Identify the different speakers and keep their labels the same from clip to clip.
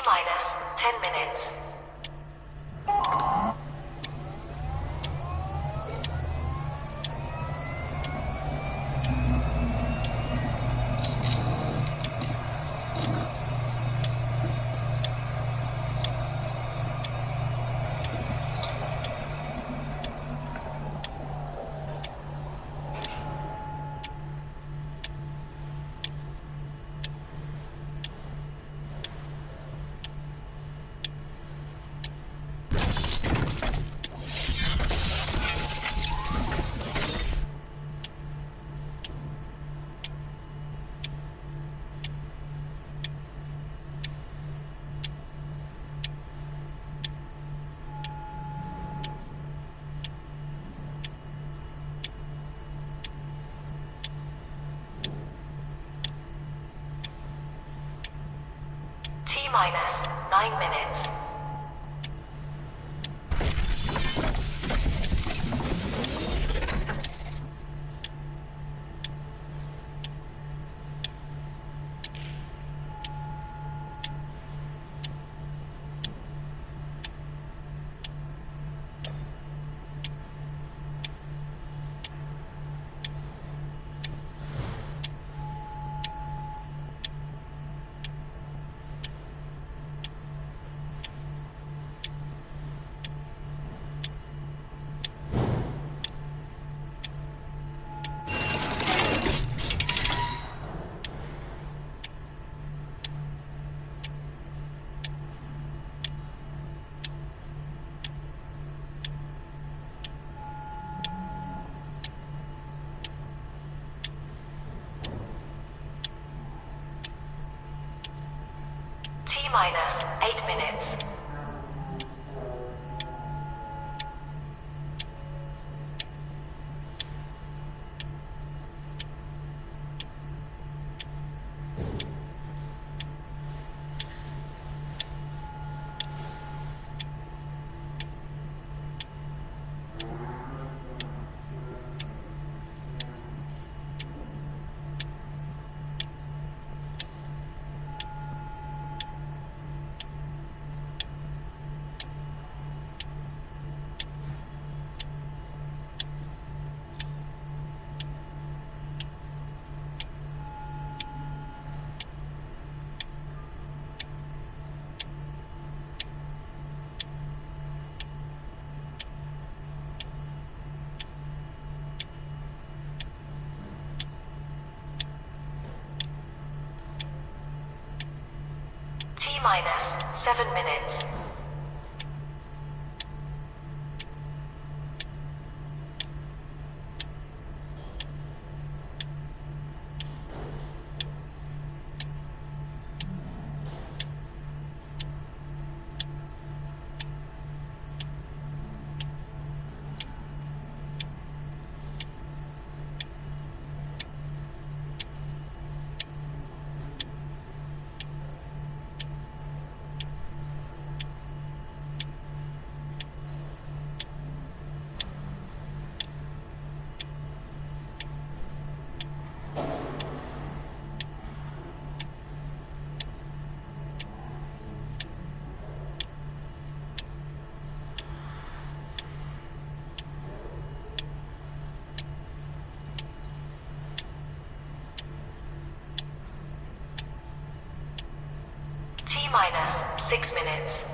Speaker 1: minus 10 minutes. Minus 9 minutes. Minus 8 minutes. Minus 7 minutes. Minus 6 minutes.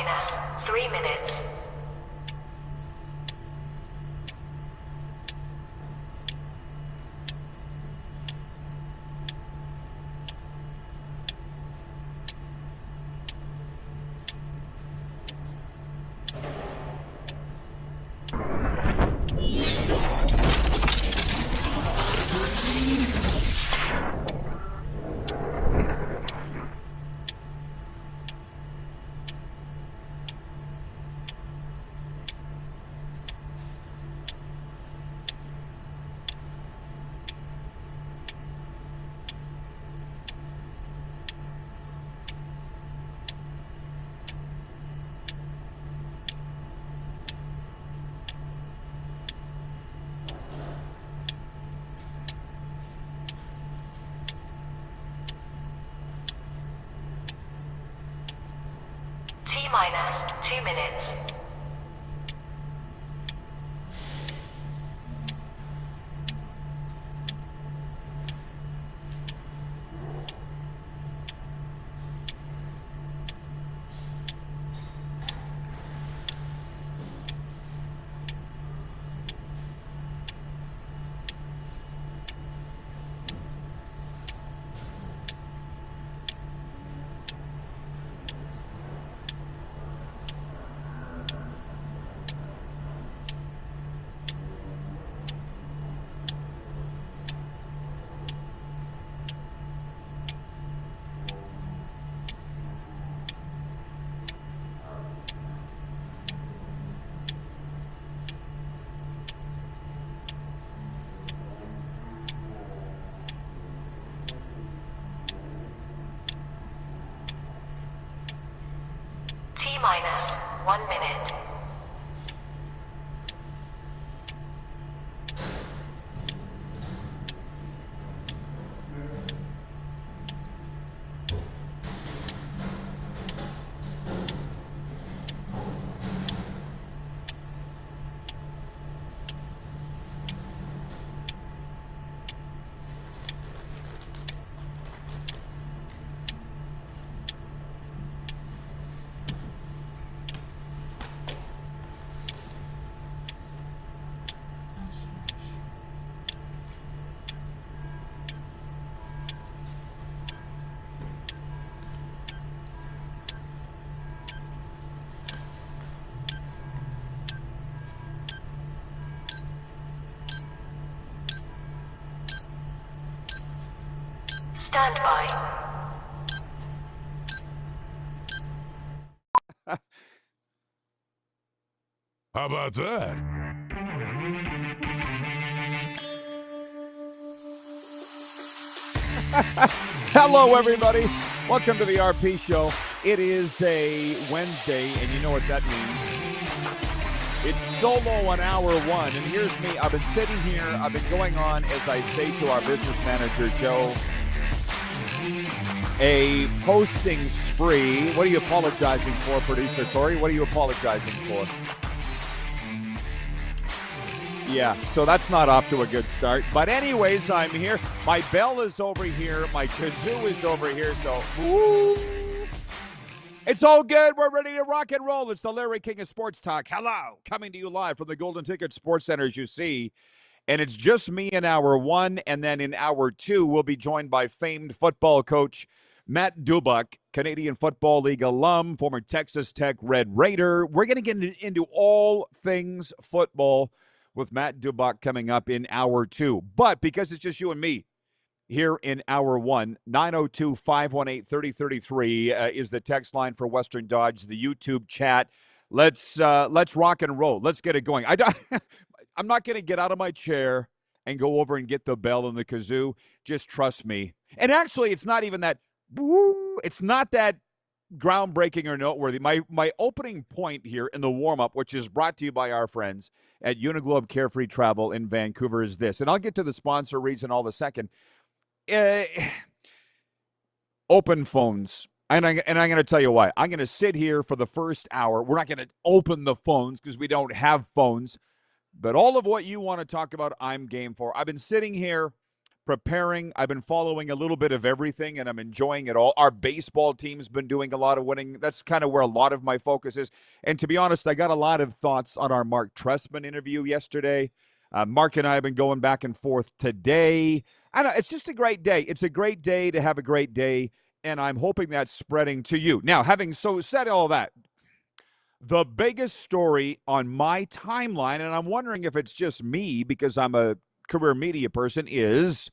Speaker 1: minus 3 minutes. Minus 2 minutes. Minus 1 minute. Stand by.
Speaker 2: How about that?
Speaker 3: Hello, everybody. Welcome to the RP Show. It is a Wednesday, and you know what that means. It's solo on hour one, and here's me. I've been sitting here. I've been going on, as I say to our business manager, Joe, a posting spree. What are you apologizing for, producer Corey? What are you apologizing for? Yeah, so that's not off to a good start. But anyways, I'm here. My bell is over here. My kazoo is over here. So, woo, it's all good. We're ready to rock and roll. It's the Larry King of Sports Talk. Hello. Coming to you live from the Golden Ticket Sports Center, as you see. And it's just me in hour one. And then in hour two, we'll be joined by famed football coach Matt Dubuck, Canadian Football League alum, former Texas Tech Red Raider. We're going to get into all things football with Matt Dubuck coming up in hour two. But because it's just you and me here in hour one, 902-518-3033 is the text line for Western Dodge, the YouTube chat. Let's rock and roll. Let's get it going. I'm not going to get out of my chair and go over and get the bell and the kazoo. Just trust me. And actually, it's not even that. It's not that groundbreaking or noteworthy. My opening point here in the warm-up, which is brought to you by our friends at Uniglobe Carefree Travel in Vancouver, is this. And I'll get to the sponsor reads in all a second. Open phones. And I'm going to tell you why. I'm going to sit here for the first hour. We're not going to open the phones because we don't have phones. But all of what you want to talk about, I'm game for. I've been sitting here preparing. I've been following a little bit of everything, and I'm enjoying it all. Our baseball team's been doing a lot of winning. That's kind of where a lot of my focus is. And to be honest, I got a lot of thoughts on our Mark Trestman interview yesterday. Mark and I have been going back and forth today. I know, it's just a great day. It's a great day to have a great day, and I'm hoping that's spreading to you. Now, having said all that, the biggest story on my timeline, and I'm wondering if it's just me because I'm a career media person, is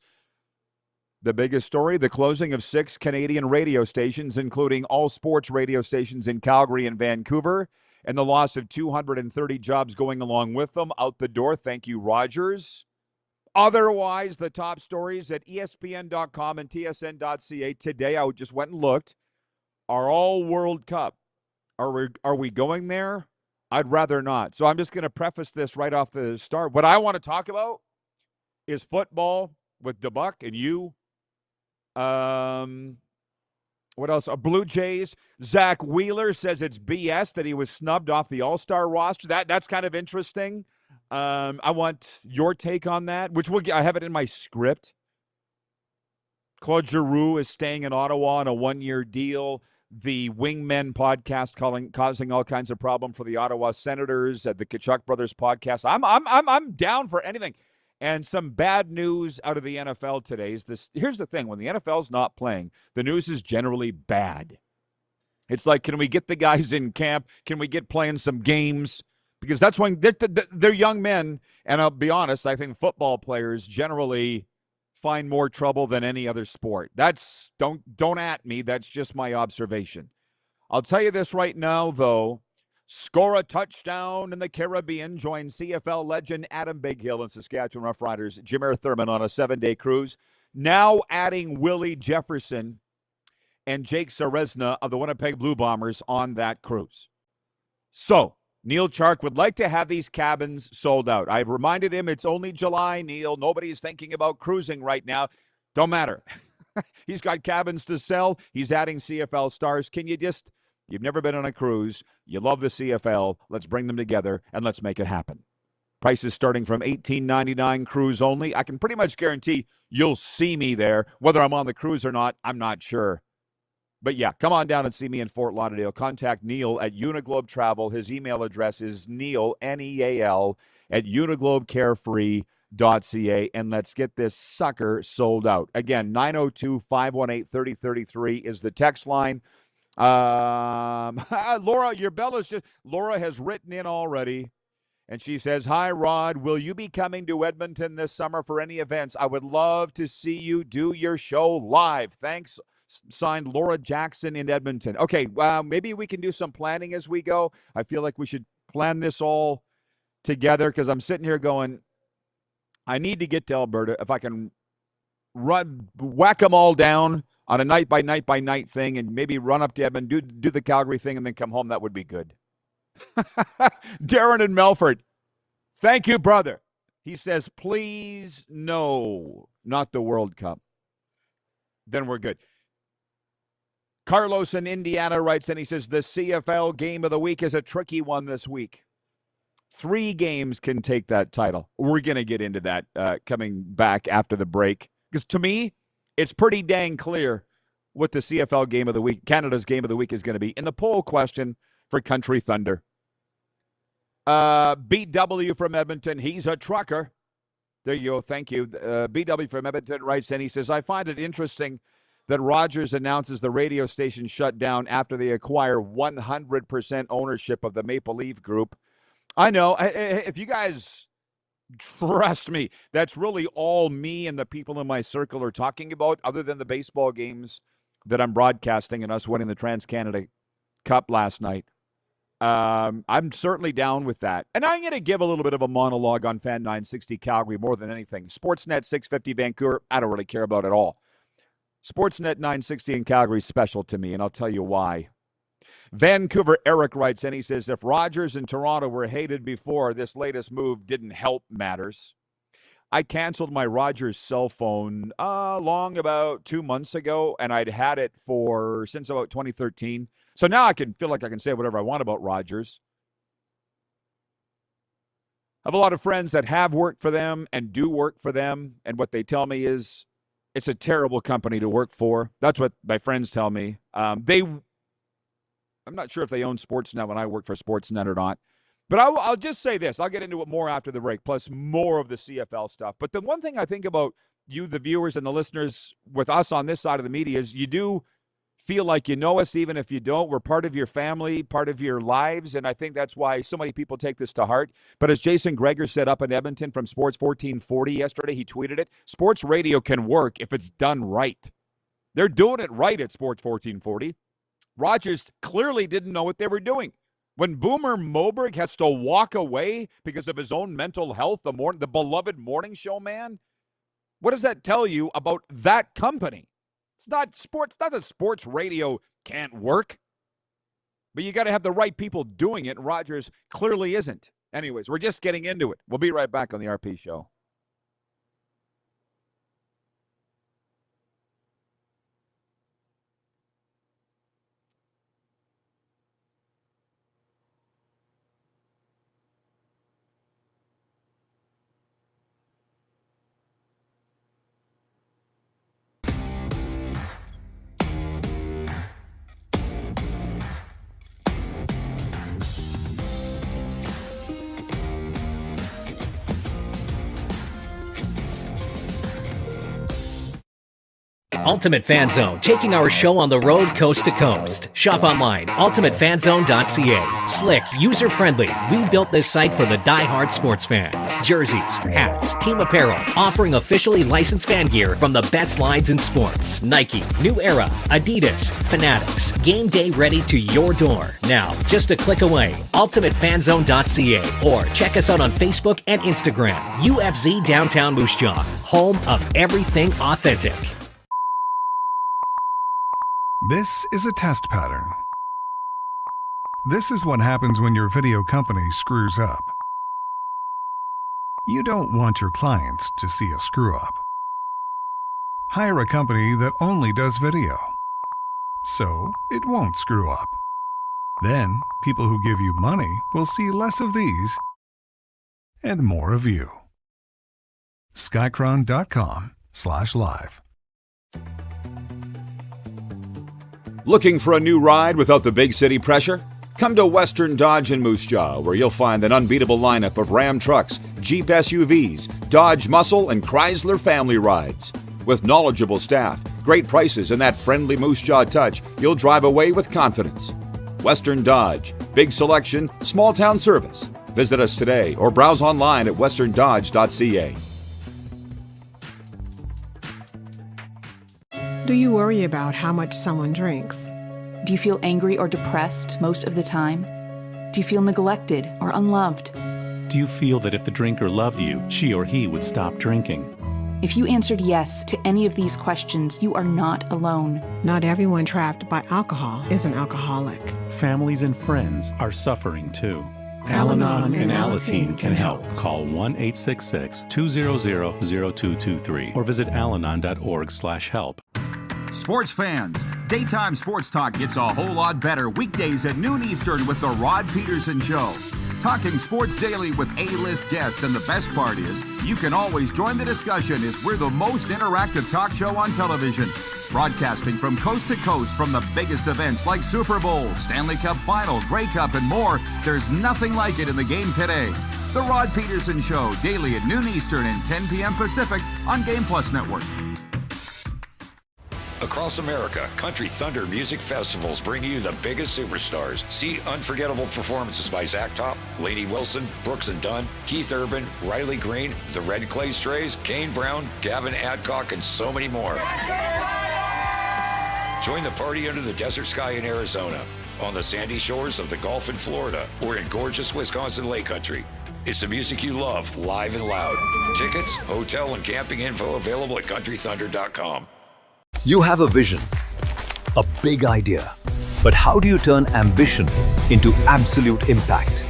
Speaker 3: the biggest story: the closing of 6 Canadian radio stations, including all sports radio stations in Calgary and Vancouver, and the loss of 230 jobs going along with them out the door. Thank you, Rogers. Otherwise, the top stories at ESPN.com and TSN.ca today, I just went and looked, are all World Cup. Are we going there? I'd rather not. So I'm just going to preface this right off the start. What I want to talk about is football with DeBuck and you. What else? Blue Jays. Zach Wheeler says it's BS that he was snubbed off the All-Star roster. That's kind of interesting. I want your take on that, which I have it in my script. Claude Giroux is staying in Ottawa on a 1-year deal. The Wingmen podcast causing all kinds of problem for the Ottawa Senators. The Kachuk Brothers podcast. I'm down for anything. And some bad news out of the NFL today is this. Here's the thing: when the NFL's not playing, the news is generally bad. It's like, can we get the guys in camp? Can we get playing some games? Because that's when they're young men. And I'll be honest, I think football players generally find more trouble than any other sport. That's don't at me. That's just my observation. I'll tell you this right now, though. Score a touchdown in the Caribbean. Join CFL legend Adam Bighill and Saskatchewan Roughriders Jameer Thurman on a 7-day cruise. Now adding Willie Jefferson and Jake Seresna of the Winnipeg Blue Bombers on that cruise. So Neil Chark would like to have these cabins sold out. I've reminded him it's only July, Neil. Nobody's thinking about cruising right now. Don't matter. He's got cabins to sell. He's adding CFL stars. You've never been on a cruise. You love the CFL. Let's bring them together and let's make it happen. Prices starting from $18.99 cruise only. I can pretty much guarantee you'll see me there. Whether I'm on the cruise or not, I'm not sure. But yeah, come on down and see me in Fort Lauderdale. Contact Neil at Uniglobe Travel. His email address is Neil, Neal, at uniglobecarefree.ca. And let's get this sucker sold out. Again, 902-518-3033 is the text line. Laura, your bell is just, Laura has written in already. And she says, hi, Rod. Will you be coming to Edmonton this summer for any events? I would love to see you do your show live. Thanks. Signed, Laura Jackson in Edmonton. Okay, maybe we can do some planning as we go. I feel like we should plan this all together because I'm sitting here going, I need to get to Alberta. If I can whack them all down on a night-by-night thing and maybe run up to Edmonton, do the Calgary thing, and then come home, that would be good. Darren in Melford. Thank you, brother. He says, please, no, not the World Cup. Then we're good. Carlos in Indiana writes, and he says, the CFL game of the week is a tricky one this week. 3 games can take that title. We're going to get into that coming back after the break. Because to me, it's pretty dang clear what the CFL game of the week, Canada's game of the week, is going to be. In the poll question for Country Thunder. BW from Edmonton, he's a trucker. There you go, thank you. BW from Edmonton writes, and he says, I find it interesting that Rogers announces the radio station shut down after they acquire 100% ownership of the Maple Leaf Group. I know. If you guys trust me, that's really all me and the people in my circle are talking about, other than the baseball games that I'm broadcasting and us winning the Trans-Canada Cup last night. I'm certainly down with that. And I'm going to give a little bit of a monologue on Fan 960 Calgary more than anything. Sportsnet 650 Vancouver, I don't really care about at all. Sportsnet 960 in Calgary is special to me, and I'll tell you why. Vancouver Eric writes, and he says, if Rogers and Toronto were hated before, this latest move didn't help matters. I canceled my Rogers cell phone about 2 months ago, and I'd had it since about 2013. So now I can feel like I can say whatever I want about Rogers. I have a lot of friends that have worked for them and do work for them, and what they tell me is it's a terrible company to work for. That's what my friends tell me. I'm not sure if they own Sportsnet when I work for Sportsnet or not. But I'll just say this. I'll get into it more after the break, plus more of the CFL stuff. But the one thing I think about you, the viewers and the listeners with us on this side of the media is you do feel like you know us even if you don't. We're part of your family, part of your lives, and I think that's why so many people take this to heart. But as Jason Greger said up in Edmonton from Sports 1440 yesterday, he tweeted it, sports radio can work if it's done right. They're doing it right at Sports 1440. Rogers clearly didn't know what they were doing. When Boomer Moberg has to walk away because of his own mental health, the beloved morning show man, what does that tell you about that company? It's not that sports radio can't work, but you got to have the right people doing it, and Rogers clearly isn't. Anyways, we're just getting into it. We'll be right back on the RP Show.
Speaker 4: Ultimate Fan Zone, taking our show on the road coast to coast. Shop online, ultimatefanzone.ca. Slick, user-friendly. We built this site for the die-hard sports fans. Jerseys, hats, team apparel, offering officially licensed fan gear from the best lines in sports. Nike, New Era, Adidas, Fanatics. Game day ready to your door. Now, just a click away. ultimatefanzone.ca or check us out on Facebook and Instagram. UFZ Downtown Moose Jaw, home of everything authentic.
Speaker 5: This is a test pattern. This is what happens when your video company screws up. You don't want your clients to see a screw-up. Hire a company that only does video, so it won't screw up. Then, people who give you money will see less of these and more of you. Skycron.com/live.
Speaker 3: Looking for a new ride without the big city pressure? Come to Western Dodge in Moose Jaw, where you'll find an unbeatable lineup of Ram trucks, Jeep SUVs, Dodge Muscle, and Chrysler family rides. With knowledgeable staff, great prices, and that friendly Moose Jaw touch, you'll drive away with confidence. Western Dodge. Big selection, small town service. Visit us today or browse online at westerndodge.ca.
Speaker 6: Do you worry about how much someone drinks?
Speaker 7: Do you feel angry or depressed most of the time? Do you feel neglected or unloved?
Speaker 8: Do you feel that if the drinker loved you, she or he would stop drinking?
Speaker 7: If you answered yes to any of these questions, you are not alone.
Speaker 6: Not everyone trapped by alcohol is an alcoholic.
Speaker 8: Families and friends are suffering too.
Speaker 6: Al-Anon and
Speaker 8: Alateen can help. Call 1-866-200-0223 or visit alanon.org/help.
Speaker 9: Sports fans, daytime sports talk gets a whole lot better weekdays at noon Eastern with the Rod Pedersen Show. Talking sports daily with A-list guests, and the best part is you can always join the discussion as we're the most interactive talk show on television. Broadcasting from coast to coast from the biggest events like Super Bowl, Stanley Cup Final, Grey Cup, and more. There's nothing like it in the game today. The Rod Pedersen Show, daily at noon Eastern and 10 p.m. Pacific on Game Plus Network.
Speaker 10: Across America, Country Thunder Music Festivals bring you the biggest superstars. See unforgettable performances by Zach Top, Lainey Wilson, Brooks and Dunn, Keith Urban, Riley Green, the Red Clay Strays, Kane Brown, Gavin Adcock, and so many more. Join the party under the desert sky in Arizona, on the sandy shores of the Gulf in Florida, or in gorgeous Wisconsin Lake Country. It's the music you love, live and loud. Tickets, hotel, and camping info available at countrythunder.com.
Speaker 11: You have a vision, a big idea, but how do you turn ambition into absolute impact?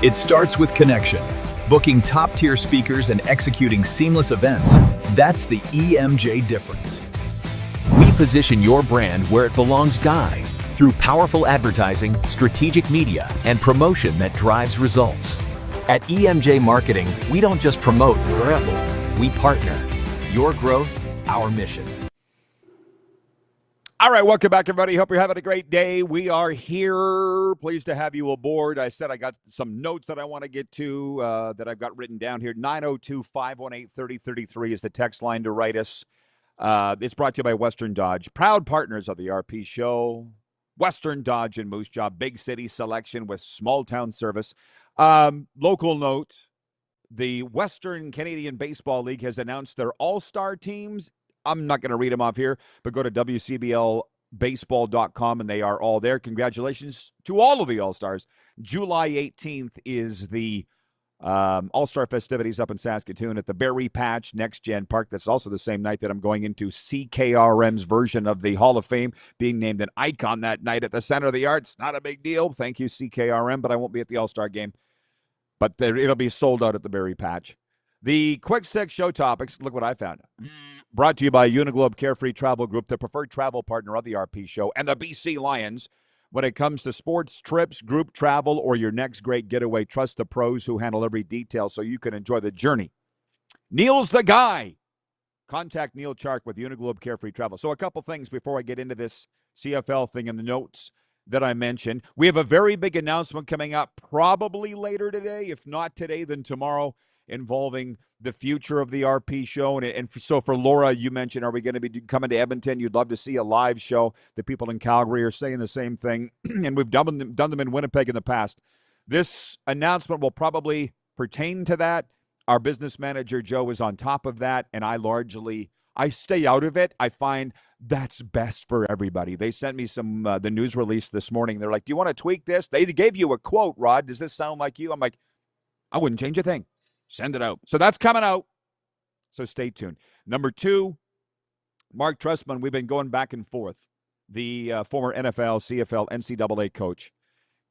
Speaker 11: It starts with connection. Booking top-tier speakers and executing seamless events, that's the EMJ difference. We position your brand where it belongs, Guy, through powerful advertising, strategic media, and promotion that drives results.
Speaker 12: At EMJ Marketing, we don't just promote, we partner. Your growth, our mission.
Speaker 3: All right, welcome back, everybody. Hope you're having a great day. We are here. Pleased to have you aboard. I said I got some notes that I want to get to that I've got written down here. 902-518-3033 is the text line to write us. It's brought to you by Western Dodge, proud partners of the RP Show. Western Dodge in Moose Jaw, big city selection with small town service. Local note, the Western Canadian Baseball League has announced their all-star teams. I'm not going to read them off here, but go to WCBLBaseball.com, and they are all there. Congratulations to all of the all-stars. July 18th is the all-star festivities up in Saskatoon at the Berry Patch Next Gen Park. That's also the same night that I'm going into CKRM's version of the Hall of Fame, being named an icon that night at the Center of the Arts. Not a big deal. Thank you, CKRM, but I won't be at the all-star game. But it'll be sold out at the Berry Patch. The Quick Six Show topics, look what I found. Brought to you by Uniglobe Carefree Travel Group, the preferred travel partner of the RP Show, and the BC Lions. When it comes to sports, trips, group travel, or your next great getaway, trust the pros who handle every detail so you can enjoy the journey. Neil's the guy. Contact Neil Chark with Uniglobe Carefree Travel. So a couple things before I get into this CFL thing and the notes that I mentioned. We have a very big announcement coming up probably later today. If not today, then tomorrow, involving the future of the RP Show. And so for Laura, you mentioned, are we going to be coming to Edmonton? You'd love to see a live show. The people in Calgary are saying the same thing, and we've done them in Winnipeg in the past. This announcement will probably pertain to that. Our business manager, Joe, is on top of that, and I stay out of it. I find that's best for everybody. They sent me the news release this morning. They're like, do you want to tweak this? They gave you a quote, Rod. Does this sound like you? I'm like, I wouldn't change a thing. Send it out. So that's coming out. So stay tuned. Number two, Mark Trestman. We've been going back and forth. The former NFL, CFL, NCAA coach.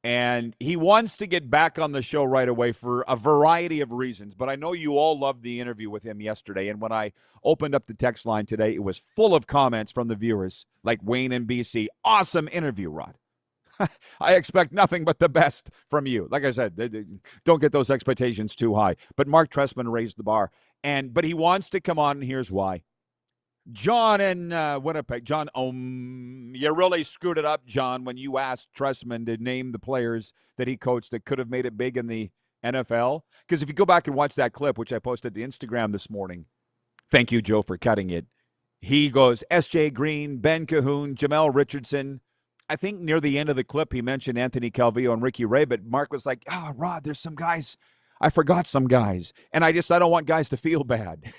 Speaker 3: And he wants to get back on the show right away for a variety of reasons. But I know you all loved the interview with him yesterday. And when I opened up the text line today, it was full of comments from the viewers, like Wayne in BC. Awesome interview, Rod. I expect nothing but the best from you. Like I said, don't get those expectations too high. But Mark Trestman raised the bar. But he wants to come on, and here's why. John in Winnipeg. John, you really screwed it up, John, when you asked Trestman to name the players that he coached that could have made it big in the NFL. Because if you go back and watch that clip, which I posted to Instagram this morning, thank you, Joe, for cutting it. He goes, S.J. Green, Ben Cahoon, Jamel Richardson. I think near the end of the clip, he mentioned Anthony Calvillo and Ricky Ray, but Mark was like, Rod, there's some guys. I forgot some guys. And I don't want guys to feel bad.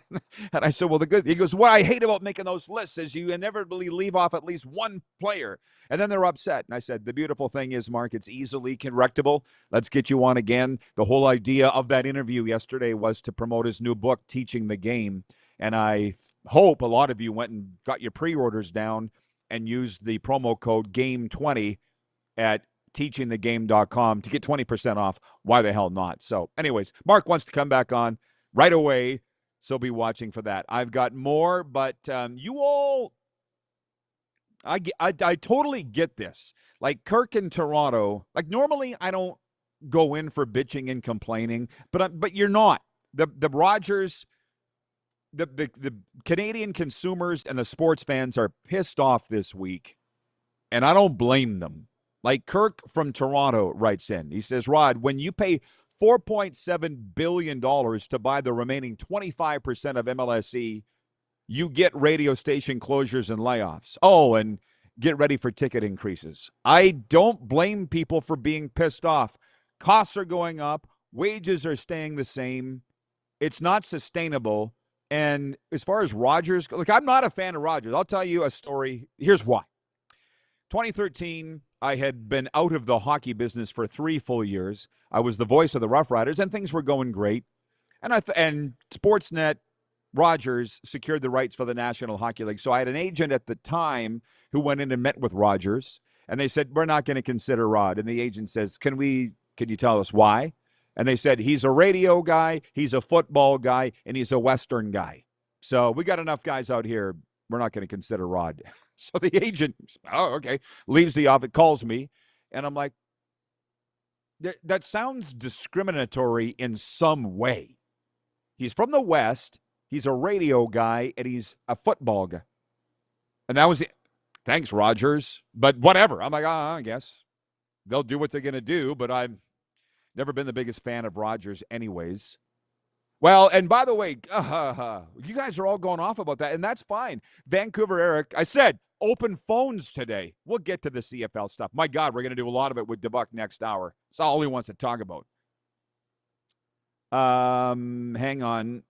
Speaker 3: And I said, well, he goes, what I hate about making those lists is you inevitably leave off at least one player, and then they're upset. And I said, the beautiful thing is, Mark, it's easily correctable. Let's get you on again. The whole idea of that interview yesterday was to promote his new book, Teaching the Game. And I hope a lot of you went and got your pre-orders down and used the promo code GAME20 at teachingthegame.com to get 20% off. Why the hell not? So anyways, Mark wants to come back on right away, so be watching for that. I've got more, but you all, I totally get this. Like Kirk in Toronto, like normally I don't go in for bitching and complaining, but you're not. The Rogers, the Canadian consumers and the sports fans are pissed off this week, and I don't blame them. Like Kirk from Toronto writes in. He says, Rod, when you pay $4.7 billion to buy the remaining 25% of MLSE, you get radio station closures and layoffs. Oh, and get ready for ticket increases. I don't blame people for being pissed off. Costs are going up. Wages are staying the same. It's not sustainable. And as far as Rogers, look, I'm not a fan of Rogers. I'll tell you a story. Here's why. 2013, I had been out of the hockey business for 3 full years. I was the voice of the Rough Riders, and things were going great. And Sportsnet, Rogers, secured the rights for the National Hockey League. So I had an agent at the time who went in and met with Rogers, and they said, we're not going to consider Rod. And the agent says, can you tell us why? And they said, he's a radio guy, he's a football guy, and he's a Western guy. So we got enough guys out here. We're not going to consider Rod. So the agent, leaves the office, calls me, and I'm like, that sounds discriminatory in some way. He's from the West. He's a radio guy, and he's a football guy. And that was it. Thanks, Rogers. But whatever. I'm like, I guess. They'll do what they're going to do, but I've never been the biggest fan of Rogers anyways. Well, and by the way, you guys are all going off about that, and that's fine. Vancouver Eric, I said, open phones today. We'll get to the CFL stuff. My God, we're going to do a lot of it with DeBuck next hour. That's all he wants to talk about. Hang on.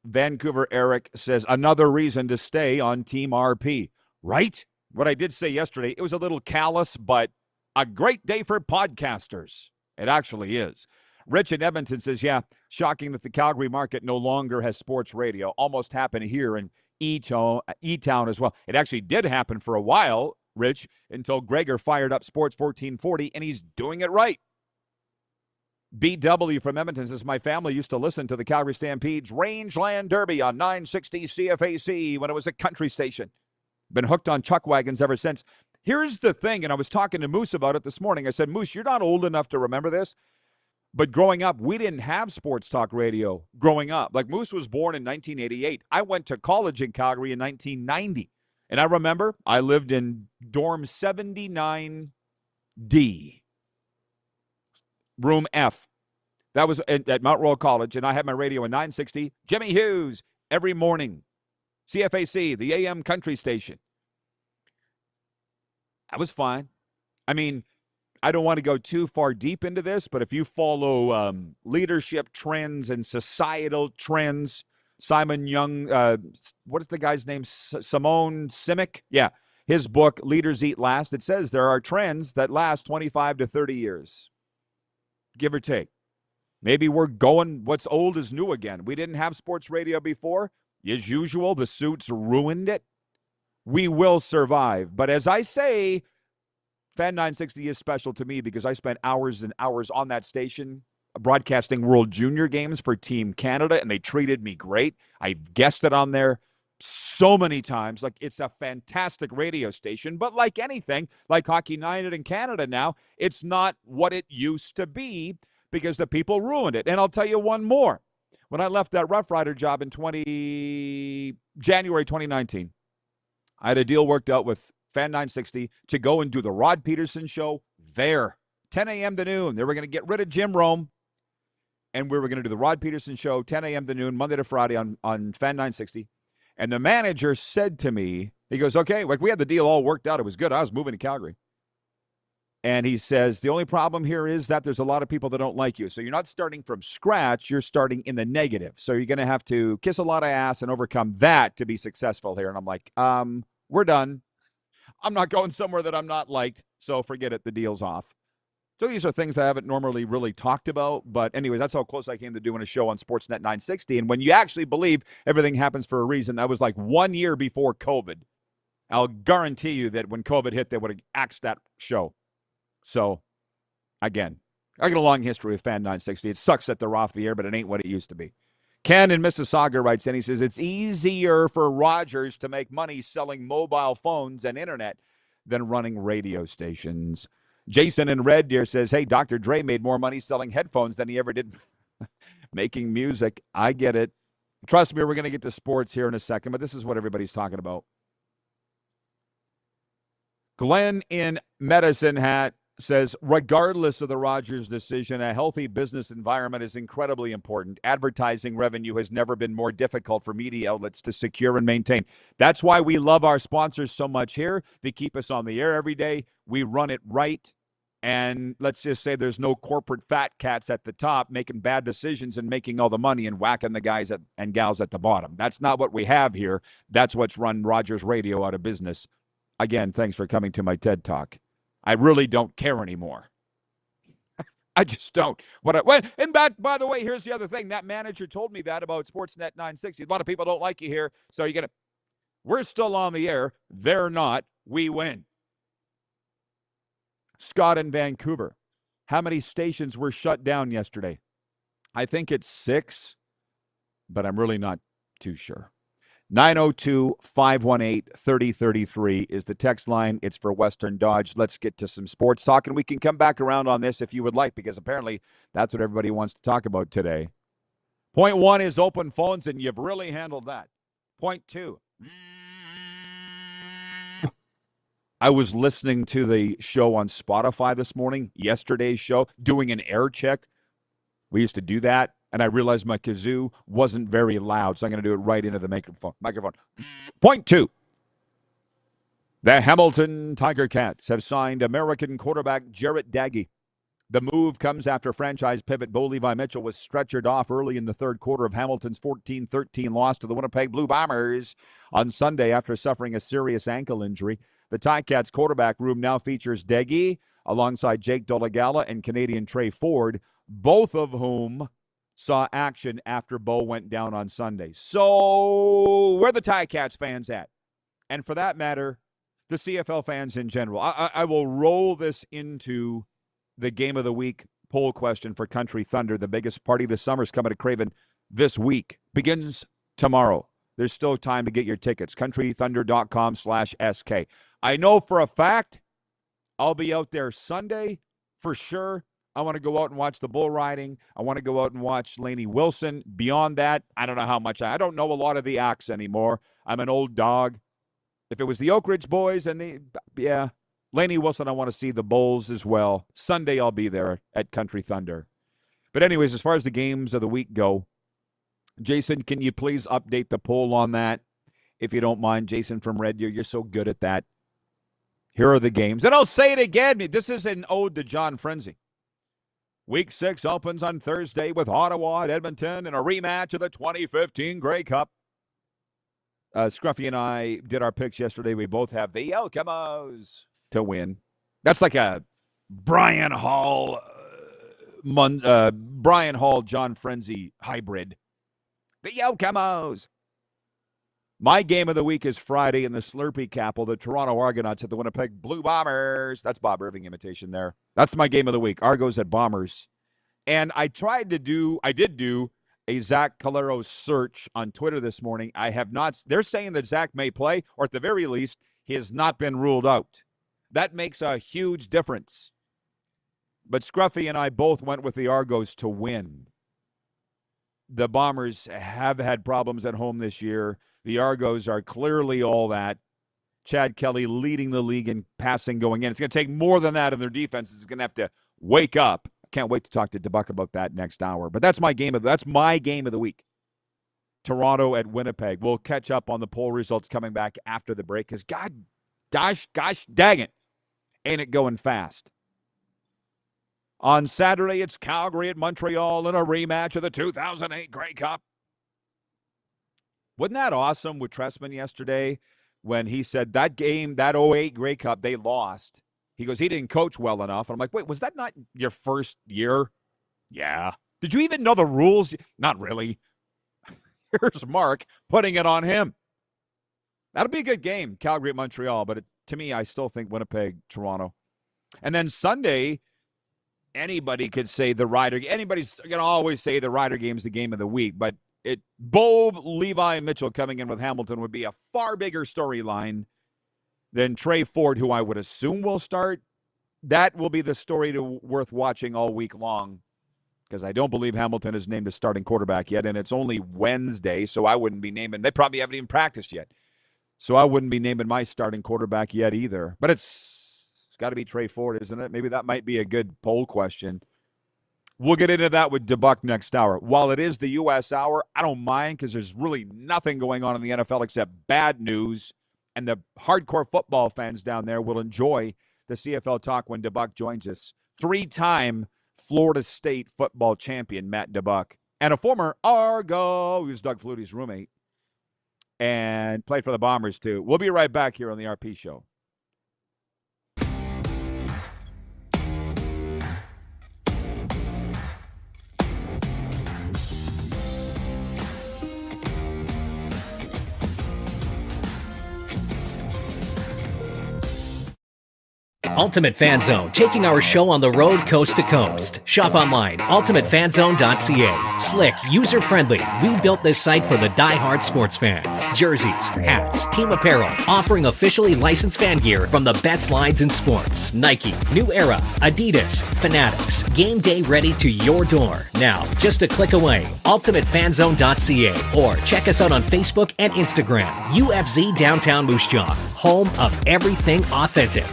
Speaker 3: Vancouver Eric says, another reason to stay on Team RP. Right? What I did say yesterday, it was a little callous, but a great day for podcasters. It actually is. Rich in Edmonton says, yeah, shocking that the Calgary market no longer has sports radio. Almost happened here in E-Town as well. It actually did happen for a while, Rich, until Gregor fired up Sports 1440, and he's doing it right. BW from Edmonton says, my family used to listen to the Calgary Stampede's Rangeland Derby on 960 CFAC when it was a country station. Been hooked on chuck wagons ever since. Here's the thing, and I was talking to Moose about it this morning. I said, Moose, you're not old enough to remember this, but growing up, we didn't have sports talk radio growing up. Like, Moose was born in 1988. I went to college in Calgary in 1990. And I remember I lived in dorm 79D, room F. That was at Mount Royal College, and I had my radio in 960. Jimmy Hughes every morning. CFAC, the AM country station. That was fine. I mean, I don't want to go too far deep into this, but if you follow leadership trends and societal trends, Simon Young, what is the guy's name? Simone Simic? Yeah, his book, Leaders Eat Last, it says there are trends that last 25 to 30 years, give or take. Maybe we're going what's old is new again. We didn't have sports radio before. As usual, the suits ruined it. We will survive. But as I say, Fan 960 is special to me because I spent hours and hours on that station broadcasting World Junior games for Team Canada, and they treated me great. I've guested on there so many times. Like, it's a fantastic radio station, but like anything, like Hockey Night in Canada now, it's not what it used to be because the people ruined it. And I'll tell you one more. When I left that Rough Rider job in January 2019, I had a deal worked out with Fan 960 to go and do the Rod Pedersen Show there, 10 a.m. to noon. They were going to get rid of Jim Rome, and we were going to do the Rod Pedersen Show, 10 a.m. to noon, Monday to Friday on Fan 960. And the manager said to me, he goes, okay, like we had the deal all worked out. It was good. I was moving to Calgary. And he says, the only problem here is that there's a lot of people that don't like you. So you're not starting from scratch. You're starting in the negative. So you're going to have to kiss a lot of ass and overcome that to be successful here. And I'm like, we're done. I'm not going somewhere that I'm not liked. So forget it. The deal's off. So these are things I haven't normally really talked about. But anyways, that's how close I came to doing a show on Sportsnet 960. And when you actually believe everything happens for a reason, that was like 1 year before COVID. I'll guarantee you that when COVID hit, they would have axed that show. So, again, I got a long history with Fan 960. It sucks that they're off the air, but it ain't what it used to be. Ken in Mississauga writes in, he says, it's easier for Rogers to make money selling mobile phones and internet than running radio stations. Jason in Red Deer says, hey, Dr. Dre made more money selling headphones than he ever did making music. I get it. Trust me, we're going to get to sports here in a second, but this is what everybody's talking about. Glenn in Medicine Hat says, regardless of the Rogers decision, a healthy business environment is incredibly important. Advertising revenue has never been more difficult for media outlets to secure and maintain. That's why we love our sponsors so much here. They keep us on the air every day. We run it right. And let's just say there's no corporate fat cats at the top making bad decisions and making all the money and whacking the guys and gals at the bottom. That's not what we have here. That's what's run Rogers Radio out of business. Again, thanks for coming to my TED Talk. I really don't care anymore. I just don't. And by the way, here's the other thing. That manager told me that about Sportsnet 960. A lot of people don't like you here, so you're going to. We're still on the air. They're not. We win. Scott in Vancouver. How many stations were shut down yesterday? I think it's 6, but I'm really not too sure. 902-518-3033 is the text line. It's for Western Dodge. Let's get to some sports talk, and we can come back around on this if you would like, because apparently that's what everybody wants to talk about today. Point one is open phones, and you've really handled that. Point two. I was listening to the show on Spotify this morning, yesterday's show, doing an air check. We used to do that. And I realized my kazoo wasn't very loud, so I'm going to do it right into the microphone. Point two. The Hamilton Tiger Cats have signed American quarterback Jarrett Daggy. The move comes after franchise pivot Bo Levi Mitchell was stretchered off early in the third quarter of Hamilton's 14-13 loss to the Winnipeg Blue Bombers on Sunday after suffering a serious ankle injury. The Ticats quarterback room now features Daggy alongside Jake Dolegala and Canadian Trey Ford, both of whom saw action after Bo went down on Sunday. So where the Ticats fans at? And for that matter, the CFL fans in general. I will roll this into the Game of the Week poll question for Country Thunder. The biggest party this summer is coming to Craven this week. Begins tomorrow. There's still time to get your tickets. countrythunder.com/SK. I know for a fact I'll be out there Sunday for sure. I want to go out and watch the bull riding. I want to go out and watch Lainey Wilson. Beyond that, I don't know how much. I don't know a lot of the acts anymore. I'm an old dog. If it was the Oak Ridge Boys and Lainey Wilson, I want to see the Bulls as well. Sunday, I'll be there at Country Thunder. But anyways, as far as the games of the week go, Jason, can you please update the poll on that? If you don't mind, Jason from Red Deer, you're so good at that. Here are the games. And I'll say it again. This is an ode to John Frenzy. Week 6 opens on Thursday with Ottawa at Edmonton in a rematch of the 2015 Grey Cup. Scruffy and I did our picks yesterday. We both have the Eskimos to win. That's like a Brian Hall, John Frenzy hybrid. The Eskimos. My game of the week is Friday in the Slurpee Capel, the Toronto Argonauts at the Winnipeg Blue Bombers. That's Bob Irving imitation there. That's my game of the week, Argos at Bombers. And I did do a Zach Calero search on Twitter this morning. I have not. They're saying that Zach may play, or at the very least, he has not been ruled out. That makes a huge difference. But Scruffy and I both went with the Argos to win. The Bombers have had problems at home this year. The Argos are clearly all that. Chad Kelly leading the league in passing going in. It's going to take more than that, and their defense is going to have to wake up. I can't wait to talk to DeBuck about that next hour. But that's my game of the week. Toronto at Winnipeg. We'll catch up on the poll results coming back after the break because gosh dang it, ain't it going fast. On Saturday, it's Calgary at Montreal in a rematch of the 2008 Grey Cup. Wasn't that awesome with Tressman yesterday when he said that game, that 08 Grey Cup, they lost. He goes, he didn't coach well enough. And I'm like, wait, was that not your first year? Yeah. Did you even know the rules? Not really. Here's Mark putting it on him. That'll be a good game, Calgary at Montreal. But to me, I still think Winnipeg, Toronto. And then Sunday, anybody could say anybody's going to always say the Ryder game's the game of the week. But Bo Levi Mitchell coming in with Hamilton would be a far bigger storyline than Trey Ford, who I would assume will start. That will be the story worth watching all week long because I don't believe Hamilton is named a starting quarterback yet, and it's only Wednesday, so I wouldn't be naming. They probably haven't even practiced yet, so I wouldn't be naming my starting quarterback yet either. But it's got to be Trey Ford, isn't it? Maybe that might be a good poll question. We'll get into that with DeBuck next hour. While it is the U.S. hour, I don't mind because there's really nothing going on in the NFL except bad news, and the hardcore football fans down there will enjoy the CFL talk when DeBuck joins us. 3-time Florida State football champion Matt DeBuck and a former Argo, who's Doug Flutie's roommate, and played for the Bombers too. We'll be right back here on the RP Show.
Speaker 4: Ultimate Fan Zone, taking our show on the road coast to coast. Shop online, ultimatefanzone.ca. Slick, user-friendly. We built this site for the die-hard sports fans. Jerseys, hats, team apparel, offering officially licensed fan gear from the best lines in sports. Nike, New Era, Adidas, Fanatics. Game day ready to your door. Now, just a click away. ultimatefanzone.ca or check us out on Facebook and Instagram. UFZ Downtown Moose Jaw, home of everything authentic.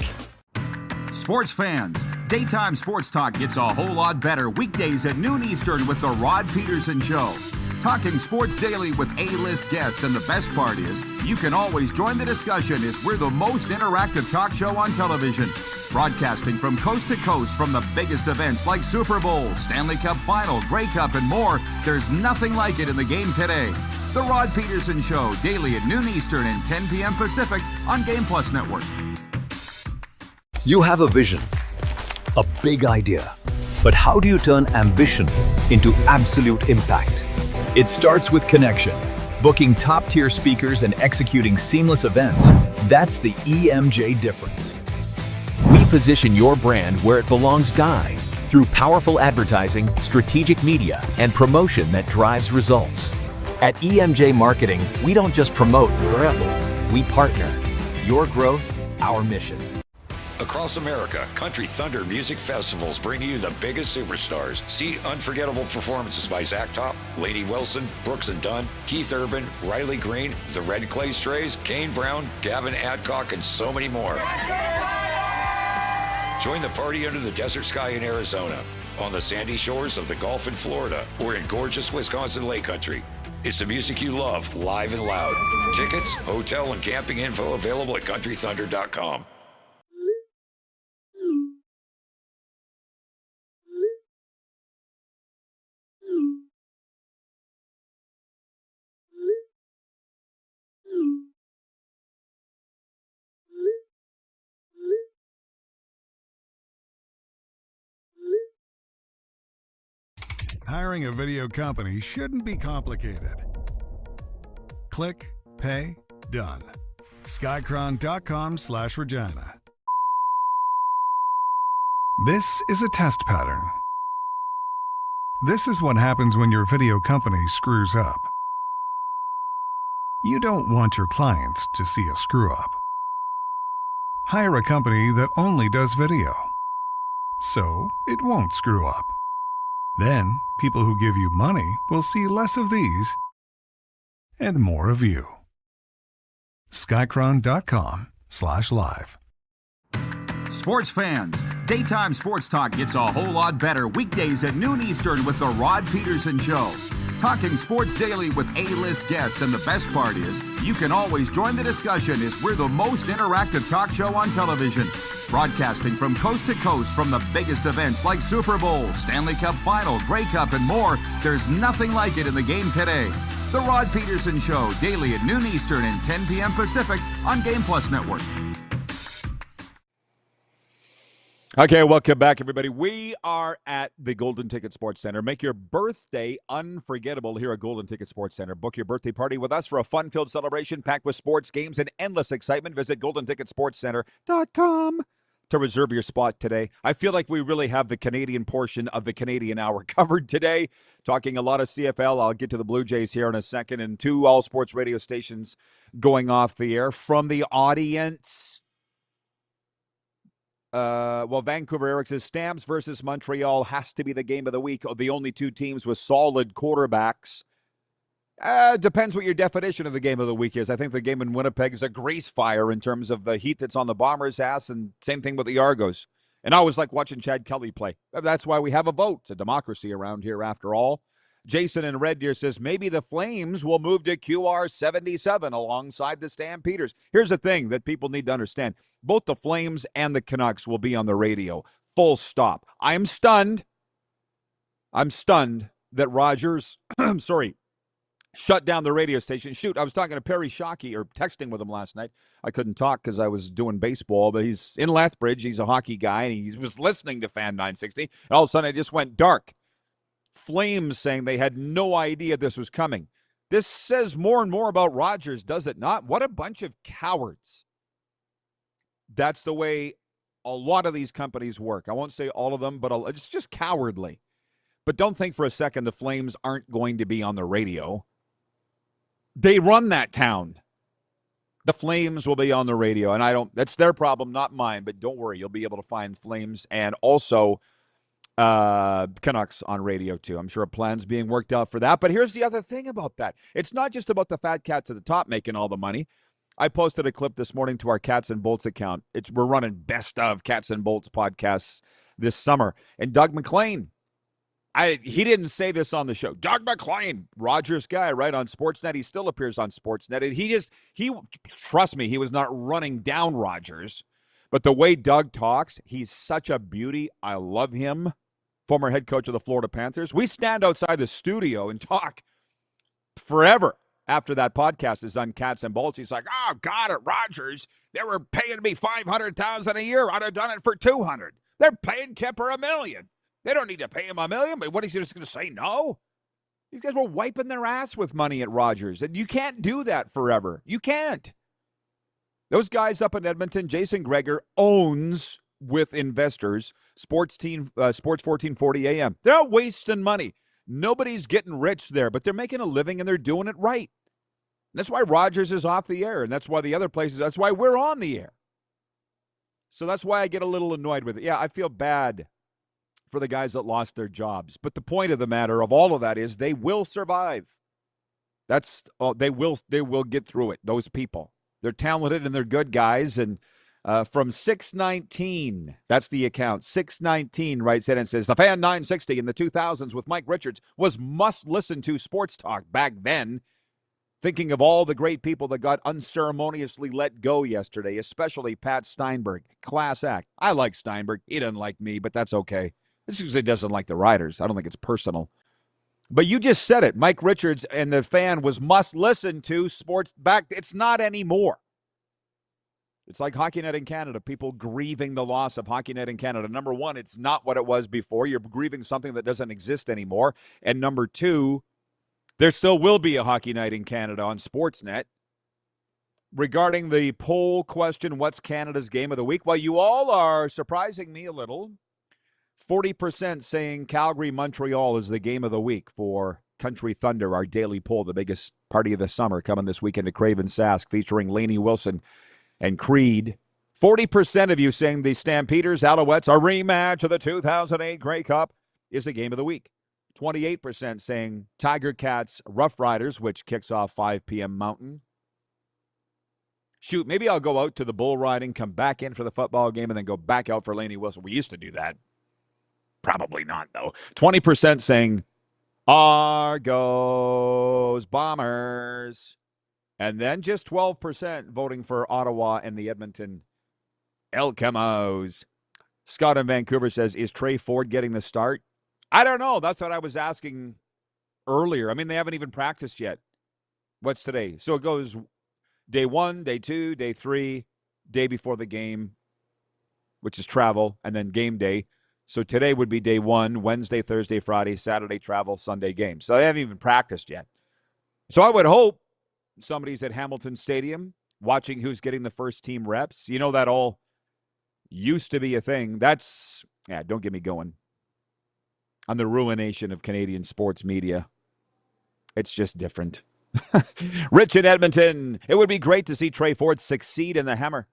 Speaker 9: Sports fans, daytime sports talk gets a whole lot better weekdays at noon Eastern with the Rod Pedersen Show. Talking sports daily with A-list guests, and the best part is you can always join the discussion as we're the most interactive talk show on television. Broadcasting from coast to coast from the biggest events like Super Bowl, Stanley Cup Final, Grey Cup, and more, there's nothing like it in the game today. The Rod Pedersen Show, daily at noon Eastern and 10 p.m. Pacific on Game Plus Network.
Speaker 11: You have a vision, a big idea, but how do you turn ambition into absolute impact? It starts with connection. Booking top-tier speakers and executing seamless events, that's the EMJ difference.
Speaker 12: We position your brand where it belongs, through powerful advertising, strategic media, and promotion that drives results. At EMJ Marketing, we don't just promote, we partner. Your growth, our mission.
Speaker 10: Across America, Country Thunder Music Festivals bring you the biggest superstars. See unforgettable performances by Zach Top, Lainey Wilson, Brooks and Dunn, Keith Urban, Riley Green, the Red Clay Strays, Kane Brown, Gavin Adcock, and so many more. Join the party under the desert sky in Arizona, on the sandy shores of the Gulf in Florida, or in gorgeous Wisconsin Lake Country. It's the music you love, live and loud. Tickets, hotel, and camping info available at countrythunder.com.
Speaker 5: Hiring a video company shouldn't be complicated. Click, pay, done. Skycron.com/Regina. This is a test pattern. This is what happens when your video company screws up. You don't want your clients to see a screw up. Hire a company that only does video, so it won't screw up. Then, people who give you money will see less of these and more of you. Skycron.com/live.
Speaker 9: Sports fans, daytime sports talk gets a whole lot better weekdays at noon Eastern with the Rod Pedersen Show. Talking sports daily with A-list guests, and the best part is you can always join the discussion as we're the most interactive talk show on television. Broadcasting from coast to coast from the biggest events like Super Bowl, Stanley Cup Final, Grey Cup, and more, there's nothing like it in the game today. The Rod Pedersen Show, daily at noon Eastern and 10 p.m. Pacific on Game Plus Network.
Speaker 3: Okay, welcome back, everybody. We are at the Golden Ticket Sports Center. Make your birthday unforgettable here at Golden Ticket Sports Center. Book your birthday party with us for a fun-filled celebration packed with sports, games, and endless excitement. Visit GoldenTicketSportsCenter.com to reserve your spot today. I feel like we really have the Canadian portion of the Canadian Hour covered today. Talking a lot of CFL. I'll get to the Blue Jays here in a second, and 2 all-sports radio stations going off the air. From the audience... Vancouver Eric says Stamps versus Montreal has to be the game of the week. The only 2 teams with solid quarterbacks. Depends what your definition of the game of the week is. I think the game in Winnipeg is a grease fire in terms of the heat that's on the Bombers' ass, and same thing with the Argos. And I always like watching Chad Kelly play. That's why we have a vote. It's a democracy around here after all. Jason in Red Deer says maybe the Flames will move to QR77 alongside the Stampeders. Here's the thing that people need to understand. Both the Flames and the Canucks will be on the radio. Full stop. I'm stunned that Rogers, shut down the radio station. Shoot, I was talking to Perry Shockey, or texting with him last night. I couldn't talk because I was doing baseball, but he's in Lethbridge. He's a hockey guy, and he was listening to Fan 960. And all of a sudden, it just went dark. Flames saying they had no idea this was coming. This says more and more about Rogers, does it not? What a bunch of cowards. That's the way a lot of these companies work. I won't say all of them, but it's just cowardly. But don't think for a second the Flames aren't going to be on the radio. They run that town. The Flames will be on the radio, and that's their problem, not mine, but don't worry, you'll be able to find Flames and also Canucks on radio too. I'm sure a plan's being worked out for that. But here's the other thing about that. It's not just about the fat cats at the top making all the money. I posted a clip this morning to our Cats and Bolts account. We're running best of Cats and Bolts podcasts this summer. And Doug McLean, he didn't say this on the show. Doug McLean, Rogers guy, right, on Sportsnet. He still appears on Sportsnet. And he trust me, he was not running down Rogers. But the way Doug talks, he's such a beauty. I love him. Former head coach of the Florida Panthers. We stand outside the studio and talk forever after that podcast is on Cats and Bolts. He's like, oh, God, at Rogers, they were paying me $500,000 a year. I'd have done it for $200,000. They're paying Kipper $1 million. They don't need to pay him $1 million, but what is he just going to say no? These guys were wiping their ass with money at Rogers, and you can't do that forever. You can't. Those guys up in Edmonton, Jason Greger owns with investors Sports 1440 AM. They're not wasting money. Nobody's getting rich there, but they're making a living and they're doing it right. That's why Rogers is off the air, and that's why the other places, that's why we're on the air. So that's why I get a little annoyed with it. Yeah, I feel bad for the guys that lost their jobs. But the point of the matter of all of that is they will survive. They will get through it, those people. They're talented and they're good guys. And from 619, that's the account. 619 writes in and says, the Fan 960 in the 2000s with Mike Richards was must-listen-to sports talk back then. Thinking of all the great people that got unceremoniously let go yesterday, especially Pat Steinberg. Class act. I like Steinberg. He doesn't like me, but that's okay. It's because he doesn't like the Riders. I don't think it's personal. But you just said it. Mike Richards and the Fan was must-listen-to sports back. It's not anymore. It's like HockeyNet in Canada, people grieving the loss of HockeyNet in Canada. Number one, it's not what it was before. You're grieving something that doesn't exist anymore. And number two, there still will be a Hockey Night in Canada on Sportsnet. Regarding the poll question, what's Canada's game of the week? Well, you all are surprising me a little. 40% saying Calgary-Montreal is the game of the week for Country Thunder, our daily poll, the biggest party of the summer coming this weekend to Craven Sask, featuring Lainey Wilson and Creed. 40% of you saying the Stampeders, Alouettes, a rematch of the 2008 Grey Cup, is the game of the week. 28% saying Tiger Cats, Rough Riders, which kicks off 5 p.m. Mountain. Shoot, maybe I'll go out to the bull riding, come back in for the football game, and then go back out for Lainey Wilson. We used to do that. Probably not, though. 20% saying Argos, Bombers. And then just 12% voting for Ottawa and the Edmonton Elkemos. Scott in Vancouver says, is Trey Ford getting the start? I don't know. That's what I was asking earlier. I mean, they haven't even practiced yet. What's today? So it goes day 1, day 2, day 3, day before the game, which is travel, and then game day. So today would be day 1, Wednesday, Thursday, Friday, Saturday, travel, Sunday game. So they haven't even practiced yet. So I would hope somebody's at Hamilton Stadium watching who's getting the first team reps. You know, that all used to be a thing. Don't get me going on the ruination of Canadian sports media. It's just different. Rich in Edmonton. It would be great to see Trey Ford succeed in the Hammer.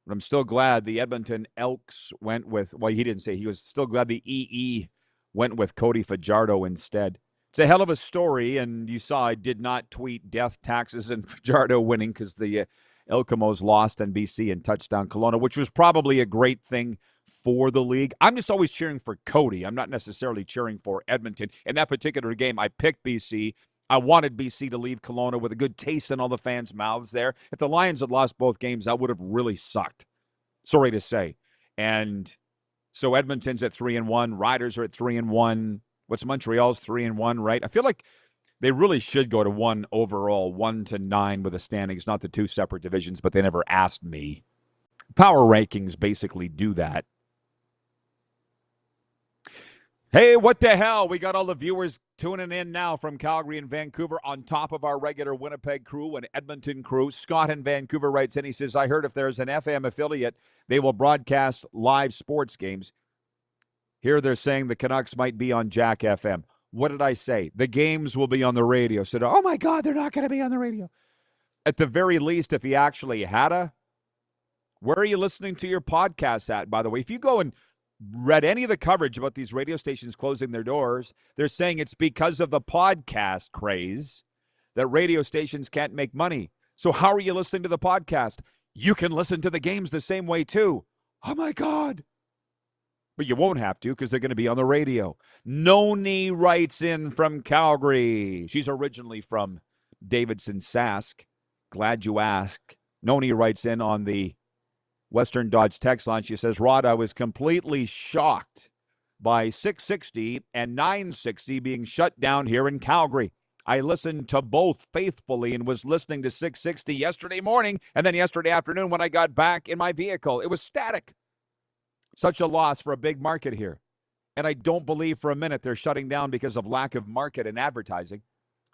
Speaker 3: But I'm still glad the Edmonton Elks went with, well, he didn't say, he was still glad the EE went with Cody Fajardo instead. It's a hell of a story, and you saw I did not tweet death, taxes, and Fajardo winning because the Elkemos lost in BC and touchdown Kelowna, which was probably a great thing for the league. I'm just always cheering for Cody. I'm not necessarily cheering for Edmonton. In that particular game, I picked BC. I wanted BC to leave Kelowna with a good taste in all the fans' mouths there. If the Lions had lost both games, that would have really sucked. Sorry to say. And so Edmonton's at 3-1. Riders are at 3-1. What's Montreal's 3-1, right? I feel like they really should go to 1 overall, 1-9 with the standings, not the 2 separate divisions, but they never asked me. Power rankings basically do that. Hey, what the hell? We got all the viewers tuning in now from Calgary and Vancouver on top of our regular Winnipeg crew and Edmonton crew. Scott in Vancouver writes in, he says, I heard if there's an FM affiliate, they will broadcast live sports games. Here they're saying the Canucks might be on Jack FM. What did I say? The games will be on the radio. So, oh my God, they're not going to be on the radio. At the very least, if he actually had a, where are you listening to your podcasts at, by the way? If you go and read any of the coverage about these radio stations closing their doors, they're saying it's because of the podcast craze that radio stations can't make money. So how are you listening to the podcast? You can listen to the games the same way too. Oh my God. But you won't have to because they're going to be on the radio. Noni writes in from Calgary. She's originally from Davidson, Sask. Glad you asked. Noni writes in on the Western Dodge text line. She says, Rod, I was completely shocked by 660 and 960 being shut down here in Calgary. I listened to both faithfully and was listening to 660 yesterday morning and then yesterday afternoon when I got back in my vehicle. It was static. Such a loss for a big market here. And I don't believe for a minute they're shutting down because of lack of market and advertising.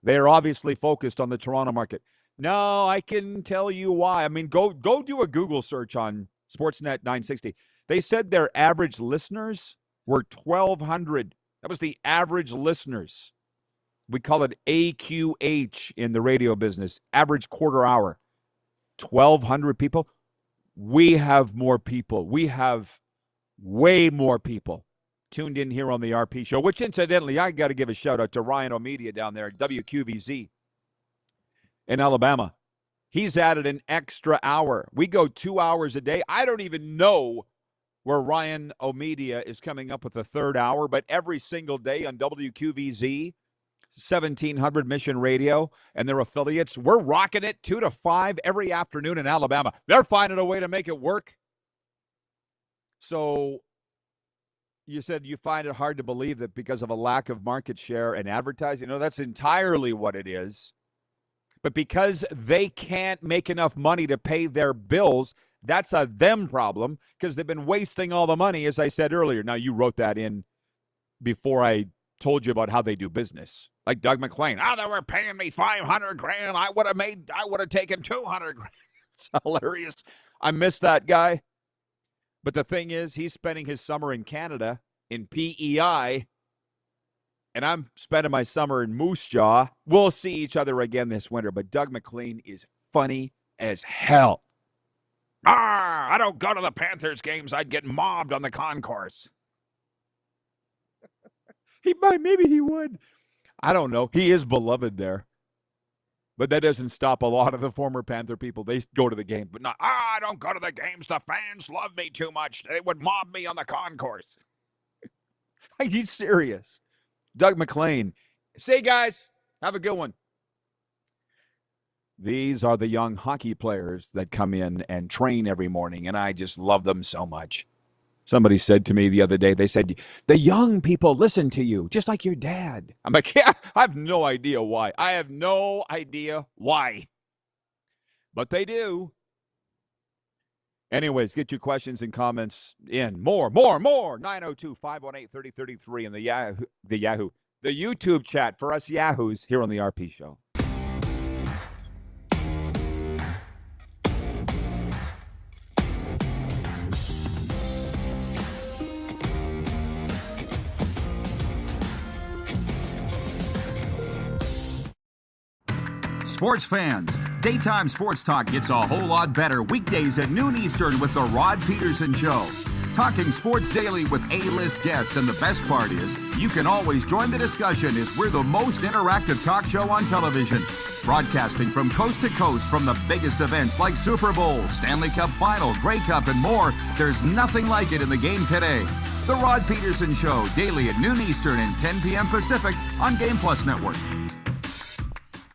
Speaker 3: They are obviously focused on the Toronto market. No, I can tell you why. I mean, go do a Google search on Sportsnet 960. They said their average listeners were 1,200. That was the average listeners. We call it AQH in the radio business, average quarter hour. 1,200 people. We have more people. We have way more people tuned in here on the RP show, which incidentally, I got to give a shout out to Ryan O'Media down there at WQVZ in Alabama. He's added an extra hour. We go 2 hours a day. I don't even know where Ryan O'Media is coming up with the third hour, but every single day on WQVZ, 1700 Mission Radio, and their affiliates, we're rocking it 2 to 5 every afternoon in Alabama. They're finding a way to make it work. So you said you find it hard to believe that because of a lack of market share and advertising. No, that's entirely what it is. But because they can't make enough money to pay their bills, that's a them problem because they've been wasting all the money, as I said earlier. Now, you wrote that in before I told you about how they do business. Like Doug McLean. Oh, they were paying me $500,000. I would have taken $200,000. It's hilarious. I miss that guy. But the thing is, he's spending his summer in Canada in PEI, and I'm spending my summer in Moose Jaw. We'll see each other again this winter, but Doug McLean is funny as hell. I don't go to the Panthers games. I'd get mobbed on the concourse. Maybe he would. I don't know. He is beloved there. But that doesn't stop a lot of the former Panther people. They go to the game, but not, I don't go to the games. The fans love me too much. They would mob me on the concourse. He's serious. Doug McLean. See, guys, have a good one. These are the young hockey players that come in and train every morning, and I just love them so much. Somebody said to me the other day, they said, the young people listen to you, just like your dad. I'm like, yeah, I have no idea why. I have no idea why. But they do. Anyways, get your questions and comments in. More. 902-518-3033 in the YouTube chat for us Yahoos here on the RP Show.
Speaker 9: Sports fans, daytime sports talk gets a whole lot better weekdays at noon Eastern with the Rod Pedersen Show. Talking sports daily with A-list guests, and the best part is you can always join the discussion as we're the most interactive talk show on television. Broadcasting from coast to coast from the biggest events like Super Bowl, Stanley Cup Final, Grey Cup, and more. There's nothing like it in the game today. The Rod Pedersen Show, daily at noon Eastern and 10 p.m. Pacific on Game Plus Network.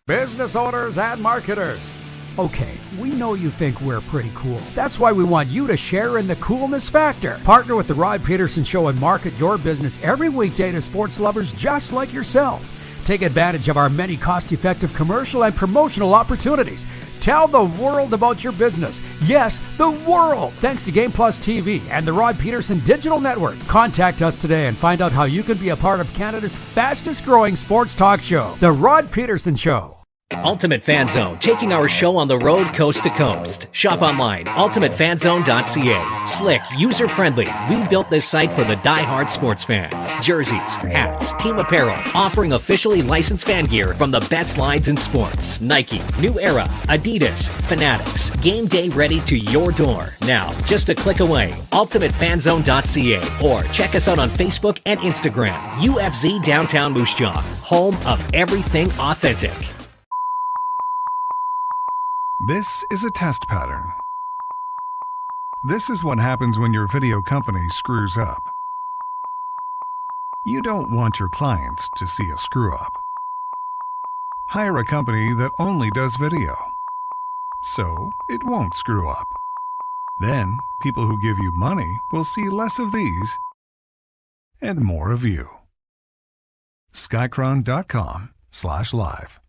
Speaker 13: Business owners and marketers. Okay, we know you think we're pretty cool. That's why we want you to share in the coolness factor. Partner with the Rod Pedersen Show and market your business every weekday to sports lovers just like yourself. Take advantage of our many cost-effective commercial and promotional opportunities. Tell the world about your business. Yes, the world. Thanks to Game Plus TV and the Rod Pedersen Digital Network. Contact us today and find out how you can be a part of Canada's fastest-growing sports talk show, The Rod Pedersen Show.
Speaker 4: Ultimate Fan Zone, taking our show on the road coast to coast. Shop online, ultimatefanzone.ca. Slick, user-friendly. We built this site for the die-hard sports fans. Jerseys, hats, team apparel, offering officially licensed fan gear from the best lines in sports. Nike, New Era, Adidas, Fanatics. Game day ready to your door. Now, just a click away, ultimatefanzone.ca, or check us out on Facebook and Instagram. UFZ Downtown Moose Jaw, home of everything authentic.
Speaker 5: This is a test pattern. This is what happens when your video company screws up. You don't want your clients to see a screw-up. Hire a company that only does video, so it won't screw up. Then, people who give you money will see less of these and more of you. Skycron.com/live.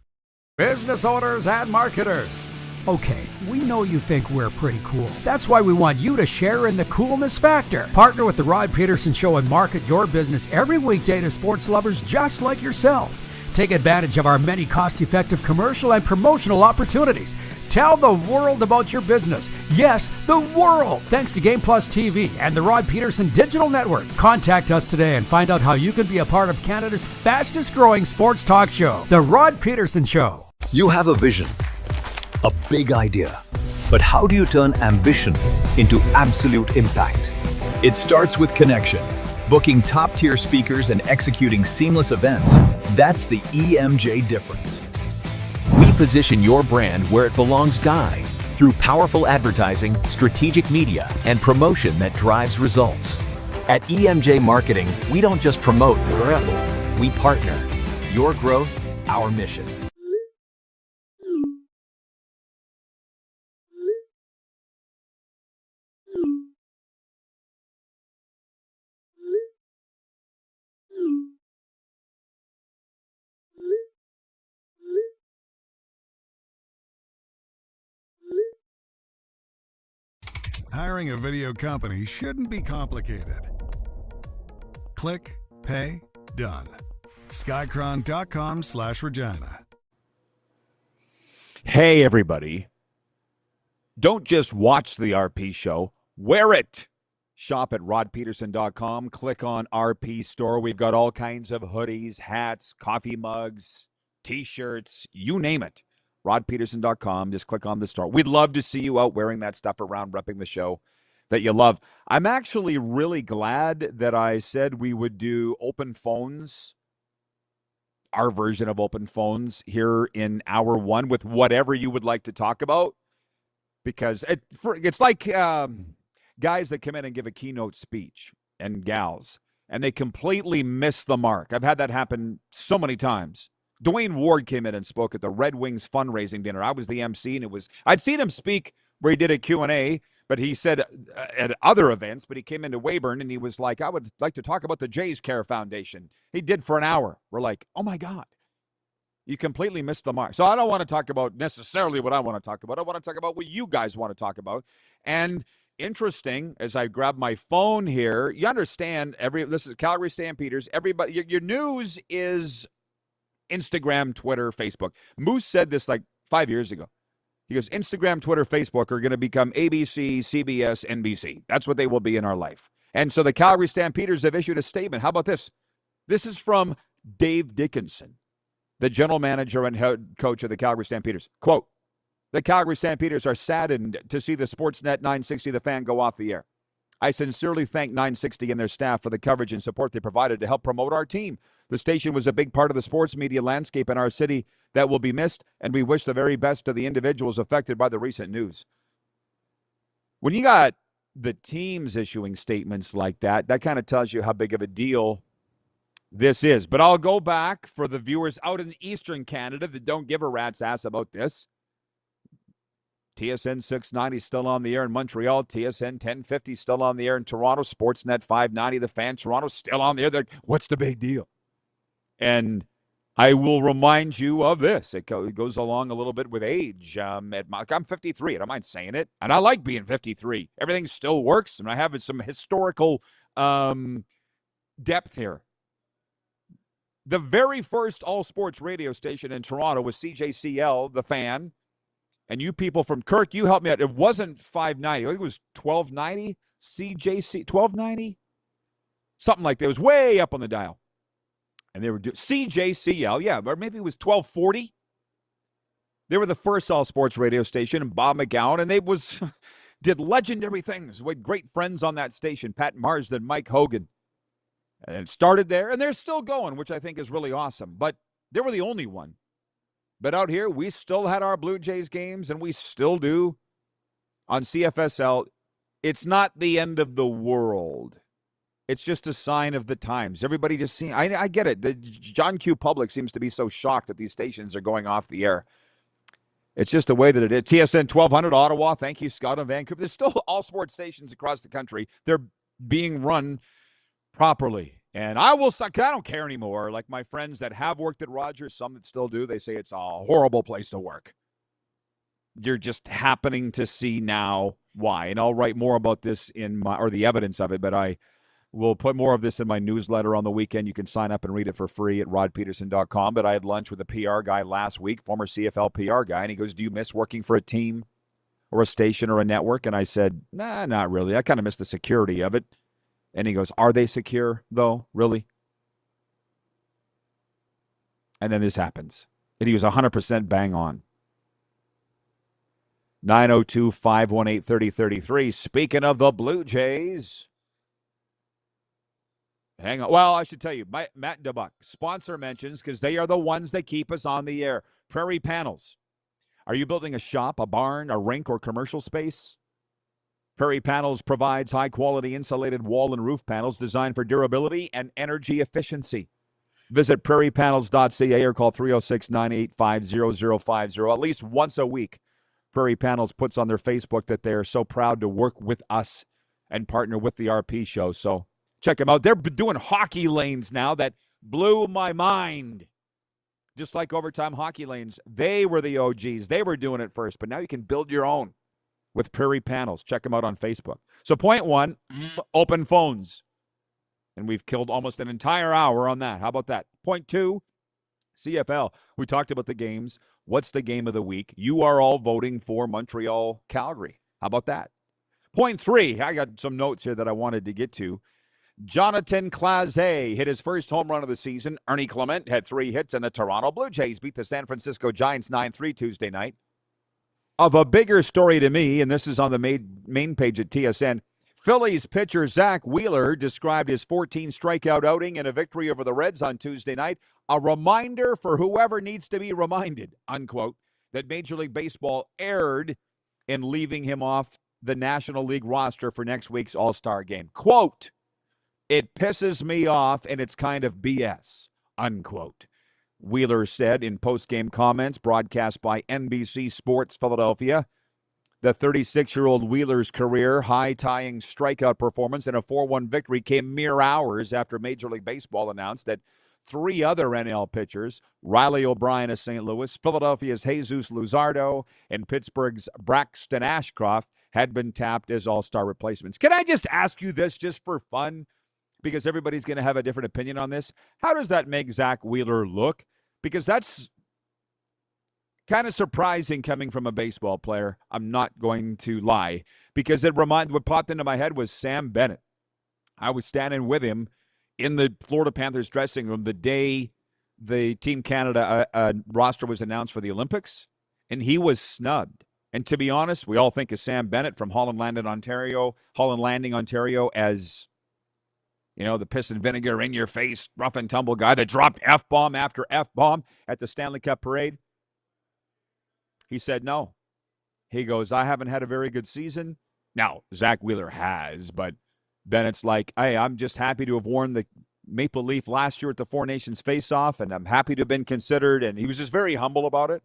Speaker 13: Business owners and marketers. Okay, we know you think we're pretty cool. That's why we want you to share in the coolness factor. Partner with the Rod Pedersen Show and market your business every weekday to sports lovers just like yourself. Take advantage of our many cost-effective commercial and promotional opportunities. Tell the world about your business. Yes, the world. Thanks to Game Plus TV and the Rod Pedersen Digital Network. Contact us today and find out how you can be a part of Canada's fastest-growing sports talk show, The Rod Pedersen Show.
Speaker 11: You have a vision, a big idea, but how do you turn ambition into absolute impact? It starts with connection. Booking top-tier speakers and executing seamless events, that's the EMJ difference. We position your brand where it belongs, Guy, through powerful advertising, strategic media, and promotion that drives results. At EMJ Marketing, we don't just promote, we partner. Your growth, our mission.
Speaker 5: Hiring a video company shouldn't be complicated. Click, pay, done. Skycron.com/Regina.
Speaker 3: Hey, everybody. Don't just watch the RP show, wear it. Shop at rodpedersen.com. Click on RP Store. We've got all kinds of hoodies, hats, coffee mugs, T-shirts, you name it. rodpedersen.com. Just click on the store. We'd love to see you out wearing that stuff around, repping the show that you love. I'm actually really glad that I said we would do open phones, our version of open phones here in hour one with whatever you would like to talk about, because it's like guys that come in and give a keynote speech and gals, and they completely miss the mark. I've had that happen so many times. Dwayne Ward came in and spoke at the Red Wings fundraising dinner. I was the MC, and I'd seen him speak where he did a Q&A, but he said at other events, but he came into Weyburn and he was like, I would like to talk about the Jays Care Foundation. He did for an hour. We're like, oh my God, you completely missed the mark. So I don't want to talk about necessarily what I want to talk about. I want to talk about what you guys want to talk about. And interesting, as I grab my phone here, you understand this is Calgary Stampeders. Everybody, your news is Instagram, Twitter, Facebook. Moose said this like 5 years ago. He goes, Instagram, Twitter, Facebook are going to become ABC, CBS, NBC. That's what they will be in our life. And so the Calgary Stampeders have issued a statement. How about this? This is from Dave Dickinson, the general manager and head coach of the Calgary Stampeders. Quote, the Calgary Stampeders are saddened to see the Sportsnet 960 The Fan go off the air. I sincerely thank 960 and their staff for the coverage and support they provided to help promote our team. The station was a big part of the sports media landscape in our city that will be missed, and we wish the very best to the individuals affected by the recent news. When you got the teams issuing statements like that, that kind of tells you how big of a deal this is. But I'll go back for the viewers out in Eastern Canada that don't give a rat's ass about this. TSN 690 still on the air in Montreal. TSN 1050 still on the air in Toronto. Sportsnet 590, The Fan Toronto still on the air. What's the big deal? And I will remind you of this. It goes along a little bit with age. I'm 53. I don't mind saying it. And I like being 53. Everything still works, and I have some historical depth here. The very first all-sports radio station in Toronto was CJCL, The Fan. And you people from Kirk, you helped me out. It wasn't 590. I think it was 1290. CJC, 1290? Something like that. It was way up on the dial. And they were doing CJCL, yeah, or maybe it was 1240. They were the first all-sports radio station, and Bob McGowan, and they did legendary things. We had great friends on that station, Pat Marsden, Mike Hogan. And it started there, and they're still going, which I think is really awesome. But they were the only one. But out here, we still had our Blue Jays games, and we still do on CFSL. It's not the end of the world. It's just a sign of the times. Everybody just seeing. I get it. The John Q. Public seems to be so shocked that these stations are going off the air. It's just the way that it is. TSN 1200 Ottawa. Thank you, Scott, in Vancouver. There's still all sports stations across the country. They're being run properly. And I don't care anymore. Like my friends that have worked at Rogers, some that still do, they say it's a horrible place to work. You're just happening to see now why. And I'll write more about this or the evidence of it, but I will put more of this in my newsletter on the weekend. You can sign up and read it for free at rodpedersen.com. But I had lunch with a PR guy last week, former CFL PR guy, and he goes, do you miss working for a team or a station or a network? And I said, nah, not really. I kind of miss the security of it. And he goes, are they secure, though? Really? And then this happens. And he was 100% bang on. 902-518-3033. Speaking of the Blue Jays. Hang on. Well, I should tell you, Matt DeBuck, sponsor mentions, because they are the ones that keep us on the air. Prairie Panels. Are you building a shop, a barn, a rink, or commercial space? Prairie Panels provides high-quality insulated wall and roof panels designed for durability and energy efficiency. Visit prairiepanels.ca or call 306-985-0050. At least once a week, Prairie Panels puts on their Facebook that they are so proud to work with us and partner with the RP show. So check them out. They're doing hockey lanes now that blew my mind. Just like Overtime Hockey Lanes, they were the OGs. They were doing it first, but now you can build your own with Prairie Panels. Check them out on Facebook. So point one, open phones. And we've killed almost an entire hour on that. How about that? Point two, CFL. We talked about the games. What's the game of the week? You are all voting for Montreal, Calgary. How about that? Point three, I got some notes here that I wanted to get to. Jonathan Clase hit his first home run of the season. Ernie Clement had 3 hits, and the Toronto Blue Jays beat the San Francisco Giants 9-3 Tuesday night. Of a bigger story to me, and this is on the main page at TSN, Phillies pitcher Zach Wheeler described his 14 strikeout outing and a victory over the Reds on Tuesday night, a reminder for whoever needs to be reminded, unquote, that Major League Baseball erred in leaving him off the National League roster for next week's All-Star game. Quote, it pisses me off and it's kind of BS, unquote. Wheeler said in post-game comments broadcast by NBC Sports Philadelphia. The 36-year-old Wheeler's career high-tying strikeout performance and a 4-1 victory came mere hours after Major League Baseball announced that 3 other NL pitchers, Riley O'Brien of St. Louis, Philadelphia's Jesus Luzardo, and Pittsburgh's Braxton Ashcroft, had been tapped as all-star replacements. Can I just ask you this just for fun? Because everybody's going to have a different opinion on this. How does that make Zach Wheeler look? Because that's kind of surprising coming from a baseball player. I'm not going to lie. Because what popped into my head was Sam Bennett. I was standing with him in the Florida Panthers dressing room the day the Team Canada roster was announced for the Olympics, and he was snubbed. And to be honest, we all think of Sam Bennett from Holland Landing, Ontario, as, you know, the piss and vinegar in your face, rough and tumble guy that dropped F-bomb after F-bomb at the Stanley Cup parade. He said no. He goes, I haven't had a very good season. Now, Zach Wheeler has, but Bennett's like, hey, I'm just happy to have worn the Maple Leaf last year at the Four Nations face-off, and I'm happy to have been considered, and he was just very humble about it.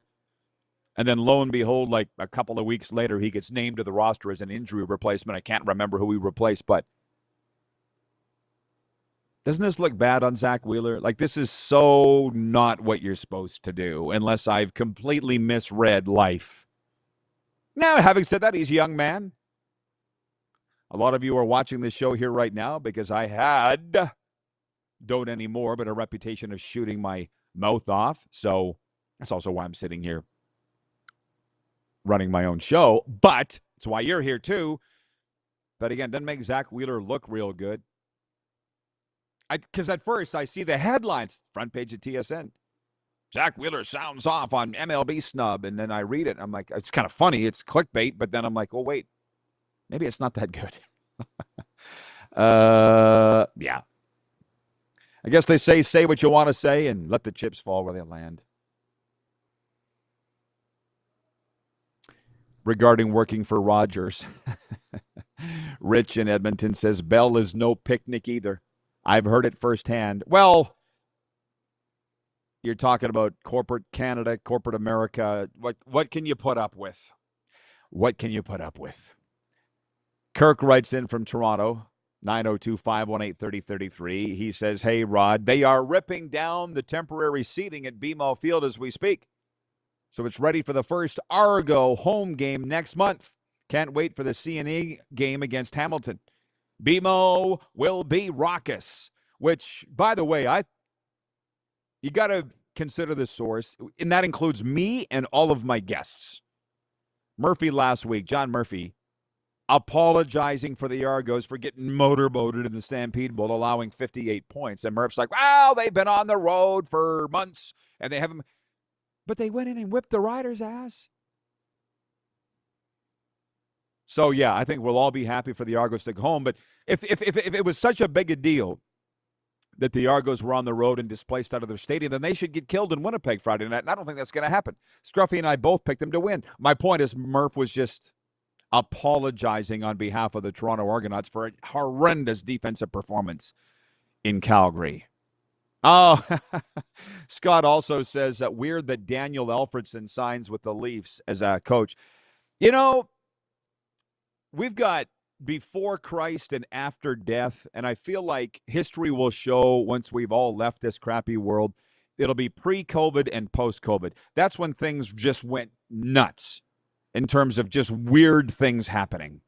Speaker 3: And then lo and behold, like a couple of weeks later, he gets named to the roster as an injury replacement. I can't remember who he replaced, but Doesn't this look bad on Zach Wheeler? Like, this is so not what you're supposed to do, unless I've completely misread life. Now, having said that, he's a young man. A lot of you are watching this show here right now because I don't anymore, but a reputation of shooting my mouth off. So that's also why I'm sitting here running my own show. But it's why you're here too. But again, doesn't make Zach Wheeler look real good. Because at first I see the headlines, front page of TSN. Zach Wheeler sounds off on MLB snub. And then I read it. And I'm like, it's kind of funny. It's clickbait. But then I'm like, oh, wait, maybe it's not that good. Yeah. I guess they say what you want to say and let the chips fall where they land. Regarding working for Rogers, Rich in Edmonton says, Bell is no picnic either. I've heard it firsthand. Well, you're talking about corporate Canada, corporate America. What can you put up with? What can you put up with? Kirk writes in from Toronto, 902-518-3033. He says, hey, Rod, they are ripping down the temporary seating at BMO Field as we speak. So it's ready for the first Argo home game next month. Can't wait for the CNE game against Hamilton. BMO will be raucous, which, by the way, you got to consider the source, and that includes me and all of my guests. Murphy last week, John Murphy, apologizing for the Argos for getting motorboated in the Stampede Bowl, allowing 58 points. And Murph's like, well, they've been on the road for months, and they haven't. But they went in and whipped the Riders' ass. So, yeah, I think we'll all be happy for the Argos to go home. But if it was such a big a deal that the Argos were on the road and displaced out of their stadium, then they should get killed in Winnipeg Friday night. And I don't think that's going to happen. Scruffy and I both picked them to win. My point is Murph was just apologizing on behalf of the Toronto Argonauts for a horrendous defensive performance in Calgary. Oh, Scott also says that weird that Daniel Alfredson signs with the Leafs as a coach. You know, we've got before Christ and after death, and I feel like history will show once we've all left this crappy world, it'll be pre-COVID and post-COVID. That's when things just went nuts in terms of just weird things happening.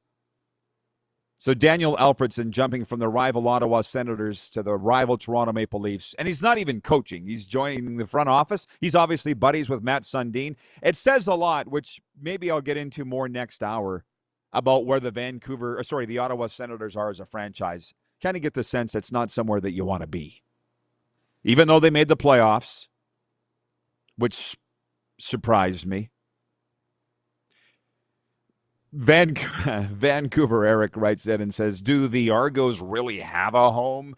Speaker 3: So Daniel Alfredson jumping from the rival Ottawa Senators to the rival Toronto Maple Leafs. And he's not even coaching. He's joining the front office. He's obviously buddies with Matt Sundin. It says a lot, which maybe I'll get into more next hour, about where the Ottawa Senators are as a franchise. Kind of get the sense it's not somewhere that you want to be. Even though they made the playoffs, which surprised me. Vancouver Eric writes in and says, do the Argos really have a home?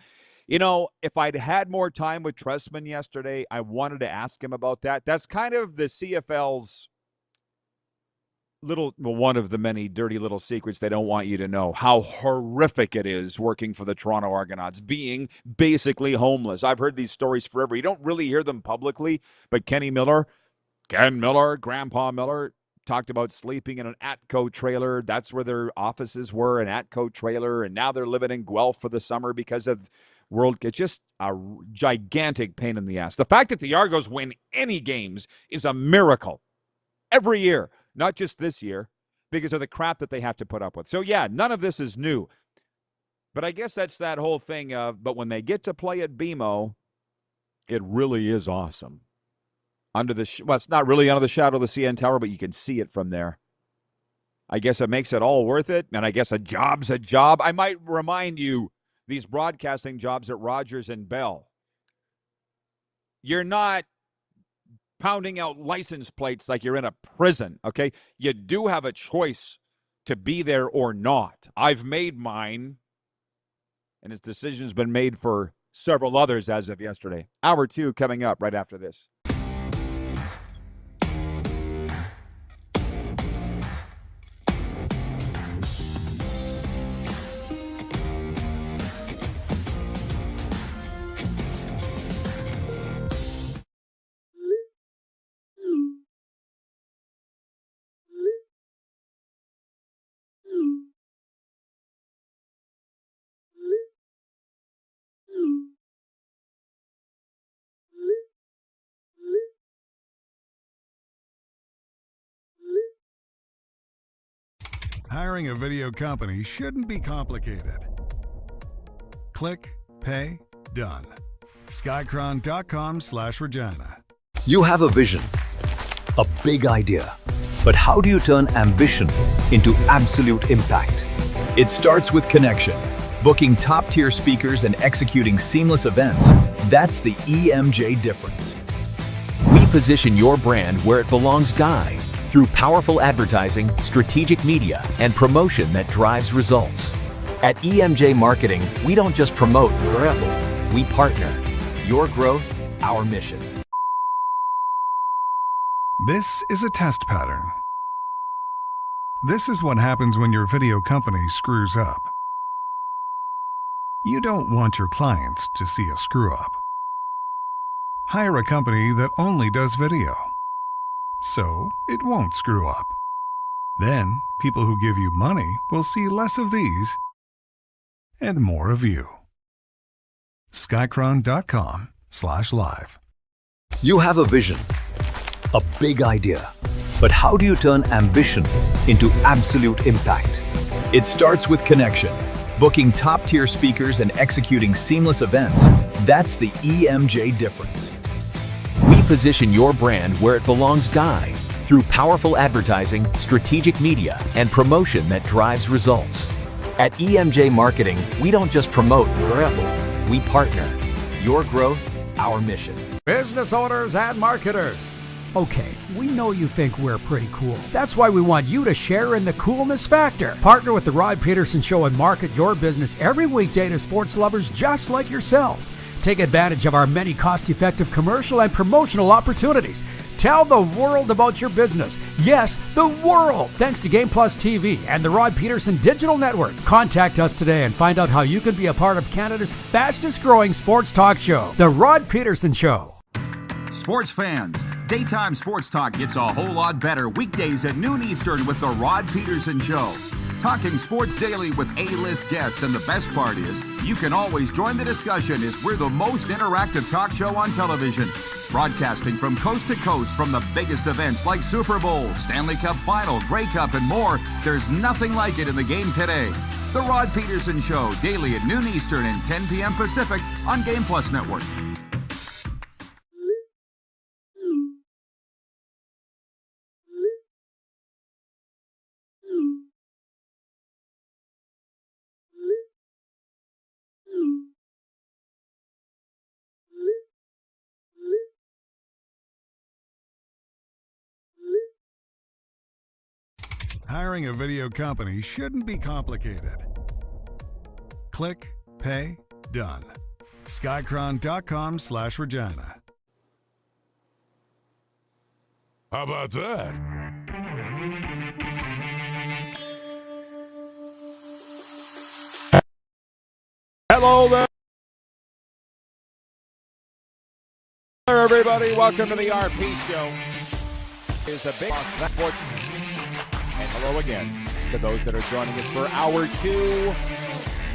Speaker 3: You know, if I'd had more time with Trestman yesterday, I wanted to ask him about that. That's kind of the CFL's one of the many dirty little secrets they don't want you to know, how horrific it is working for the Toronto Argonauts, being basically homeless. I've heard these stories forever. You don't really hear them publicly, but Ken Miller, Grandpa Miller, talked about sleeping in an Atco trailer. That's where their offices were, an Atco trailer, and now they're living in Guelph for the summer because of it's just a gigantic pain in the ass. The fact that the Argos win any games is a miracle every year, not just this year, because of the crap that they have to put up with. So, yeah, none of this is new. But I guess that's that whole thing of, but when they get to play at BMO, it really is awesome. It's not really under the shadow of the CN Tower, but you can see it from there. I guess it makes it all worth it, and I guess a job's a job. I might remind you, these broadcasting jobs at Rogers and Bell, you're not pounding out license plates like you're in a prison, okay? You do have a choice to be there or not. I've made mine, and its decision's been made for several others as of yesterday. Hour 2 coming up right after this.
Speaker 5: Hiring a video company shouldn't be complicated. Click, pay, done. Skycron.com/Regina.
Speaker 11: You have a vision, a big idea, but how do you turn ambition into absolute impact? It starts with connection. Booking top-tier speakers and executing seamless events, that's the EMJ difference. We position your brand where it belongs, Guy, through powerful advertising, strategic media, and promotion that drives results. At EMJ Marketing, we don't just promote, we partner. Your growth, our mission.
Speaker 5: This is a test pattern. This is what happens when your video company screws up. You don't want your clients to see a screw-up. Hire a company that only does video, so it won't screw up. Then, people who give you money will see less of these and more of you. Skycron.com/live.
Speaker 11: You have a vision, a big idea, but how do you turn ambition into absolute impact? It starts with connection. Booking top-tier speakers and executing seamless events, that's the EMJ difference. We position your brand where it belongs, Guy, through powerful advertising, strategic media, and promotion that drives results. At EMJ Marketing, we don't just promote, we partner. Your growth, our mission.
Speaker 13: Business owners and marketers. Okay, we know you think we're pretty cool. That's why we want you to share in the coolness factor. Partner with the Rod Pedersen Show and market your business every weekday to sports lovers just like yourself. Take advantage of our many cost-effective commercial and promotional opportunities. Tell the world about your business. Yes, the world. Thanks to Game Plus TV and the Rod Pedersen Digital Network. Contact us today and find out how you can be a part of Canada's fastest growing sports talk show, The Rod Pedersen Show.
Speaker 9: Sports fans, daytime sports talk gets a whole lot better weekdays at noon Eastern with the Rod Pedersen Show. Talking sports daily with A-list guests, and the best part is, you can always join the discussion as we're the most interactive talk show on television. Broadcasting from coast to coast from the biggest events like Super Bowl, Stanley Cup Final, Grey Cup, and more. There's nothing like it in the game today. The Rod Pedersen Show, daily at noon Eastern and 10 p.m. Pacific on Game Plus Network.
Speaker 5: Hiring a video company shouldn't be complicated. Click, pay, done. Skycron.com/Regina.
Speaker 2: How about that?
Speaker 3: Hello there, everybody. Welcome to the RP Show. It's a big sports. And hello again to those that are joining us for Hour 2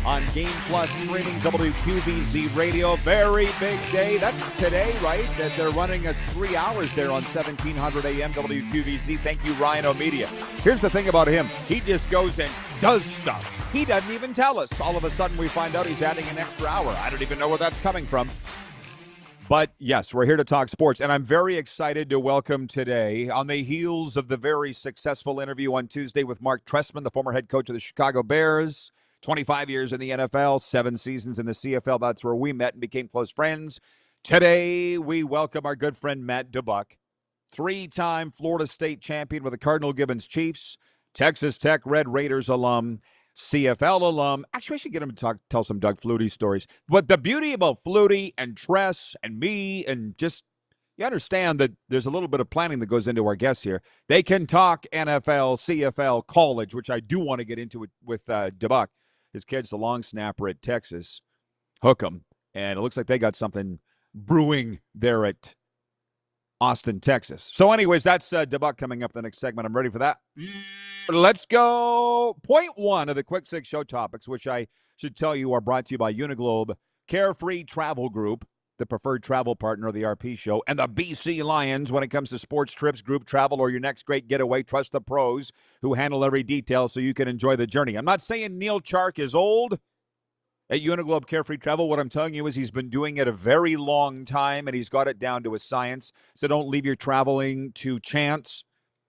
Speaker 3: on Game Plus streaming WQVZ Radio. Very big day. That's today, right? That they're running us 3 hours there on 1700 AM WQVZ. Thank you, Ryan O'Media. Here's the thing about him. He just goes and does stuff. He doesn't even tell us. All of a sudden we find out he's adding an extra hour. I don't even know where that's coming from. But yes, we're here to talk sports, and I'm very excited to welcome today, on the heels of the very successful interview on Tuesday with Mark Trestman, the former head coach of the Chicago Bears, 25 years in the NFL, 7 seasons in the CFL. That's where we met and became close friends. Today, we welcome our good friend Matt Dubuck, 3-time Florida State champion with the Cardinal Gibbons Chiefs, Texas Tech Red Raiders alum, CFL alum. Actually, I should get him to tell some Doug Flutie stories. But the beauty about Flutie and Tress and me, and just, you understand that there's a little bit of planning that goes into our guests here. They can talk NFL, CFL, college, which I do want to get into with Dubuck. His kid's the long snapper at Texas. Hook 'em. And it looks like they got something brewing there at Austin, Texas. So anyways, that's Dubuck coming up in the next segment. I'm ready for that. Let's go. Point 1 of the Quick Six Show topics, which I should tell you are brought to you by Uniglobe, Carefree Travel Group, the preferred travel partner of the RP Show, and the BC Lions when it comes to sports trips, group travel, or your next great getaway. Trust the pros who handle every detail so you can enjoy the journey. I'm not saying Neil Chark is old at Uniglobe Carefree Travel. What I'm telling you is he's been doing it a very long time, and he's got it down to a science. So don't leave your traveling to chance.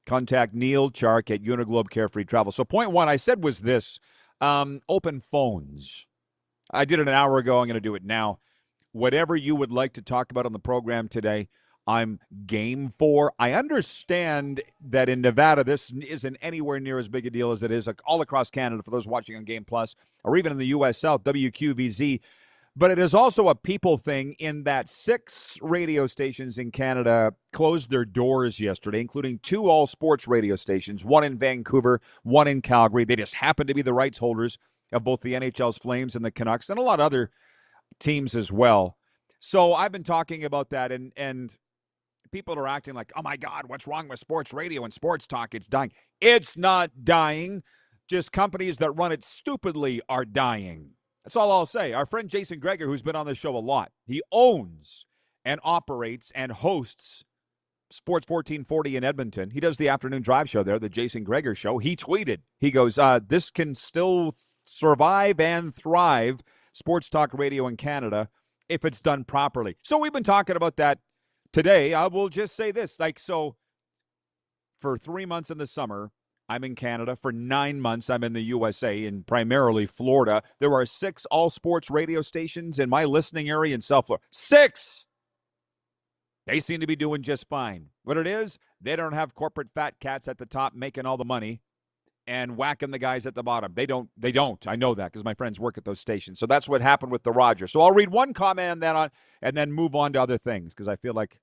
Speaker 3: Contact Neil Chark at Uniglobe Carefree Travel. So point one I said was this, open phones. I did it an hour ago. I'm going to do it now. Whatever you would like to talk about on the program today, I'm game for. I understand that in Nevada, this isn't anywhere near as big a deal as it is all across Canada for those watching on Game Plus, or even in the U.S. South, WQVZ. But it is also a people thing in that 6 radio stations in Canada closed their doors yesterday, including 2 all-sports radio stations, one in Vancouver, one in Calgary. They just happen to be the rights holders of both the NHL's Flames and the Canucks and a lot of other teams as well. So I've been talking about that, and people are acting like, oh, my God, what's wrong with sports radio and sports talk? It's dying. It's not dying. Just companies that run it stupidly are dying. That's all I'll say. Our friend Jason Greger, who's been on this show a lot, he owns and operates and hosts Sports 1440 in Edmonton. He does the afternoon drive show there, the Jason Greger Show. He tweeted, he goes, this can still survive and thrive, sports talk radio in Canada, if it's done properly. So we've been talking about that today. I will just say this, so for 3 months in the summer, I'm in Canada. For 9 months, I'm in the USA, and primarily Florida. There are 6 all-sports radio stations in my listening area in South Florida. 6! They seem to be doing just fine. What it is, they don't have corporate fat cats at the top making all the money and whacking the guys at the bottom. They don't. I know that because my friends work at those stations. So that's what happened with the Rogers. So I'll read one comment and then move on to other things because I feel like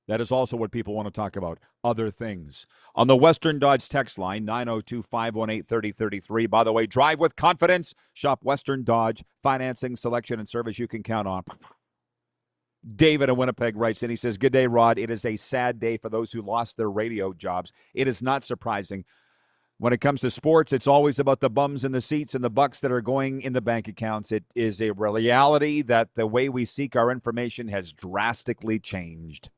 Speaker 3: that is also what people want to talk about, other things. On the Western Dodge text line, 902-518-3033. By the way, drive with confidence. Shop Western Dodge. Financing, selection, and service you can count on. David in Winnipeg writes in. He says, good day, Rod. It is a sad day for those who lost their radio jobs. It is not surprising. When it comes to sports, it's always about the bums in the seats and the bucks that are going in the bank accounts. It is a reality that the way we seek our information has drastically changed.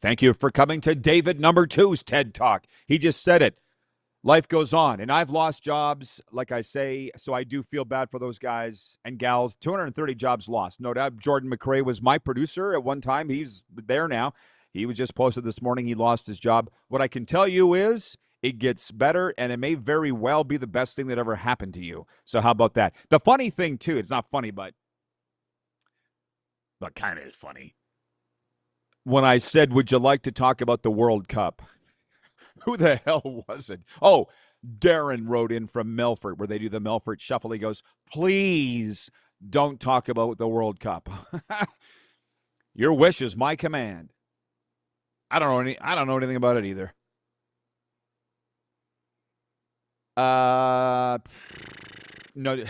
Speaker 3: Thank you for coming to David number 2's TED Talk. He just said it. Life goes on, and I've lost jobs, like I say, so I do feel bad for those guys and gals. 230 jobs lost. No doubt Jordan McRae was my producer at one time. He's there now. He was just posted this morning. He lost his job. What I can tell you is it gets better, and it may very well be the best thing that ever happened to you. So how about that? The funny thing, too, it's not funny, but kind of is funny. When I said, would you like to talk about the World Cup? Who the hell was it? Oh, Darren wrote in from Melfort, where they do the Melfort Shuffle. He goes, please don't talk about the World Cup. Your wish is my command. I don't know anything about it either. No.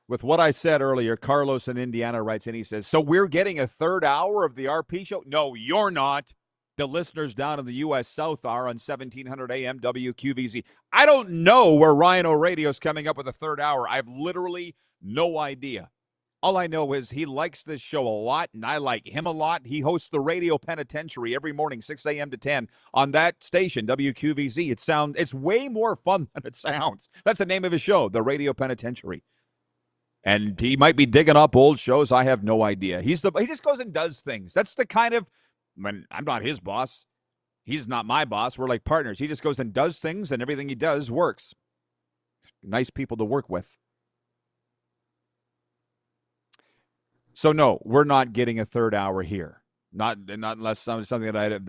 Speaker 3: With what I said earlier, Carlos in Indiana writes in, he says, so we're getting a third hour of the RP show? No, you're not. The listeners down in the U.S. South are on 1700 AM WQVZ. I don't know where Rhino Radio's coming up with a third hour. I've literally no idea. All I know is he likes this show a lot, and I like him a lot. He hosts the Radio Penitentiary every morning, 6 a.m. to 10 on that station, WQVZ. It's way more fun than it sounds. That's the name of his show, the Radio Penitentiary. And he might be digging up old shows. I have no idea. He just goes and does things. That's the kind of, I'm not his boss. He's not my boss. We're like partners. He just goes and does things, and everything he does works. Nice people to work with. So no, we're not getting a third hour here. Not unless something that I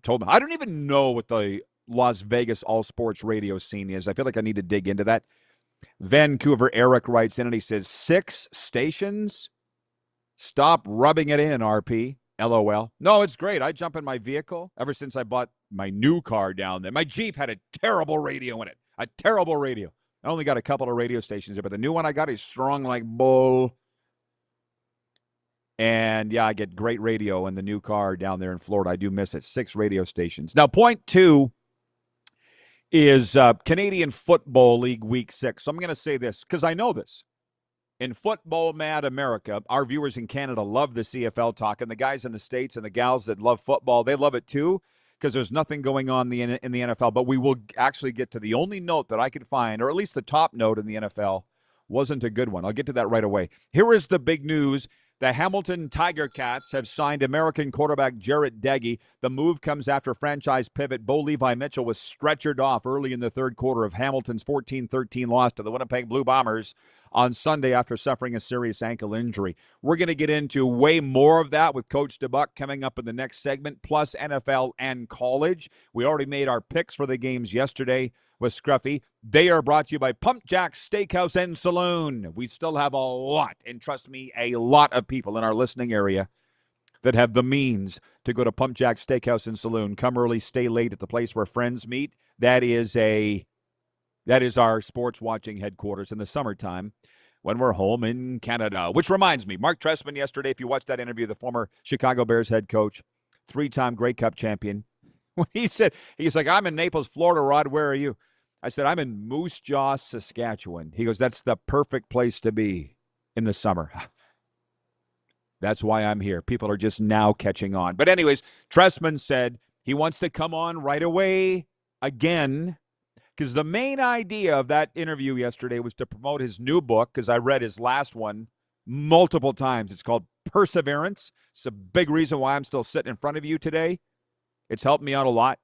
Speaker 3: told him. I don't even know what the Las Vegas all sports radio scene is. I feel like I need to dig into that. Vancouver Eric writes in and he says, 6 stations? Stop rubbing it in, RP. LOL. No, it's great. I jump in my vehicle ever since I bought my new car down there. My Jeep had a terrible radio in it. A terrible radio. I only got a couple of radio stations there, but the new one I got is strong like bull. And yeah, I get great radio in the new car down there in Florida. I do miss it. 6 radio stations. Now, point 2 is Canadian Football League Week 6. So I'm going to say this because I know this. In football mad America, our viewers in Canada love the CFL talk, and the guys in the States and the gals that love football, they love it too, because there's nothing going on in the NFL. But we will actually get to the only note that I could find, or at least the top note in the NFL, wasn't a good one. I'll get to that right away. Here is the big news. The Hamilton Tiger Cats have signed American quarterback Jarrett Deggy. The move comes after franchise pivot Bo Levi Mitchell was stretchered off early in the third quarter of Hamilton's 14-13 loss to the Winnipeg Blue Bombers on Sunday after suffering a serious ankle injury. We're going to get into way more of that with Coach DeBuck coming up in the next segment, plus NFL and college. We already made our picks for the games yesterday with Scruffy. They are brought to you by Pump Jack Steakhouse and Saloon. We still have a lot, and trust me, a lot of people in our listening area that have the means to go to Pump Jack Steakhouse and Saloon. Come early, stay late at the place where friends meet. That is our sports watching headquarters in the summertime when we're home in Canada. Which reminds me, Mark Trestman yesterday, if you watched that interview, the former Chicago Bears head coach, 3-time Grey Cup champion, when he's like, I'm in Naples, Florida, Rod, where are you? I said, I'm in Moose Jaw, Saskatchewan. He goes, that's the perfect place to be in the summer. That's why I'm here. People are just now catching on. But anyways, Trestman said he wants to come on right away again, because the main idea of that interview yesterday was to promote his new book, because I read his last one multiple times. It's called Perseverance. It's a big reason why I'm still sitting in front of you today. It's helped me out a lot.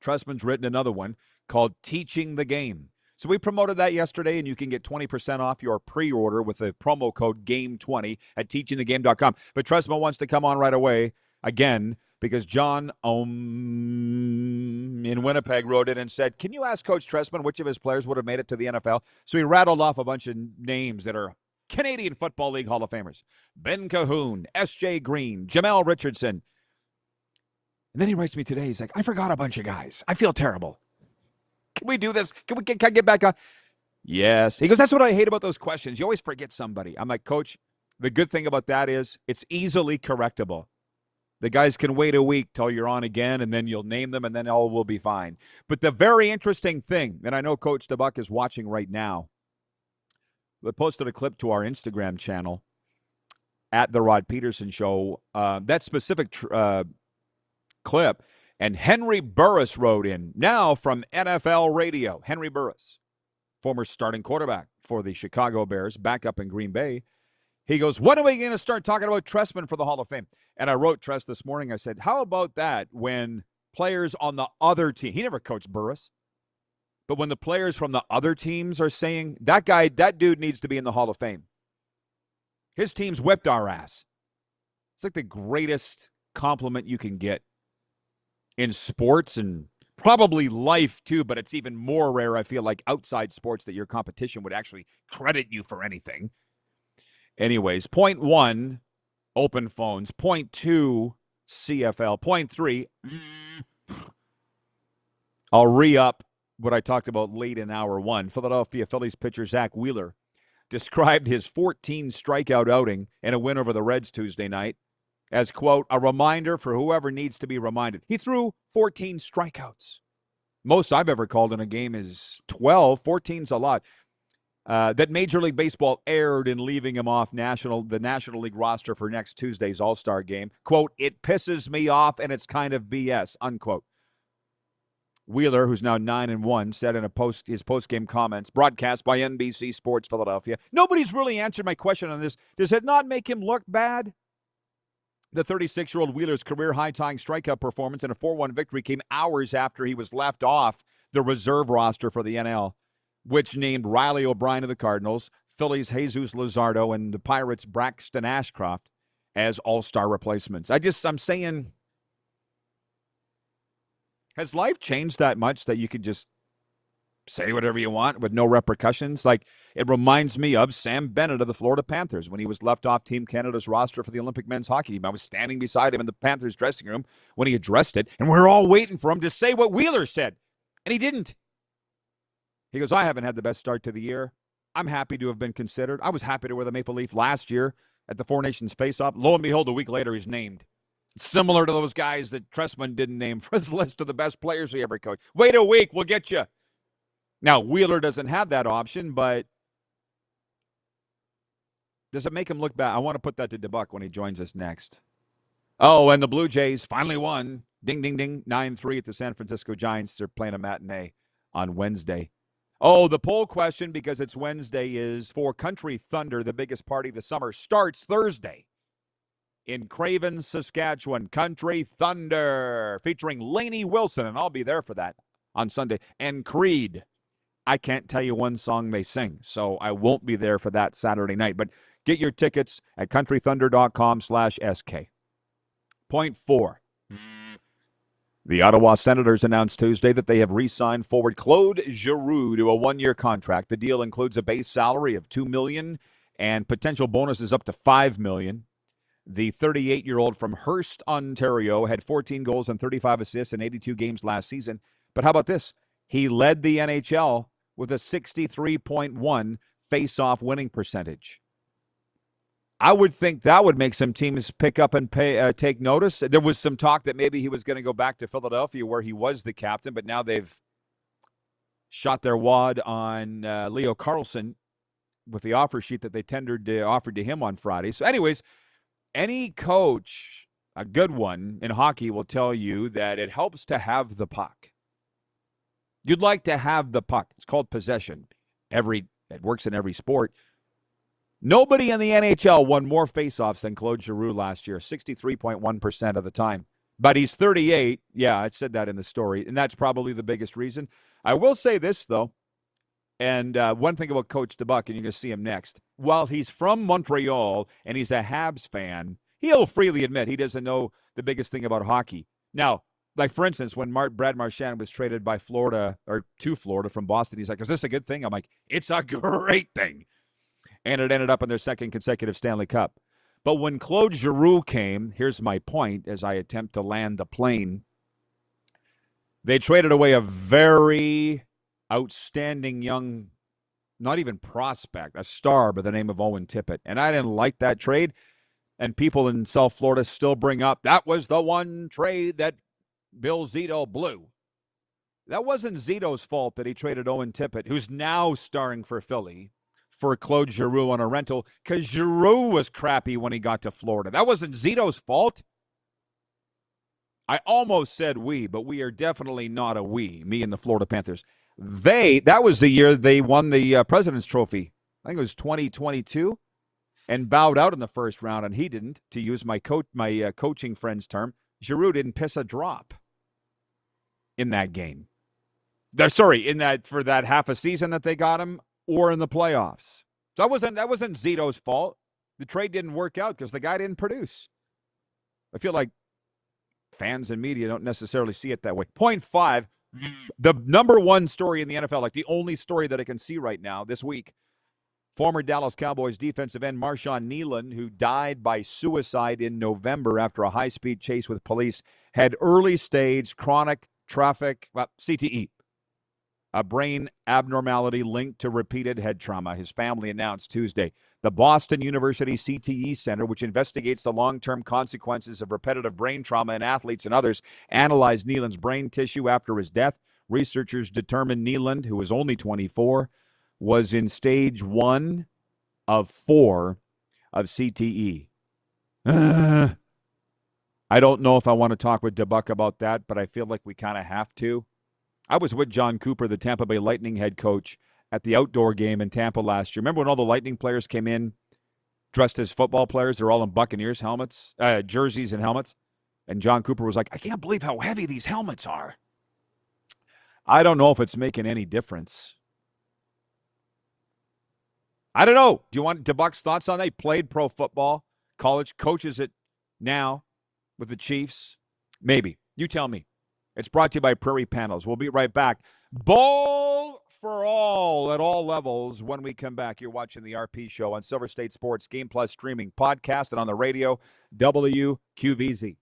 Speaker 3: Trestman's written another one called Teaching the Game. So we promoted that yesterday, and you can get 20% off your pre-order with the promo code GAME20 at teachingthegame.com. But Trestman wants to come on right away again because John in Winnipeg wrote in and said, can you ask Coach Trestman which of his players would have made it to the NFL? So he rattled off a bunch of names that are Canadian Football League Hall of Famers. Ben Cahoon, S.J. Green, Jamel Richardson. And then he writes me today. He's like, I forgot a bunch of guys. I feel terrible. Can we do this? Can I get back on? Yes. He goes, that's what I hate about those questions. You always forget somebody. I'm like, Coach, the good thing about that is it's easily correctable. The guys can wait a week till you're on again, and then you'll name them, and then all will be fine. But the very interesting thing, and I know Coach DeBuck is watching right now, we posted a clip to our Instagram channel at the Rod Pedersen Show. That specific clip. And Henry Burris wrote in, now from NFL Radio. Henry Burris, former starting quarterback for the Chicago Bears, back up in Green Bay. He goes, when are we going to start talking about Trestman for the Hall of Fame? And I wrote Trest this morning. I said, how about that when players on the other team, he never coached Burris, but when the players from the other teams are saying, that dude needs to be in the Hall of Fame. His team's whipped our ass. It's like the greatest compliment you can get in sports and probably life too, but it's even more rare, I feel like, outside sports that your competition would actually credit you for anything. Anyways, point 1, open phones. Point 2, CFL. Point 3, I'll re-up what I talked about late in hour 1. Philadelphia Phillies pitcher Zach Wheeler described his 14 strikeout outing in a win over the Reds Tuesday night as, quote, a reminder for whoever needs to be reminded. He threw 14 strikeouts. Most I've ever called in a game is 12. 14's a lot. That Major League Baseball erred in leaving him off the National League roster for next Tuesday's All-Star game. Quote, it pisses me off and it's kind of BS, unquote. Wheeler, who's now 9-1, said in his post-game comments, broadcast by NBC Sports Philadelphia, nobody's really answered my question on this. Does it not make him look bad? The 36-year-old Wheeler's career-high-tying strikeout performance in a 4-1 victory came hours after he was left off the reserve roster for the NL, which named Riley O'Brien of the Cardinals, Phillies' Jesus Luzardo, and the Pirates' Braxton Ashcroft as all-star replacements. I'm saying, has life changed that much that you could just say whatever you want with no repercussions? Like, it reminds me of Sam Bennett of the Florida Panthers when he was left off Team Canada's roster for the Olympic men's hockey team. I was standing beside him in the Panthers dressing room when he addressed it, and we were all waiting for him to say what Wheeler said, and he didn't. He goes, I haven't had the best start to the year. I'm happy to have been considered. I was happy to wear the Maple Leaf last year at the Four Nations face-off. Lo and behold, a week later, he's named. Similar to those guys that Trestman didn't name for his list of the best players he ever coached. Wait a week, we'll get you. Now, Wheeler doesn't have that option, but Does it make him look bad? I want to put that to DeBuck when he joins us next. Oh, and the Blue Jays finally won. Ding, ding, ding. 9-3 at the San Francisco Giants. They're playing a matinee on Wednesday. Oh, the poll question, because it's Wednesday, is for Country Thunder, the biggest party of the summer, starts Thursday in Craven, Saskatchewan. Country Thunder featuring Lainey Wilson, and I'll be there for that on Sunday, and Creed. I can't tell you one song they sing, so I won't be there for that Saturday night. But get your tickets at countrythunder.com/SK. Point 4. The Ottawa Senators announced Tuesday that they have re-signed forward Claude Giroux to a one-year contract. The deal includes a base salary of $2 million and potential bonuses up to $5 million. The 38-year-old from Hearst, Ontario, had 14 goals and 35 assists in 82 games last season. But how about this? He led the NHL with a 63.1 face-off winning percentage. I would think that would make some teams pick up and take notice. There was some talk that maybe he was going to go back to Philadelphia where he was the captain, but now they've shot their wad on Leo Carlson with the offer sheet that they offered to him on Friday. So anyways, any coach, a good one in hockey, will tell you that it helps to have the puck. You'd like to have the puck. It's called possession. It works in every sport. Nobody in the NHL won more faceoffs than Claude Giroux last year, 63.1% of the time. But he's 38. Yeah, I said that in the story, and that's probably the biggest reason. I will say this, though, and one thing about Coach DeBuck, and you're going to see him next. While he's from Montreal and he's a Habs fan, he'll freely admit he doesn't know the biggest thing about hockey. Now, like, for instance, when Brad Marchand was traded by Florida, or to Florida from Boston, he's like, is this a good thing? I'm like, it's a great thing. And it ended up in their second consecutive Stanley Cup. But when Claude Giroux came, here's my point as I attempt to land the plane, they traded away a very outstanding young, not even prospect, a star by the name of Owen Tippett. And I didn't like that trade. And people in South Florida still bring up, that was the one trade that Bill Zito blew. That wasn't Zito's fault that he traded Owen Tippett, who's now starring for Philly, for Claude Giroux on a rental, because Giroux was crappy when he got to Florida. That wasn't Zito's fault. I almost said we, but we are definitely not a we, me and the Florida Panthers. That was the year they won the President's Trophy. I think it was 2022, and bowed out in the first round, and he didn't, to use my coaching friend's term. Giroux didn't piss a drop in that game. For that half a season that they got him, or in the playoffs. So that wasn't Zito's fault. The trade didn't work out because the guy didn't produce. I feel like fans and media don't necessarily see it that way. Point 5, the number one story in the NFL, like the only story that I can see right now this week, former Dallas Cowboys defensive end Marshawn Nealon, who died by suicide in November after a high-speed chase with police, had early-stage chronic CTE, a brain abnormality linked to repeated head trauma, his family announced Tuesday. The Boston University CTE Center, which investigates the long-term consequences of repetitive brain trauma in athletes and others, analyzed Nealon's brain tissue after his death. Researchers determined Nealon, who was only 24, was in stage 1 of 4 of CTE. I don't know if I want to talk with DeBuck about that, but I feel like we kind of have to. I was with John Cooper, the Tampa Bay Lightning head coach, at the outdoor game in Tampa last year. Remember when all the Lightning players came in dressed as football players? They're all in Buccaneers helmets, jerseys and helmets. And John Cooper was like, I can't believe how heavy these helmets are. I don't know if it's making any difference. I don't know. Do you want DeBuck's thoughts on that? He played pro football, college, coaches it now with the Chiefs. Maybe. You tell me. It's brought to you by Prairie Panels. We'll be right back. Ball for all at all levels when we come back. You're watching the RP Show on Silver State Sports Game Plus streaming podcast and on the radio, WQVZ.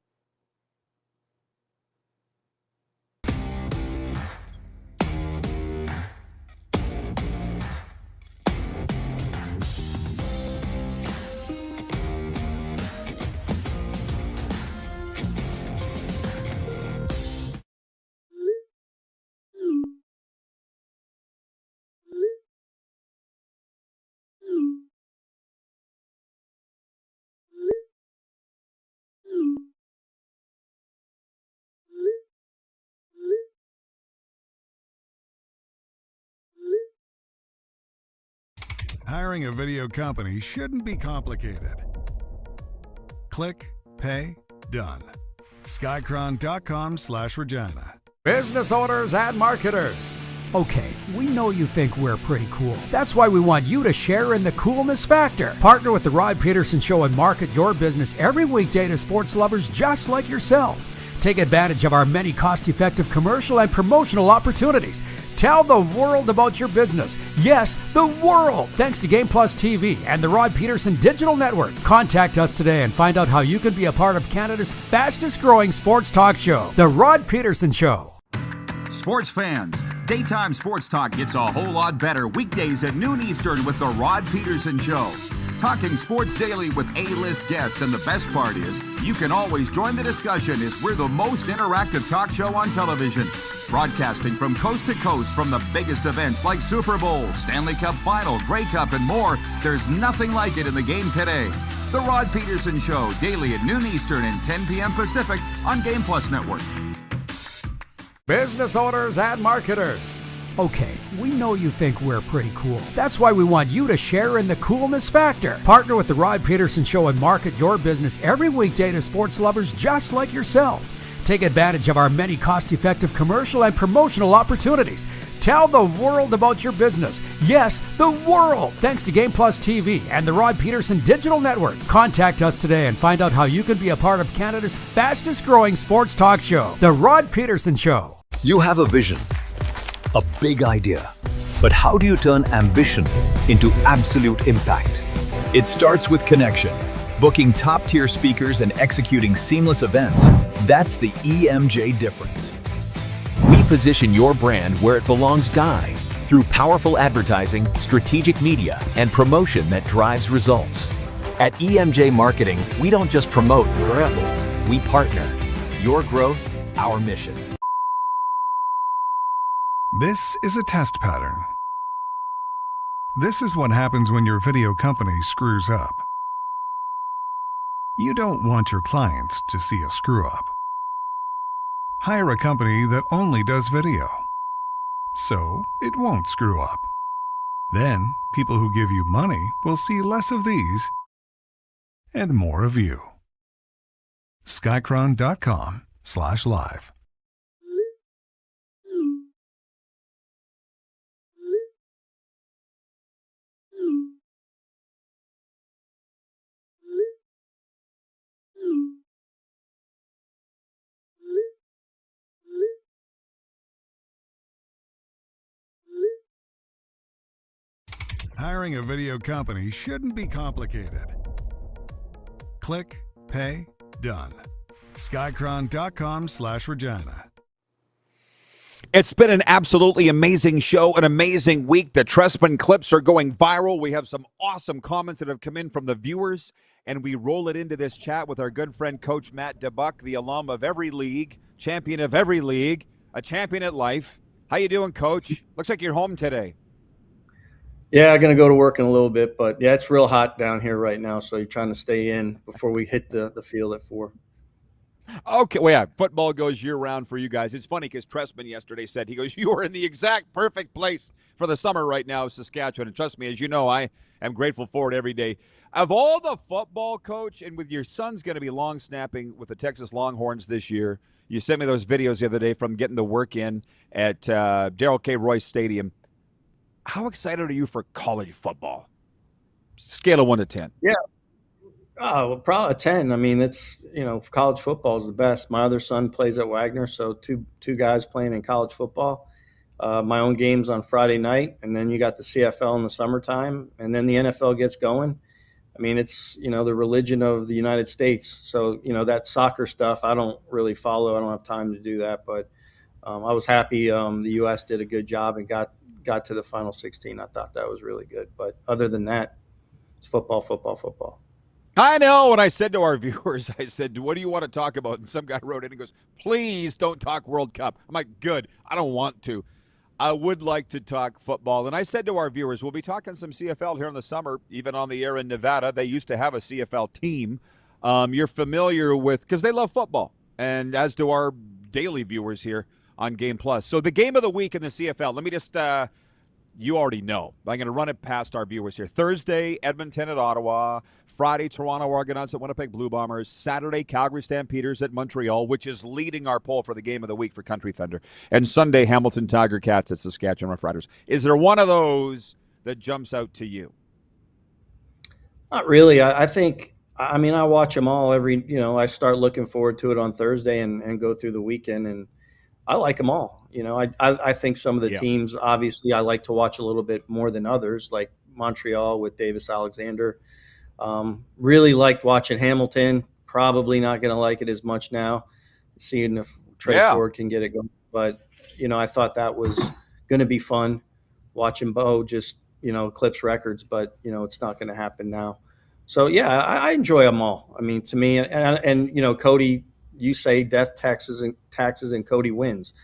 Speaker 5: Hiring a video company shouldn't be complicated. Click, pay, done. Skycron.com/Regina.
Speaker 13: Business owners and marketers. Okay, we know you think we're pretty cool. That's why we want you to share in the coolness factor. Partner with the Rod Pedersen Show and market your business every weekday to sports lovers just like yourself. Take advantage of our many cost-effective commercial and promotional opportunities. Tell the world about your business. Yes, the world. Thanks to Game Plus TV and the Rod Pedersen Digital Network. Contact us today and find out how you can be a part of Canada's fastest growing sports talk show, The Rod Pedersen Show.
Speaker 9: Sports fans, daytime sports talk gets a whole lot better weekdays at noon Eastern with the Rod Pedersen Show. Talking sports daily with A-list guests, and the best part is you can always join the discussion as we're the most interactive talk show on television. Broadcasting from coast to coast from the biggest events like Super Bowl, Stanley Cup Final, Grey Cup, and more. There's nothing like it in the game today. The Rod Pedersen Show, daily at noon Eastern and 10 p.m. Pacific on Game Plus Network.
Speaker 13: Business owners and marketers. Okay, we know you think we're pretty cool. That's why we want you to share in the coolness factor. Partner with the Rod Pedersen Show and market your business every weekday to sports lovers just like yourself. Take advantage of our many cost-effective commercial and promotional opportunities. Tell the world about your business. Yes, the world. Thanks to Game Plus TV and the Rod Pedersen Digital Network. Contact us today and find out how you can be a part of Canada's fastest growing sports talk show, The Rod Pedersen Show.
Speaker 11: You have a vision, a big idea, but how do you turn ambition into absolute impact? It starts with connection. Booking top-tier speakers and executing seamless events, that's the EMJ difference. We position your brand where it belongs through powerful advertising, strategic media, and promotion that drives results. At EMJ Marketing, we don't just promote, we partner. Your growth, our mission.
Speaker 5: This is a test pattern. This is what happens when your video company screws up. You don't want your clients to see a screw-up. Hire a company that only does video, so it won't screw up. Then, people who give you money will see less of these and more of you. Skycron.com/live. Hiring a video company shouldn't be complicated. Click, pay, done. Skycron.com/Regina.
Speaker 3: It's been an absolutely amazing show, an amazing week. The Tressman clips are going viral. We have some awesome comments that have come in from the viewers, and we roll it into this chat with our good friend, Coach Matt DeBuck, the alum of every league, champion of every league, a champion at life. How you doing, Coach? Looks like you're home today.
Speaker 14: Yeah, I'm going to go to work in a little bit, but yeah, it's real hot down here right now, so you're trying to stay in before we hit the field at 4.
Speaker 3: Okay, well, yeah, football goes year-round for you guys. It's funny because Tressman yesterday said, he goes, you are in the exact perfect place for the summer right now, Saskatchewan. And trust me, as you know, I am grateful for it every day. Of all the football, Coach, and with your son's going to be long snapping with the Texas Longhorns this year, you sent me those videos the other day from getting the work in at Darrell K. Royce Stadium. How excited are you for college football? Scale of 1 to 10.
Speaker 14: Yeah. Oh, well, probably a 10. I mean, it's, college football is the best. My other son plays at Wagner, so two guys playing in college football. My own game's on Friday night, and then you got the CFL in the summertime, and then the NFL gets going. I mean, it's, the religion of the United States. So, that soccer stuff, I don't really follow. I don't have time to do that. But I was happy the U.S. did a good job and got to the final 16. I thought that was really good. But other than that, it's football, football, football.
Speaker 3: I know. When I said to our viewers, I said, what do you want to talk about? And some guy wrote in and goes, please don't talk World Cup. I'm like, good. I don't want to. I would like to talk football. And I said to our viewers, we'll be talking some CFL here in the summer, even on the air in Nevada. They used to have a CFL team. You're familiar with, because they love football, and as do our daily viewers here on Game Plus. So the game of the week in the CFL, let me just you already know. I'm going to run it past our viewers here. Thursday, Edmonton at Ottawa. Friday, Toronto Argonauts at Winnipeg Blue Bombers. Saturday, Calgary Stampeders at Montreal, which is leading our poll for the game of the week for Country Thunder. And Sunday, Hamilton Tiger Cats at Saskatchewan Roughriders. Is there one of those that jumps out to you?
Speaker 14: Not really. I think, I mean, I watch them all I start looking forward to it on Thursday and go through the weekend, and I like them all. I think some of the teams, obviously, I like to watch a little bit more than others, like Montreal with Davis Alexander. Really liked watching Hamilton. Probably not going to like it as much now, seeing if Trey Ford can get it going. But, I thought that was going to be fun, watching Bo just, eclipse records, but, it's not going to happen now. So, yeah, I enjoy them all. I mean, to me, and Cody, you say death, taxes, and Cody wins.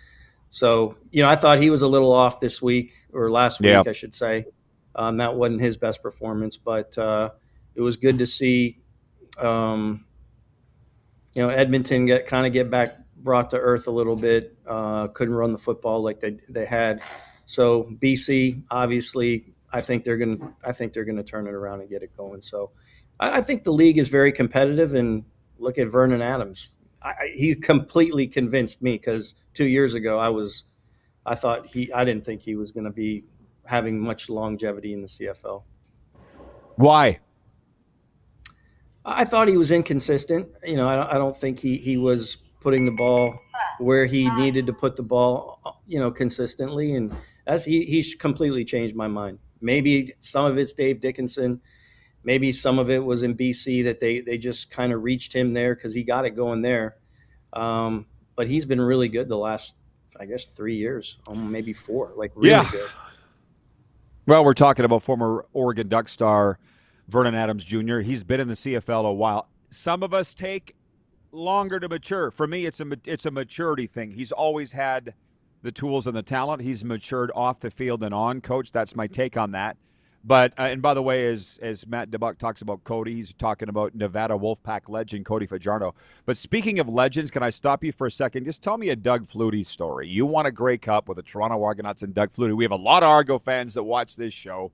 Speaker 14: So, I thought he was a little off this week, or last week, I should say. That wasn't his best performance, but it was good to see, Edmonton get back, brought to earth a little bit. Couldn't run the football like they had. So BC, obviously, I think they're gonna turn it around and get it going. So I think the league is very competitive. And look at Vernon Adams. He completely convinced me, because 2 years ago I didn't think he was going to be having much longevity in the CFL.
Speaker 3: Why?
Speaker 14: I thought he was inconsistent. I don't think he was putting the ball where he needed to put the ball, consistently. And he's completely changed my mind. Maybe some of it's Dave Dickinson. Maybe some of it was in BC that they just kind of reached him there because he got it going there. But he's been really good the last, I guess, 3 years, maybe 4, really good.
Speaker 3: Well, we're talking about former Oregon Duck star Vernon Adams Jr. He's been in the CFL a while. Some of us take longer to mature. For me, it's a maturity thing. He's always had the tools and the talent. He's matured off the field and on, Coach. That's my take on that. But, and by the way, as Matt DeBuck talks about Cody, he's talking about Nevada Wolfpack legend Cody Fajardo. But speaking of legends, can I stop you for a second? Just tell me a Doug Flutie story. You won a Grey Cup with the Toronto Argonauts and Doug Flutie. We have a lot of Argo fans that watch this show.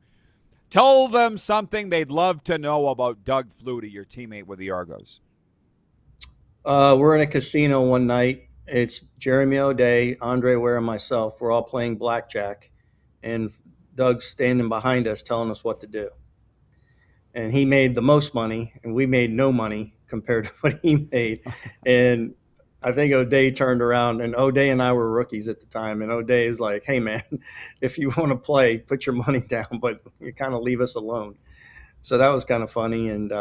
Speaker 3: Tell them something they'd love to know about Doug Flutie, your teammate with the Argos.
Speaker 14: We're in a casino one night. It's Jeremy O'Day, Andre Ware, and myself. We're all playing blackjack, and Doug's standing behind us telling us what to do. And he made the most money, and we made no money compared to what he made. And I think O'Day turned around, and O'Day and I were rookies at the time. And O'Day is like, hey, man, if you want to play, put your money down, but you kind of leave us alone. So that was kind of funny. And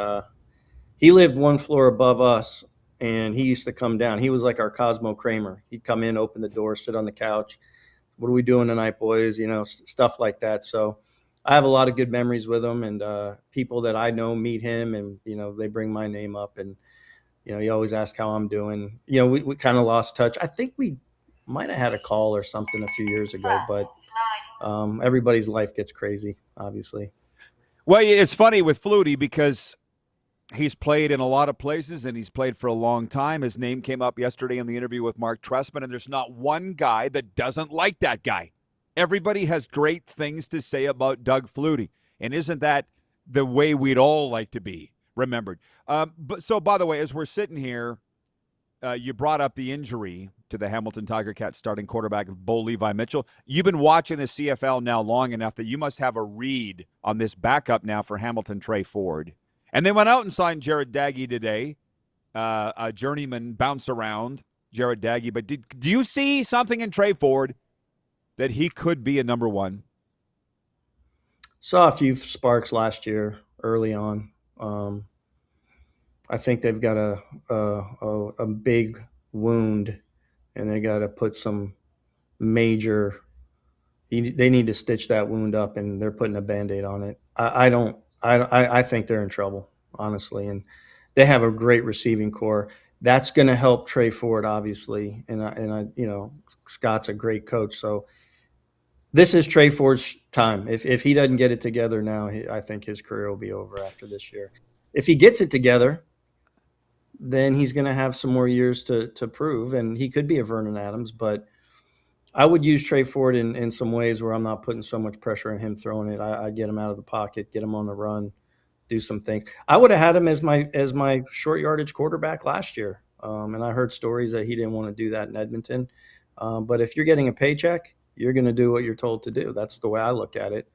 Speaker 14: he lived one floor above us, and he used to come down. He was like our Cosmo Kramer. He'd come in, open the door, sit on the couch. What are we doing tonight, boys? Stuff like that. So I have a lot of good memories with him, and people that I know meet him, and, they bring my name up, and, you always ask how I'm doing. We kind of lost touch. I think we might have had a call or something a few years ago, but everybody's life gets crazy, obviously.
Speaker 3: Well, it's funny with Flutie because he's played in a lot of places, and he's played for a long time. His name came up yesterday in the interview with Mark Trestman, and there's not one guy that doesn't like that guy. Everybody has great things to say about Doug Flutie, and isn't that the way we'd all like to be remembered? So, by the way, as we're sitting here, you brought up the injury to the Hamilton Tiger Cats starting quarterback, Bo Levi Mitchell. You've been watching the CFL now long enough that you must have a read on this backup now for Hamilton, Trey Ford. And they went out and signed Jared Daggy today, a journeyman bounce around, Jared Daggy. But do you see something in Trey Ford that he could be a number one?
Speaker 14: Saw a few sparks last year early on. I think they've got a big wound, and they got to put some major. They need to stitch that wound up, and they're putting a Band-Aid on it. I think they're in trouble, honestly, and they have a great receiving core. That's going to help Trey Ford, obviously, and I, Scott's a great coach, so this is Trey Ford's time. If he doesn't get it together now, I think his career will be over after this year. If he gets it together, then he's going to have some more years to prove, and he could be a Vernon Adams, but I would use Trey Ford in some ways where I'm not putting so much pressure on him throwing it. I get him out of the pocket, get him on the run, do some things. I would have had him as my short yardage quarterback last year, and I heard stories that he didn't want to do that in Edmonton. But if you're getting a paycheck, you're going to do what you're told to do. That's the way I look at it.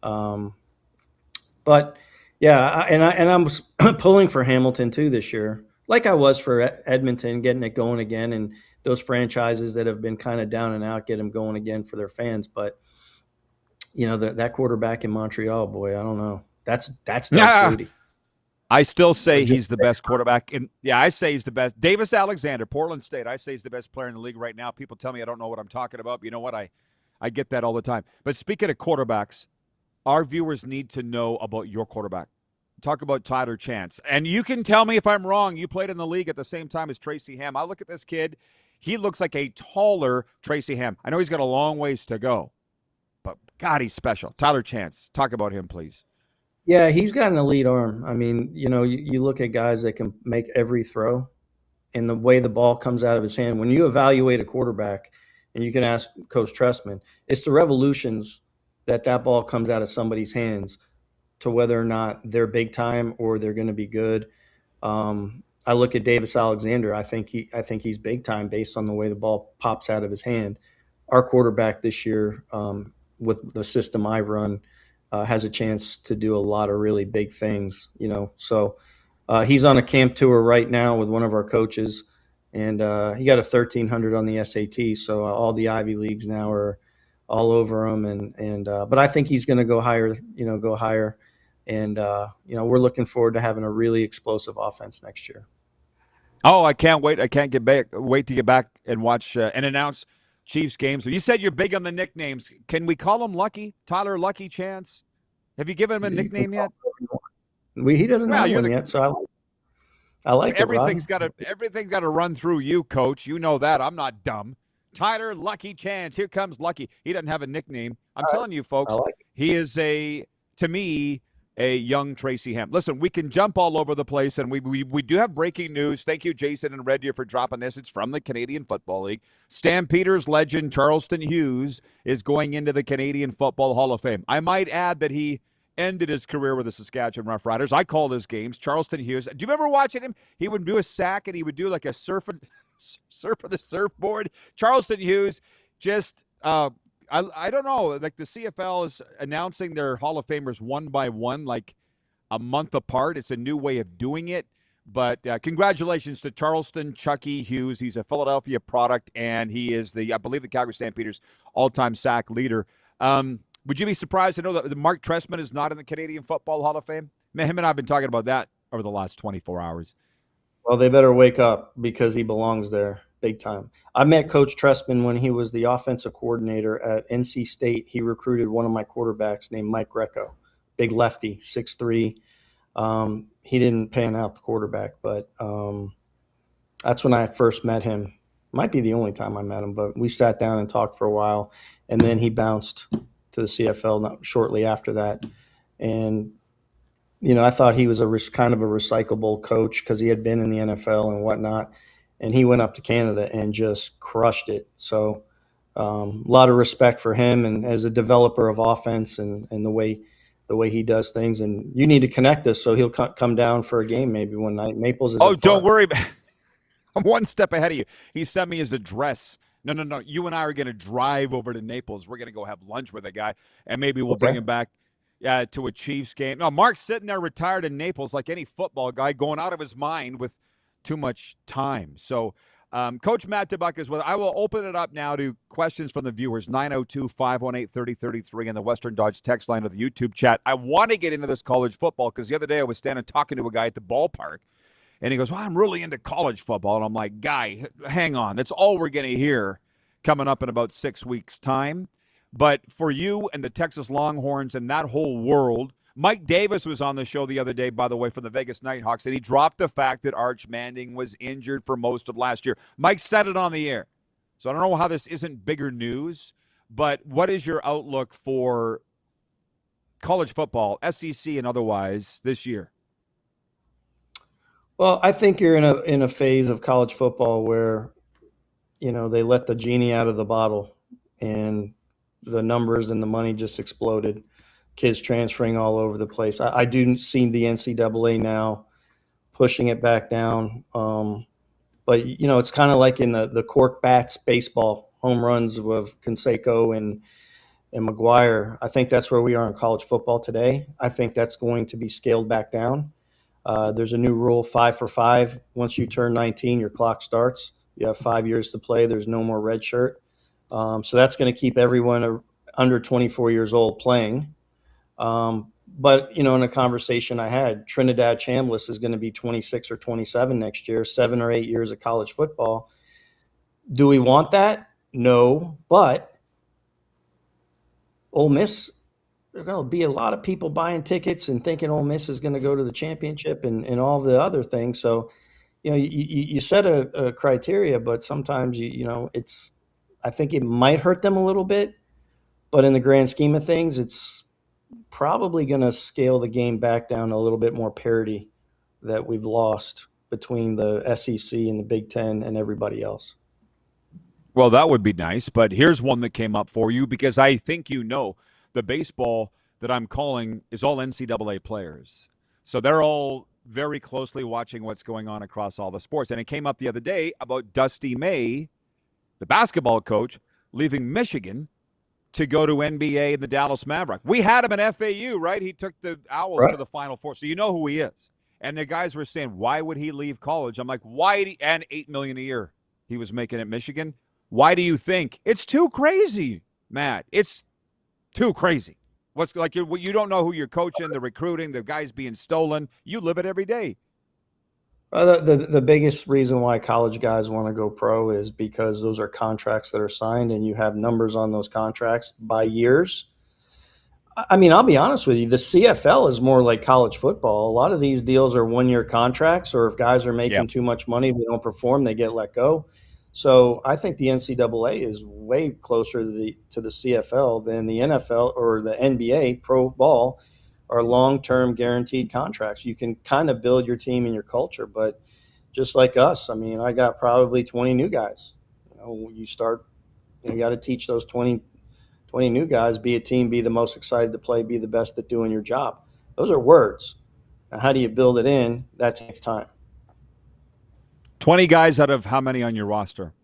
Speaker 14: But yeah, I'm pulling for Hamilton too this year, like I was for Edmonton, getting it going again, and those franchises that have been kind of down and out get them going again for their fans. But that quarterback in Montreal, boy, I don't know. That's Doug Flutie.
Speaker 3: I still say he's the best quarterback. I say he's the best. Davis Alexander, Portland State, I say he's the best player in the league right now. People tell me I don't know what I'm talking about. But you know what? I get that all the time. But speaking of quarterbacks, our viewers need to know about your quarterback. Talk about Tyler Chance. And you can tell me if I'm wrong. You played in the league at the same time as Tracy Ham. I look at this kid. He looks like a taller Tracy Ham. I know he's got a long ways to go, but God, he's special. Tyler Chance, talk about him, please.
Speaker 14: Yeah, he's got an elite arm. I mean, you look at guys that can make every throw and the way the ball comes out of his hand. When you evaluate a quarterback, and you can ask Coach Trestman, it's the revolutions that ball comes out of somebody's hands to whether or not they're big time or they're going to be good. I look at Davis Alexander. I think he's big time based on the way the ball pops out of his hand. Our quarterback this year, with the system I run, has a chance to do a lot of really big things. So he's on a camp tour right now with one of our coaches, and he got a 1300 on the SAT. So all the Ivy Leagues now are all over him, but I think he's going to go higher. And we're looking forward to having a really explosive offense next year.
Speaker 3: Oh, I can't wait! I can't wait to get back and watch and announce Chiefs games. You said you're big on the nicknames. Can we call him Lucky? Tyler Lucky Chance? Have you given him a nickname yet?
Speaker 14: He doesn't have one yet, so I like
Speaker 3: everything's got to run through you, Coach. You know that. I'm not dumb. Tyler Lucky Chance. Here comes Lucky. He doesn't have a nickname. I'm telling you, folks, he is to me, a young Tracy Ham. Listen, we can jump all over the place, and we do have breaking news. Thank you, Jason and Red Deer, for dropping this. It's from the Canadian Football League. Stampeders legend Charleston Hughes is going into the Canadian Football Hall of Fame. I might add that he ended his career with the Saskatchewan Roughriders. I called his games. Charleston Hughes. Do you remember watching him? He would do a sack, and he would do like a surf of the surfboard. Charleston Hughes just I don't know, like the CFL is announcing their Hall of Famers one by one, like a month apart. It's a new way of doing it. But congratulations to Charleston Chucky Hughes. He's a Philadelphia product, and he is I believe the Calgary Stampeders all-time sack leader. Would you be surprised to know that Mark Trestman is not in the Canadian Football Hall of Fame? Man, him and I have been talking about that over the last 24 hours.
Speaker 14: Well, they better wake up because he belongs there big time. I met Coach Trestman when he was the offensive coordinator at NC State. He recruited one of my quarterbacks named Mike Greco, big lefty, 6'3". He didn't pan out the quarterback, but that's when I first met him. Might be the only time I met him, but we sat down and talked for a while, and then he bounced to the CFL shortly after that. And I thought he was kind of a recyclable coach because he had been in the NFL and whatnot. And he went up to Canada and just crushed it. So a lot of respect for him and as a developer of offense and the way he does things. And you need to connect us so he'll come down for a game maybe one night. Naples is
Speaker 3: don't worry. I'm one step ahead of you. He sent me his address. No. You and I are going to drive over to Naples. We're going to go have lunch with a guy, and maybe we'll bring him back to a Chiefs game. No, Mark's sitting there retired in Naples like any football guy, going out of his mind with too much time. So Coach Matt DeBuck is with. I will open it up now to questions from the viewers. 902-518-3033 and the Western Dodge text line of the YouTube chat. I want to get into this college football because the other day I was standing talking to a guy at the ballpark, and he goes, well, I'm really into college football. And I'm like, guy, hang on. That's all we're going to hear coming up in about 6 weeks' time. But for you and the Texas Longhorns and that whole world, Mike Davis was on the show the other day, by the way, for the Vegas Nighthawks, and he dropped the fact that Arch Manning was injured for most of last year. Mike said it on the air. So I don't know how this isn't bigger news, but what is your outlook for college football, SEC and otherwise, this year?
Speaker 14: Well, I think you're in a phase of college football where, they let the genie out of the bottle. and the numbers and the money just exploded. Kids transferring all over the place. I do see the NCAA now pushing it back down. But, it's kind of like in the cork bats baseball, home runs with Canseco and McGuire. I think that's where we are in college football today. I think that's going to be scaled back down. There's a new rule, 5 for 5. Once you turn 19, your clock starts. You have 5 years to play. There's no more red shirt. So that's going to keep everyone under 24 years old playing. But, in a conversation I had, Trinidad Chambliss is going to be 26 or 27 next year, 7 or 8 years of college football. Do we want that? No. But Ole Miss, there's going to be a lot of people buying tickets and thinking Ole Miss is going to go to the championship and all the other things. So, you set a criteria, but sometimes, I think it might hurt them a little bit. But in the grand scheme of things, it's probably going to scale the game back down a little bit more parity that we've lost between the SEC and the Big Ten and everybody else.
Speaker 3: Well, that would be nice, but here's one that came up for you because I think the baseball that I'm calling is all NCAA players. So they're all very closely watching what's going on across all the sports. And it came up the other day about Dusty May, the basketball coach, leaving Michigan to go to NBA and the Dallas Maverick. We had him in FAU, right? He took the Owls to the Final Four. So you know who he is. And the guys were saying, why would he leave college? I'm like, why? And $8 million a year he was making at Michigan. Why do you think? It's too crazy, Matt. It's too crazy. What's like you don't know who you're coaching, the recruiting, the guys being stolen. You live it every day.
Speaker 14: The biggest reason why college guys want to go pro is because those are contracts that are signed and you have numbers on those contracts by years. I mean, I'll be honest with you. The CFL is more like college football. A lot of these deals are one-year contracts, or if guys are making too much money, they don't perform, they get let go. So I think the NCAA is way closer to the CFL than the NFL or the NBA pro ball are long-term guaranteed contracts. You can kind of build your team and your culture, but just like us, I mean, I got probably 20 new guys. You got to teach those 20 new guys, be a team, be the most excited to play, be the best at doing your job. Those are words. Now, how do you build it in? That takes time.
Speaker 3: 20 guys out of how many on your roster?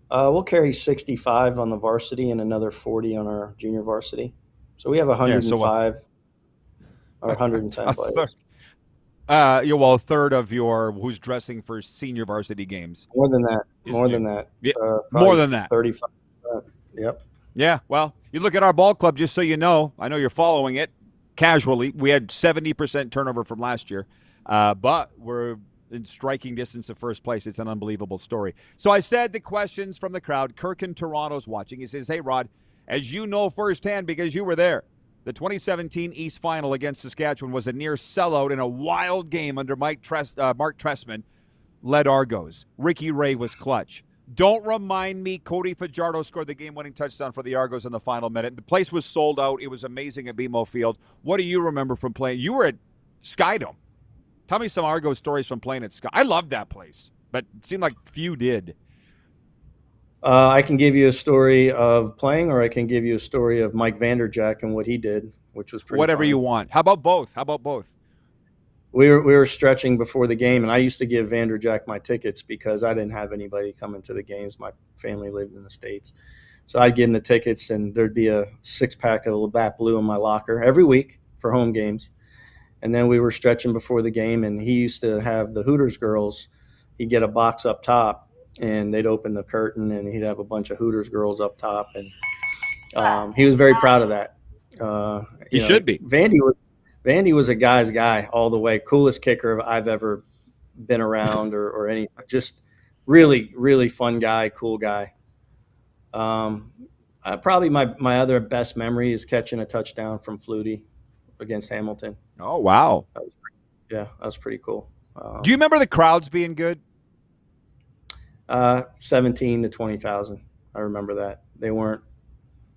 Speaker 14: We'll carry 65 on the varsity and another 40 on our junior varsity. So we have 105 or 110 players.
Speaker 3: A third of who's dressing for senior varsity games.
Speaker 14: More than that. More than that.
Speaker 3: More than that.
Speaker 14: 35%. Yep.
Speaker 3: Yeah, well, you look at our ball club, just so you know. I know you're following it casually. We had 70% turnover from last year, but we're in striking distance of first place. It's an unbelievable story. So I said the questions from the crowd. Kirk in Toronto's watching. He says, hey, Rod, as you know firsthand because you were there, the 2017 East Final against Saskatchewan was a near sellout in a wild game under Mark Trestman led Argos. Ricky Ray was clutch. Don't remind me Cody Fajardo scored the game-winning touchdown for the Argos in the final minute. The place was sold out. It was amazing at BMO Field. What do you remember from playing? You were at Skydome. Tell me some Argos stories from playing at Sky. I loved that place, but it seemed like few did.
Speaker 14: I can give you a story of playing, or I can give you a story of Mike Vanderjack and what he did, which was pretty
Speaker 3: Whatever
Speaker 14: fun.
Speaker 3: you want. How about both?
Speaker 14: We were stretching before the game, and I used to give Vanderjack my tickets because I didn't have anybody coming to the games. My family lived in the States. So I'd give him the tickets, and there'd be a 6-pack of Labatt Blue in my locker every week for home games. And then we were stretching before the game, and he used to have the Hooters girls. He'd get a box up top, and they'd open the curtain, and he'd have a bunch of Hooters girls up top. And he was very proud of that.
Speaker 3: He should be.
Speaker 14: Vandy was a guy's guy all the way. Coolest kicker I've ever been around or any. Just really, really fun guy, cool guy. Probably my other best memory is catching a touchdown from Flutie against Hamilton.
Speaker 3: Oh, wow.
Speaker 14: That was pretty cool.
Speaker 3: Do you remember the crowds being good?
Speaker 14: 17 to 20,000. I remember that. They weren't.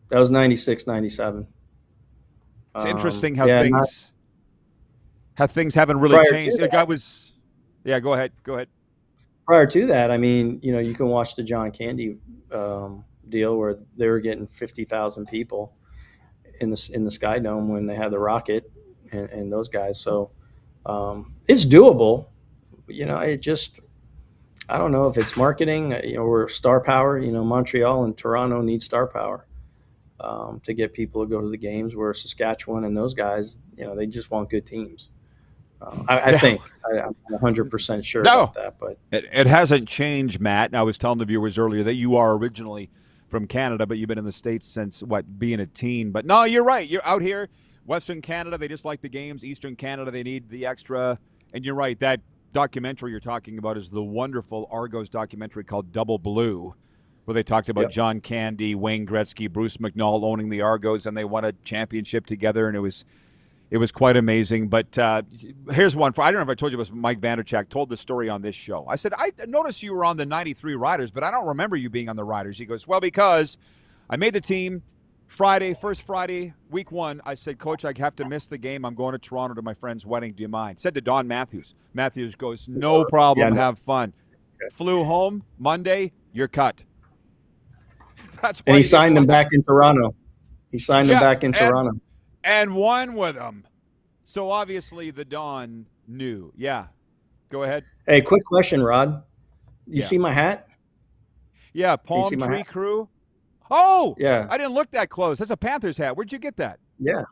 Speaker 14: That was 96, 97.
Speaker 3: It's interesting how things haven't really changed. The guy was – yeah, go ahead.
Speaker 14: Prior to that, I mean, you can watch the John Candy deal where they were getting 50,000 people in the Sky Dome when they had the Rocket and those guys. So it's doable. It just, I don't know if it's marketing, or star power. Montreal and Toronto need star power to get people to go to the games, where Saskatchewan and those guys, they just want good teams. I think I'm 100% sure about that, but
Speaker 3: it hasn't changed, Matt. And I was telling the viewers earlier that you are originally from Canada, but you've been in the States since being a teen. But no, you're right. You're out here, Western Canada, they just like the games. Eastern Canada, they need the extra. And you're right, that documentary you're talking about is the wonderful Argos documentary called Double Blue, where they talked about John Candy, Wayne Gretzky, Bruce McNall owning the Argos, and they won a championship together, and it was quite amazing. But here's one. I don't know if I told you, but Mike Vanderchak told the story on this show. I said, I noticed you were on the 93 Riders, but I don't remember you being on the Riders. He goes, well, because I made the team first Friday, week 1. I said, Coach, I have to miss the game. I'm going to Toronto to my friend's wedding. Do you mind? Said to Don Matthews. Matthews goes, no problem. Have fun. Flew home Monday. You're cut. That's why
Speaker 14: and he signed them back in Toronto. He signed them back in Toronto.
Speaker 3: And won with them. So obviously the Don knew. Yeah. Go ahead.
Speaker 14: Hey, quick question, Rod. You see my hat?
Speaker 3: Yeah, Palm Tree Crew. Oh!
Speaker 14: Yeah.
Speaker 3: I didn't look that close. That's a Panthers hat. Where'd you get that?
Speaker 14: Yeah.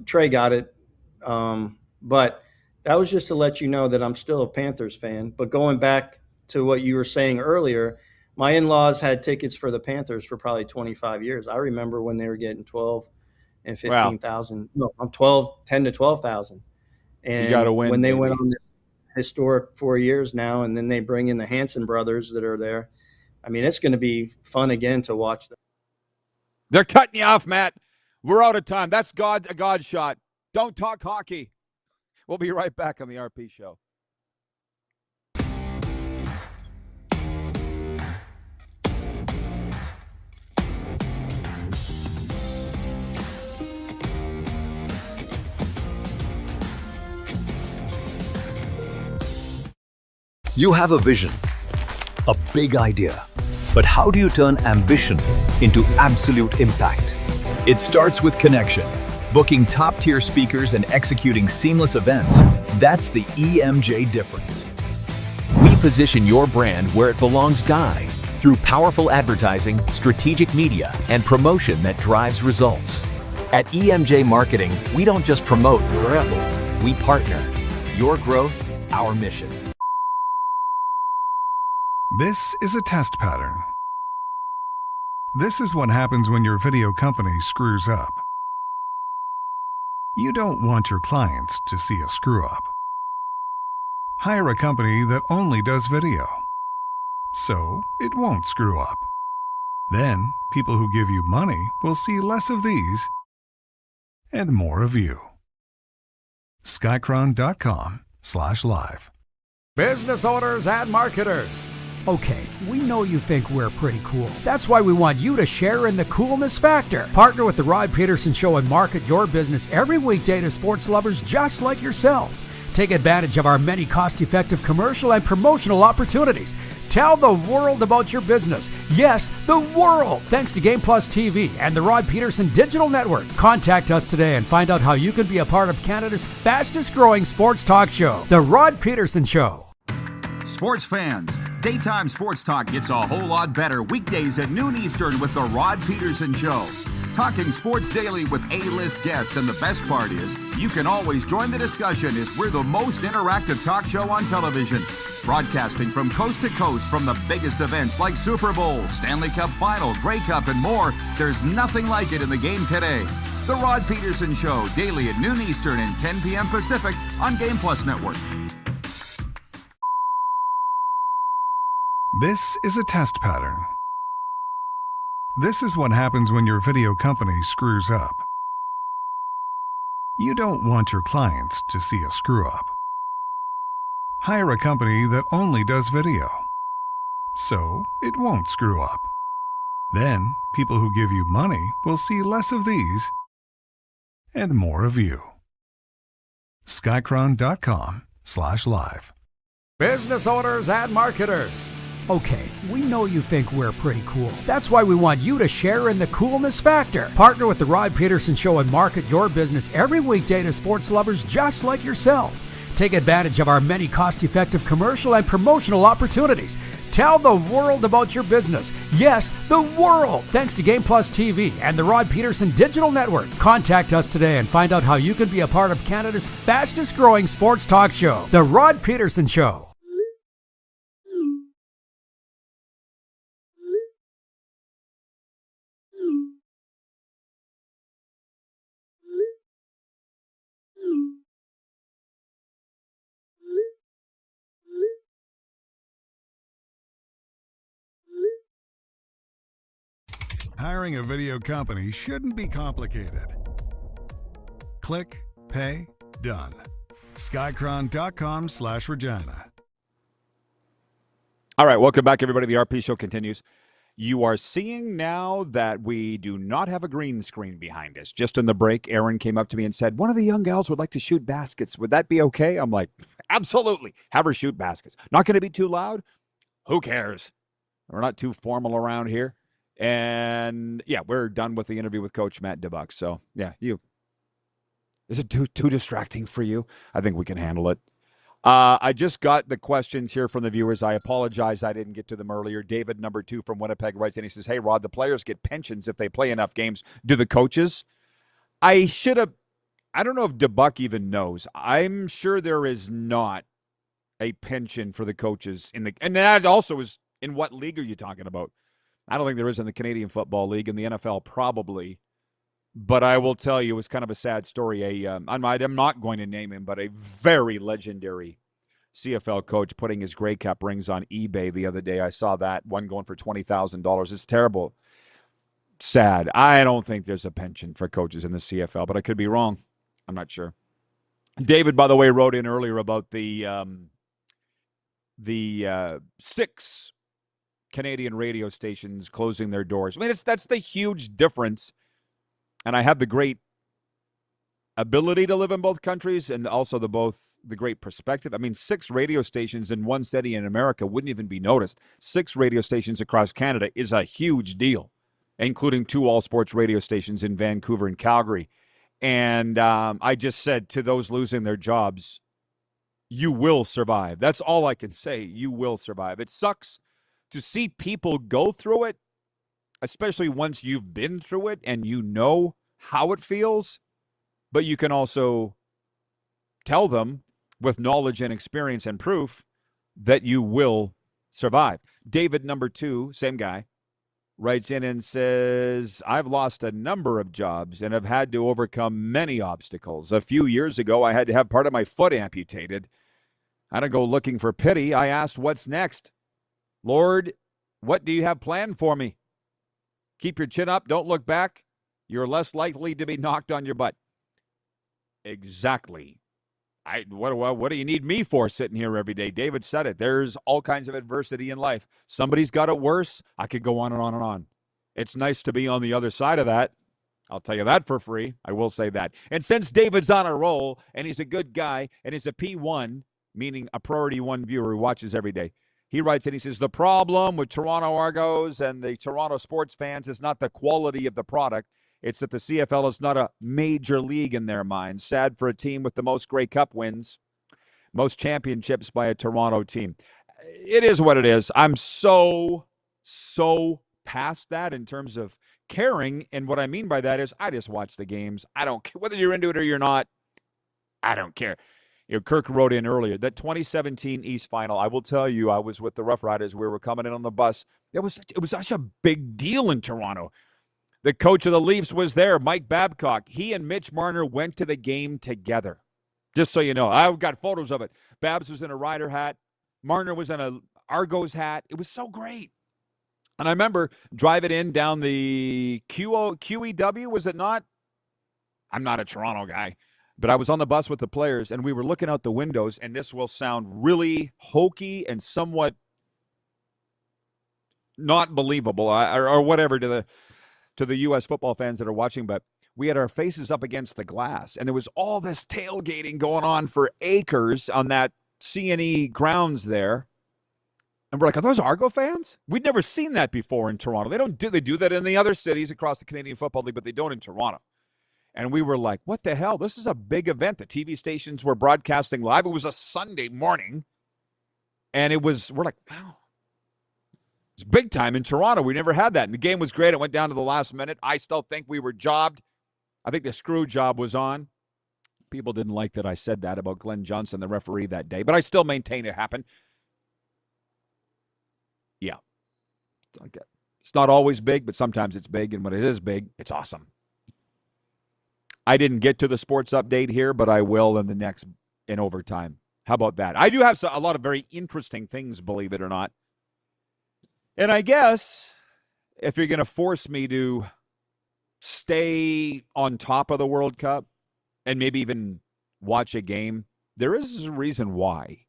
Speaker 14: Trey got it. But that was just to let you know that I'm still a Panthers fan. But going back to what you were saying earlier, my in-laws had tickets for the Panthers for probably 25 years. I remember when they were getting 12 and 15,000. No, I'm 10 to 12,000. And
Speaker 3: you gotta win,
Speaker 14: when they went on this historic 4 years now, and then they bring in the Hanson brothers that are there. I mean, it's going to be fun again to watch them.
Speaker 3: They're cutting you off, Matt. We're out of time. That's a God shot. Don't talk hockey. We'll be right back on the RP Show.
Speaker 11: You have a vision, a big idea, but how do you turn ambition into absolute impact? It starts with connection. Booking top-tier speakers and executing seamless events, that's the EMJ difference. We position your brand where it belongs, Guy, through powerful advertising, strategic media, and promotion that drives results. At EMJ Marketing, we don't just promote, we partner. Your growth, our mission.
Speaker 5: This is a test pattern. This is what happens when your video company screws up. You don't want your clients to see a screw up. Hire a company that only does video, so it won't screw up. Then, people who give you money will see less of these and more of you. Skycron.com/live.
Speaker 13: Business owners and marketers. Okay, we know you think we're pretty cool. That's why we want you to share in the coolness factor. Partner with the Rod Pedersen Show and market your business every weekday to sports lovers just like yourself. Take advantage of our many cost-effective commercial and promotional opportunities. Tell the world about your business. Yes, the world. Thanks to Game Plus TV and the Rod Pedersen Digital Network. Contact us today and find out how you can be a part of Canada's fastest-growing sports talk show, The Rod Pedersen Show.
Speaker 9: Sports fans, daytime sports talk gets a whole lot better weekdays at noon Eastern with the Rod Pedersen Show. Talking sports daily with A-list guests, and the best part is you can always join the discussion as we're the most interactive talk show on television. Broadcasting from coast to coast from the biggest events like Super Bowl, Stanley Cup Final, Grey Cup, and more. There's nothing like it in the game today. The Rod Pedersen Show, daily at noon Eastern and 10 p.m. Pacific on Game Plus Network.
Speaker 5: This is a test pattern. This is what happens when your video company screws up. You don't want your clients to see a screw up. Hire a company that only does video, so it won't screw up. Then, people who give you money will see less of these and more of you. Skycron.com/live.
Speaker 13: Business owners and marketers. Okay, we know you think we're pretty cool. That's why we want you to share in the coolness factor. Partner with the Rod Pedersen Show and market your business every weekday to sports lovers just like yourself. Take advantage of our many cost-effective commercial and promotional opportunities. Tell the world about your business. Yes, the world. Thanks to Game Plus TV and the Rod Pedersen Digital Network. Contact us today and find out how you can be a part of Canada's fastest growing sports talk show, The Rod Pedersen Show.
Speaker 5: Hiring a video company shouldn't be complicated. Click, pay, done. Skycron.com/Regina.
Speaker 3: All right, welcome back, everybody. The RP Show continues. You are seeing now that we do not have a green screen behind us. Just in the break, Aaron came up to me and said, one of the young gals would like to shoot baskets. Would that be okay? I'm like, absolutely. Have her shoot baskets. Not going to be too loud? Who cares? We're not too formal around here. And, yeah, we're done with the interview with Coach Matt DeBuck. So, yeah, is it too distracting for you? I think we can handle it. I just got the questions here from the viewers. I apologize I didn't get to them earlier. David, number 2 from Winnipeg, writes in. He says, hey, Rod, the players get pensions if they play enough games. Do the coaches? I don't know if DeBuck even knows. I'm sure there is not a pension for the coaches. And that also is, in what league are you talking about? I don't think there is in the Canadian Football League. In the NFL, probably. But I will tell you, it was kind of a sad story. I'm not going to name him, but a very legendary CFL coach putting his Grey Cup rings on eBay the other day. I saw that, one going for $20,000. It's terrible. Sad. I don't think there's a pension for coaches in the CFL, but I could be wrong. I'm not sure. David, by the way, wrote in earlier about the 6 Canadian radio stations closing their doors. I mean, that's the huge difference. And I have the great ability to live in both countries and also the great perspective. I mean, 6 radio stations in one city in America wouldn't even be noticed. 6 radio stations across Canada is a huge deal, including 2 all-sports radio stations in Vancouver and Calgary. And I just said to those losing their jobs, you will survive. That's all I can say. You will survive. It sucks to see people go through it, especially once you've been through it and you know how it feels, but you can also tell them with knowledge and experience and proof that you will survive. David, number 2, same guy, writes in and says, I've lost a number of jobs and have had to overcome many obstacles. A few years ago, I had to have part of my foot amputated. I didn't go looking for pity. I asked, what's next? Lord, what do you have planned for me? Keep your chin up. Don't look back. You're less likely to be knocked on your butt. Exactly. What do you need me for sitting here every day? David said it. There's all kinds of adversity in life. Somebody's got it worse. I could go on and on and on. It's nice to be on the other side of that. I'll tell you that for free. I will say that. And since David's on a roll, and he's a good guy, and he's a P1, meaning a Priority 1 viewer who watches every day, he writes and he says, the problem with Toronto Argos and the Toronto sports fans is not the quality of the product. It's that the CFL is not a major league in their minds. Sad for a team with the most Grey Cup wins, most championships by a Toronto team. It is what it is. I'm so past that in terms of caring. And what I mean by that is I just watch the games. I don't care whether you're into it or you're not. I don't care. Kirk wrote in earlier, that 2017 East Final, I will tell you, I was with the Rough Riders. We were coming in on the bus. It was such a big deal in Toronto. The coach of the Leafs was there, Mike Babcock. He and Mitch Marner went to the game together. Just so you know. I've got photos of it. Babs was in a Rider hat. Marner was in a Argos hat. It was so great. And I remember driving in down the QEW, was it not? I'm not a Toronto guy. But I was on the bus with the players, and we were looking out the windows, and this will sound really hokey and somewhat not believable or whatever to the U.S. football fans that are watching, but we had our faces up against the glass, and there was all this tailgating going on for acres on that C&E grounds there. And we're like, are those Argo fans? We'd never seen that before in Toronto. They do that in the other cities across the Canadian Football League, but they don't in Toronto. And we were like, what the hell? This is a big event. The TV stations were broadcasting live. It was a Sunday morning. And we're like, wow. It's big time in Toronto. We never had that. And the game was great. It went down to the last minute. I still think we were jobbed. I think the screw job was on. People didn't like that I said that about Glenn Johnson, the referee, that day. But I still maintain it happened. Yeah. It's not always big, but sometimes it's big. And when it is big, it's awesome. I didn't get to the sports update here, but I will in overtime. How about that? I do have a lot of very interesting things, believe it or not. And I guess if you're going to force me to stay on top of the World Cup and maybe even watch a game, there is a reason why.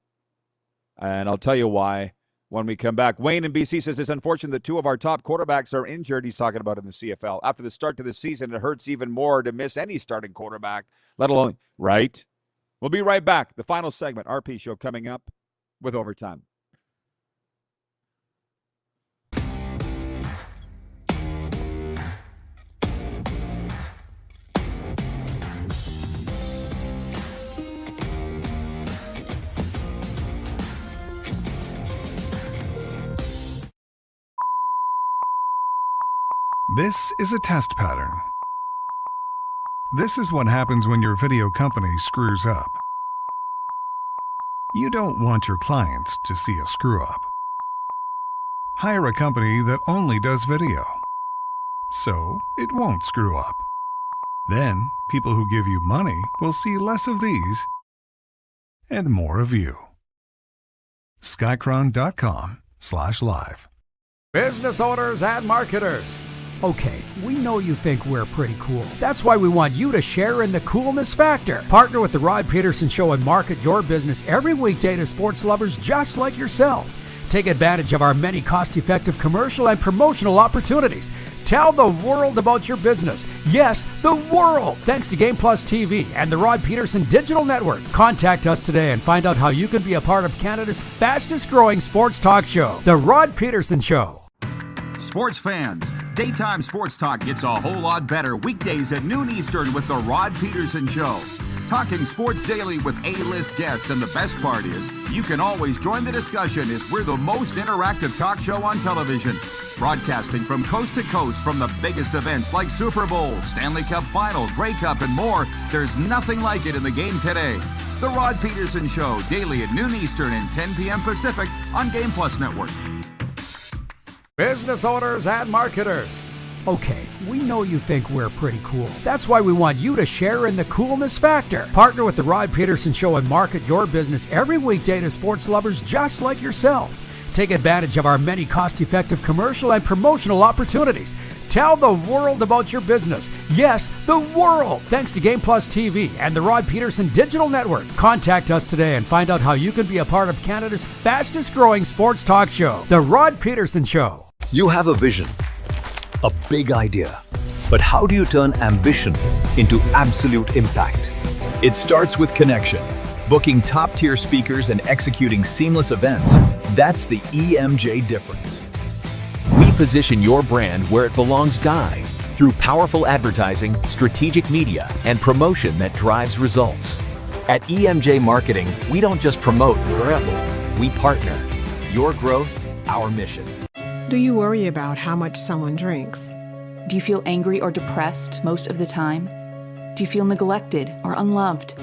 Speaker 3: And I'll tell you why when we come back. Wayne in BC says it's unfortunate that two of our top quarterbacks are injured. He's talking about in the CFL. After the start to the season, it hurts even more to miss any starting quarterback, let alone, right? We'll be right back. The final segment, RP Show, coming up with Overtime.
Speaker 5: This is a test pattern. This is what happens when your video company screws up. You don't want your clients to see a screw-up. Hire a company that only does video, so it won't screw up. Then, people who give you money will see less of these and more of you. Skycron.com/live.
Speaker 13: Business owners and marketers. Okay, we know you think we're pretty cool. That's why we want you to share in the coolness factor. Partner with the Rod Pedersen Show and market your business every weekday to sports lovers just like yourself. Take advantage of our many cost-effective commercial and promotional opportunities. Tell the world about your business. Yes, the world. Thanks to Game Plus TV and the Rod Pedersen Digital Network. Contact us today and find out how you can be a part of Canada's fastest growing sports talk show, The Rod Pedersen Show.
Speaker 9: Sports fans, daytime sports talk gets a whole lot better weekdays at noon Eastern with the Rod Pedersen Show. Talking sports daily with A-list guests, and the best part is, you can always join the discussion as we're the most interactive talk show on television. Broadcasting from coast to coast from the biggest events like Super Bowl, Stanley Cup Final, Grey Cup, and more, there's nothing like it in the game today. The Rod Pedersen Show, daily at noon Eastern and 10 p.m. Pacific on Game Plus Network.
Speaker 13: Business owners and marketers. Okay, we know you think we're pretty cool. That's why we want you to share in the coolness factor. Partner with the Rod Pedersen Show and market your business every weekday to sports lovers just like yourself. Take advantage of our many cost-effective commercial and promotional opportunities. Tell the world about your business. Yes, the world. Thanks to Game Plus TV and the Rod Pedersen Digital Network. Contact us today and find out how you can be a part of Canada's fastest growing sports talk show, The Rod Pedersen Show.
Speaker 11: You have a vision, a big idea, but how do you turn ambition into absolute impact? It starts with connection. Booking top-tier speakers and executing seamless events. That's the EMJ difference. We position your brand where it belongs through powerful advertising, strategic media, and promotion that drives results. At EMJ Marketing, we don't just promote, we partner. Your growth, our mission.
Speaker 6: Do you worry about how much someone drinks?
Speaker 7: Do you feel angry or depressed most of the time? Do you feel neglected or unloved?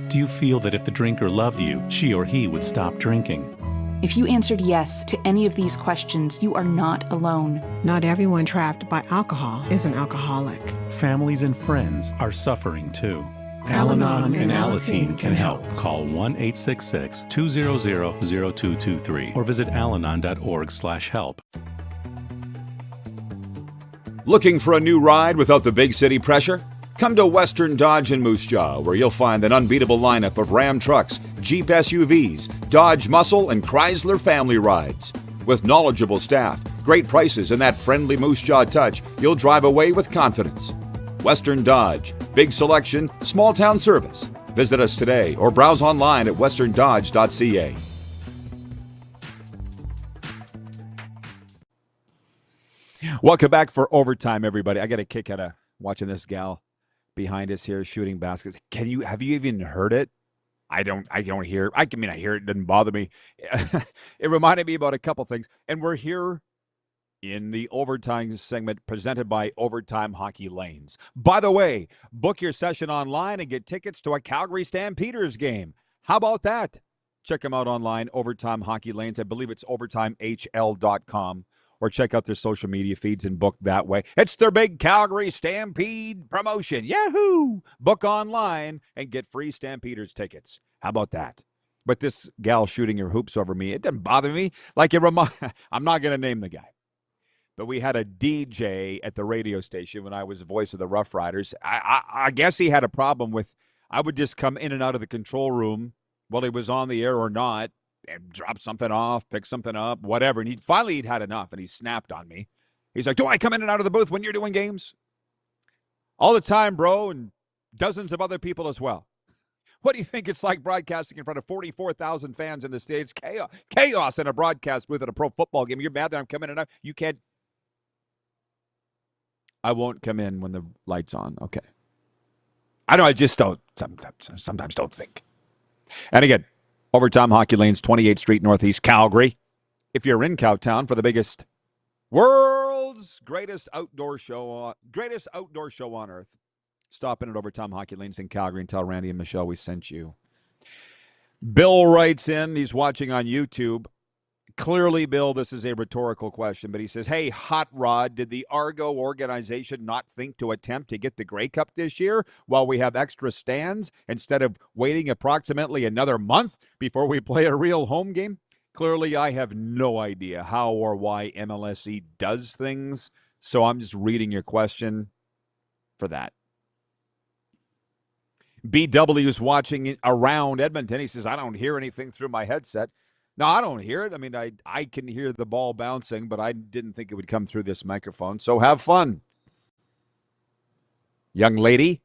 Speaker 8: Do you feel that if the drinker loved you, she or he would stop drinking?
Speaker 7: If you answered yes to any of these questions, you are not alone.
Speaker 6: Not everyone trapped by alcohol is an alcoholic.
Speaker 8: Families and friends are suffering too.
Speaker 6: Al-Anon and
Speaker 8: Alateen can help. Call 1-866-200-0223 or visit alanon.org/help.
Speaker 3: Looking for a new ride without the big city pressure? Come to Western Dodge in Moose Jaw, where you'll find an unbeatable lineup of Ram trucks, Jeep SUVs, Dodge Muscle, and Chrysler family rides. With knowledgeable staff, great prices, and that friendly Moose Jaw touch, you'll drive away with confidence. Western Dodge. Big selection, small town service. Visit us today or browse online at westerndodge.ca. Welcome back for overtime, everybody. I got a kick out of watching this gal behind us here shooting baskets. Have you even heard it? I don't hear it. I hear it. It doesn't bother me. It reminded me about a couple things. And we're here in the overtime segment presented by Overtime Hockey Lanes. By the way, book your session online and get tickets to a Calgary Stampeders game. How about that? Check them out online, Overtime Hockey Lanes. I believe it's overtimehl.com. Or check out their social media feeds and book that way. It's their big Calgary Stampede promotion. Yahoo! Book online and get free Stampeders tickets. How about that? But this gal shooting her hoops over me, it doesn't bother me. I'm not going to name the guy. But we had a DJ at the radio station when I was the voice of the Rough Riders. I guess he had a problem with, I would just come in and out of the control room while he was on the air or not, and drop something off, pick something up, whatever. And he'd had enough, and he snapped on me. He's like, do I come in and out of the booth when you're doing games? All the time, bro, and dozens of other people as well. What do you think it's like broadcasting in front of 44,000 fans in the States? Chaos in a broadcast booth at a pro football game. You're mad that I'm coming in and out. You can't. I won't come in when the light's on. Okay. I just don't, sometimes don't think. And again, Overtime Hockey Lanes, 28th Street, Northeast Calgary. If you're in Cowtown for the biggest, world's greatest outdoor show on earth, stop in at Overtime Hockey Lanes in Calgary and tell Randy and Michelle we sent you. Bill writes in, he's watching on YouTube. Clearly, Bill, this is a rhetorical question, but he says, hey, Hot Rod, did the Argo organization not think to attempt to get the Grey Cup this year while we have extra stands instead of waiting approximately another month before we play a real home game? Clearly, I have no idea how or why MLSE does things, so I'm just reading your question for that. BW is watching around Edmonton. He says, I don't hear anything through my headset. No, I don't hear it. I can hear the ball bouncing, but I didn't think it would come through this microphone. So have fun. Young lady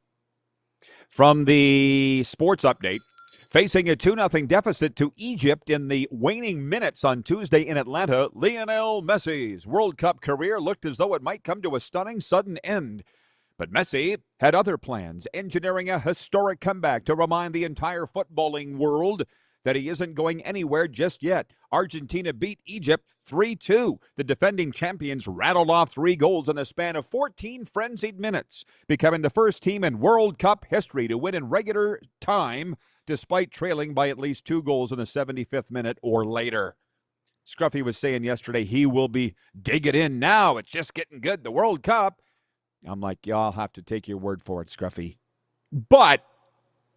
Speaker 3: from the sports update, facing a 2-0 deficit to Egypt in the waning minutes on Tuesday in Atlanta, Lionel Messi's World Cup career looked as though it might come to a stunning, sudden end. But Messi had other plans, engineering a historic comeback to remind the entire footballing world that he isn't going anywhere just yet. Argentina beat Egypt 3-2. The defending champions rattled off 3 goals in a span of 14 frenzied minutes, becoming the first team in World Cup history to win in regular time, despite trailing by at least 2 goals in the 75th minute or later. Scruffy was saying yesterday he will be digging in now. It's just getting good. The World Cup. I'm like, yeah, I'll have to take your word for it, Scruffy. But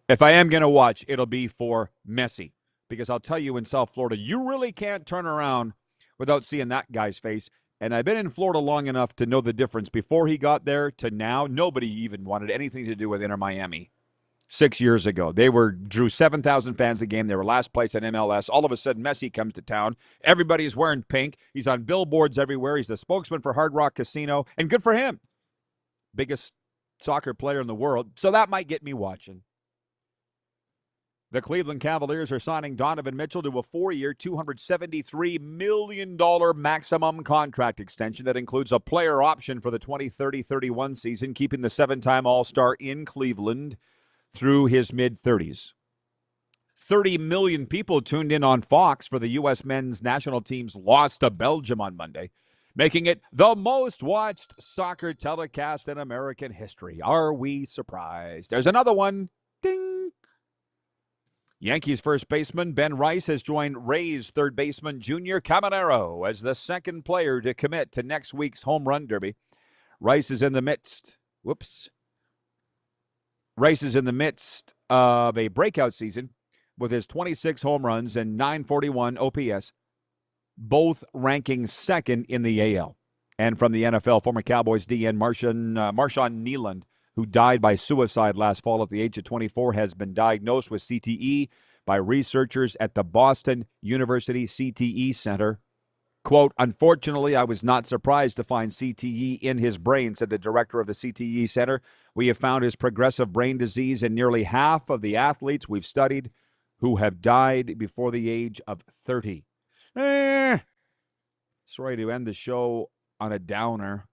Speaker 3: if I am going to watch, it'll be for Messi. Because I'll tell you, in South Florida, you really can't turn around without seeing that guy's face. And I've been in Florida long enough to know the difference. Before he got there to now, nobody even wanted anything to do with Inter Miami. 6 years ago, they drew 7,000 fans a game. They were last place in MLS. All of a sudden, Messi comes to town. Everybody's wearing pink. He's on billboards everywhere. He's the spokesman for Hard Rock Casino. And good for him. Biggest soccer player in the world. So that might get me watching. The Cleveland Cavaliers are signing Donovan Mitchell to a 4-year, $273 million maximum contract extension that includes a player option for the 2030-31 season, keeping the 7-time All-Star in Cleveland through his mid-30s. 30 million people tuned in on Fox for the U.S. men's national team's loss to Belgium on Monday, making it the most watched soccer telecast in American history. Are we surprised? There's another one. Ding! Yankees first baseman Ben Rice has joined Rays third baseman Junior Caminero as the second player to commit to next week's home run derby. Rice is in the midst of a breakout season with his 26 home runs and 941 OPS, both ranking second in the AL. And from the NFL, former Cowboys DN Marshawn Nealand, who died by suicide last fall at the age of 24, has been diagnosed with CTE by researchers at the Boston University CTE Center. Quote, unfortunately, I was not surprised to find CTE in his brain, said the director of the CTE Center. We have found his progressive brain disease in nearly half of the athletes we've studied who have died before the age of 30. Sorry to end the show on a downer.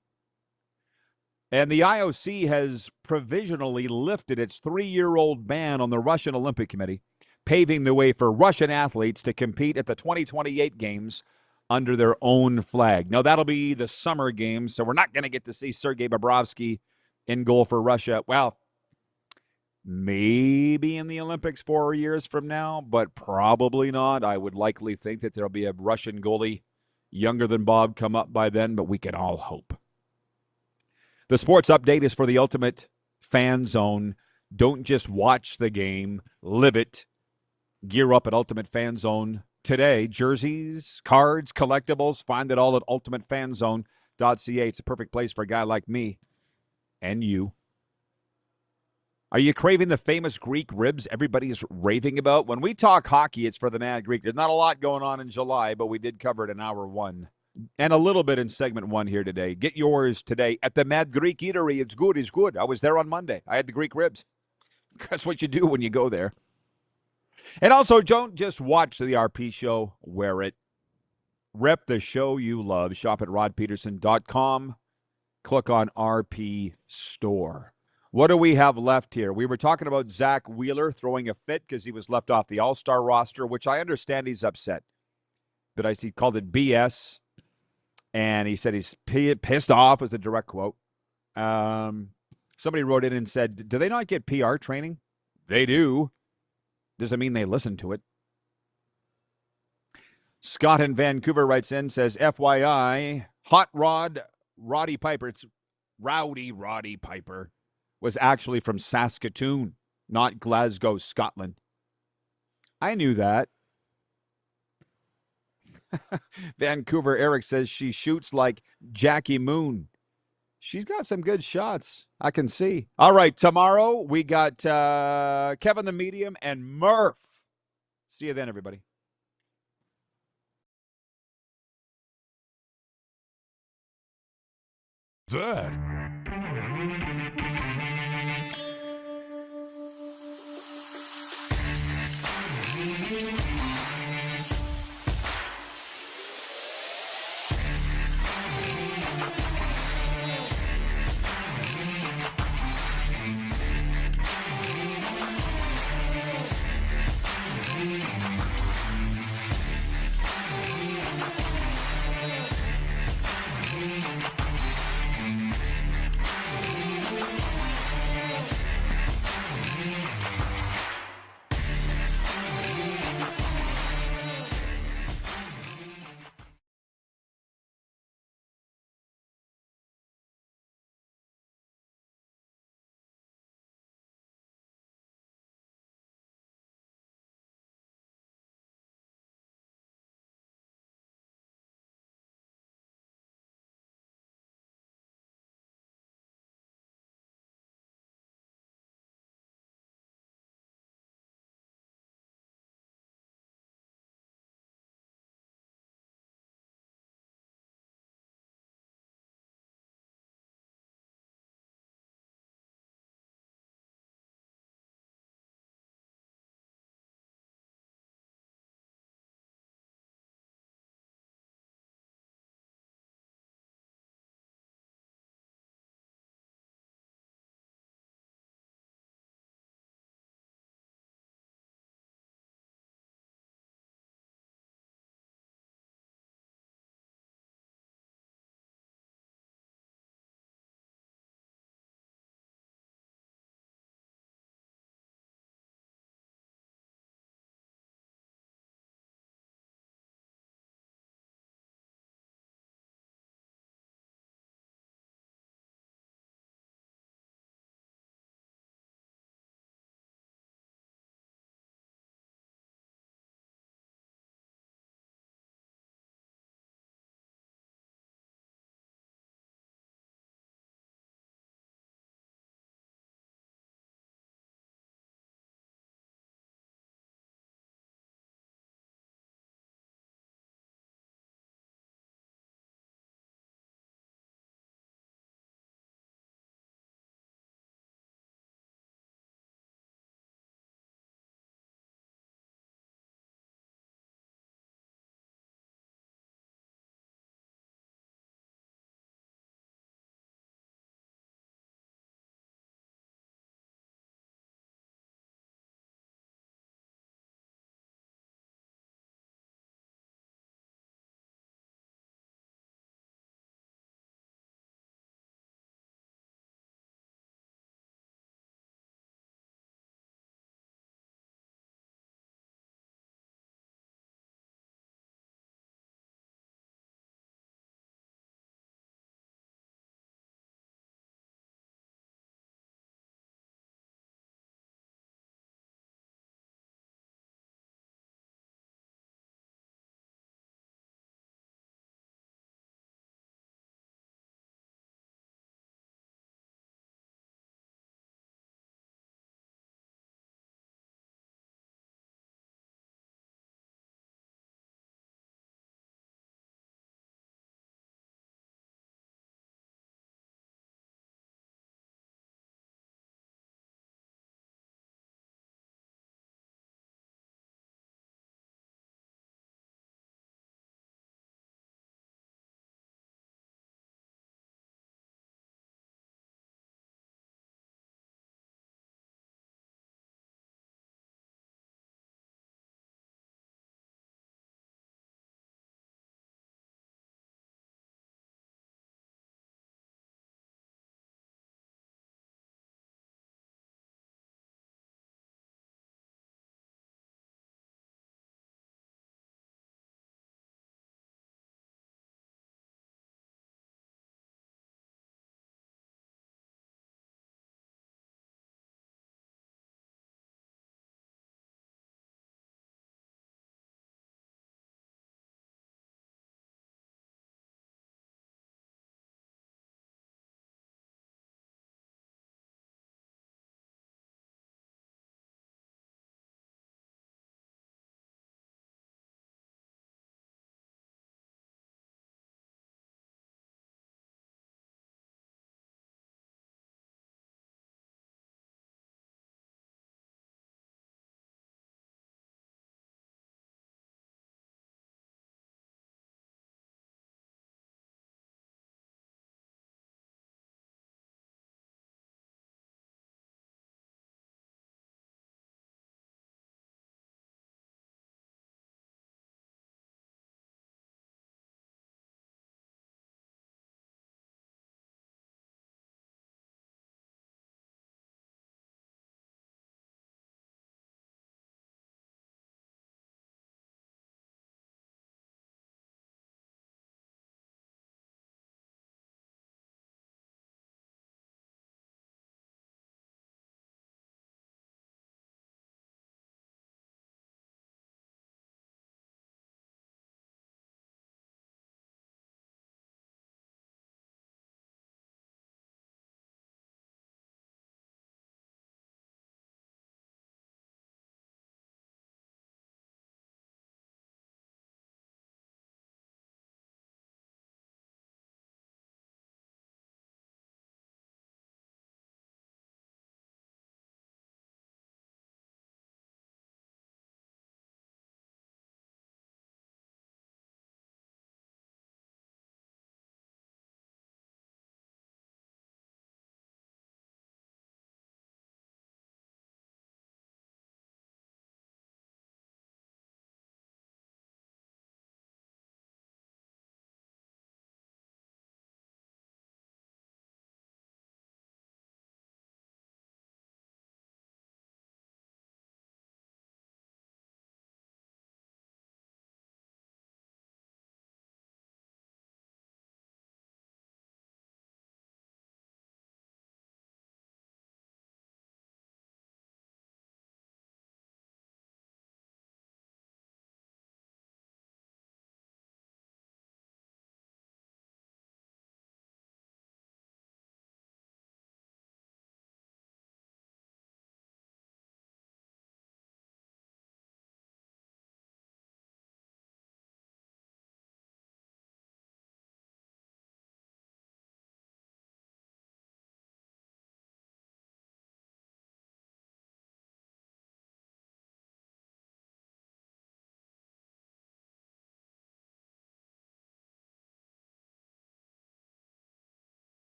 Speaker 3: And the IOC has provisionally lifted its 3-year-old ban on the Russian Olympic Committee, paving the way for Russian athletes to compete at the 2028 Games under their own flag. Now, that'll be the Summer Games, so we're not going to get to see Sergei Bobrovsky in goal for Russia. Well, maybe in the Olympics 4 years from now, but probably not. I would likely think that there'll be a Russian goalie younger than Bob come up by then, but we can all hope. The sports update is for the ultimate fan zone. Don't just watch the game, live it. Gear up at Ultimate Fan Zone today. Jerseys, cards, collectibles, find it all at ultimatefanzone.ca. It's a perfect place for a guy like me and you. Are you craving the famous Greek ribs everybody's raving about? When we talk hockey, it's for the Mad Greek. There's not a lot going on in July, but we did cover it in hour 1. And a little bit in segment 1 here today. Get yours today at the Mad Greek Eatery. It's good. It's good. I was there on Monday. I had the Greek ribs. That's what you do when you go there. And also, don't just watch the RP show. Wear it. Rep the show you love. Shop at rodpedersen.com. Click on RP Store. What do we have left here? We were talking about Zach Wheeler throwing a fit because he was left off the All-Star roster, which I understand he's upset. But he called it BS. And he said he's pissed off, was the direct quote. Somebody wrote in and said, do they not get PR training? They do. Doesn't mean they listen to it. Scott in Vancouver writes in, says, FYI, Hot Rod Roddy Piper, it's Rowdy Roddy Piper, was actually from Saskatoon, not Glasgow, Scotland. I knew that. Vancouver Eric says she shoots like Jackie Moon. She's got some good shots, I can see. All right, tomorrow we got Kevin the Medium and Murph. See you then, everybody.
Speaker 2: That.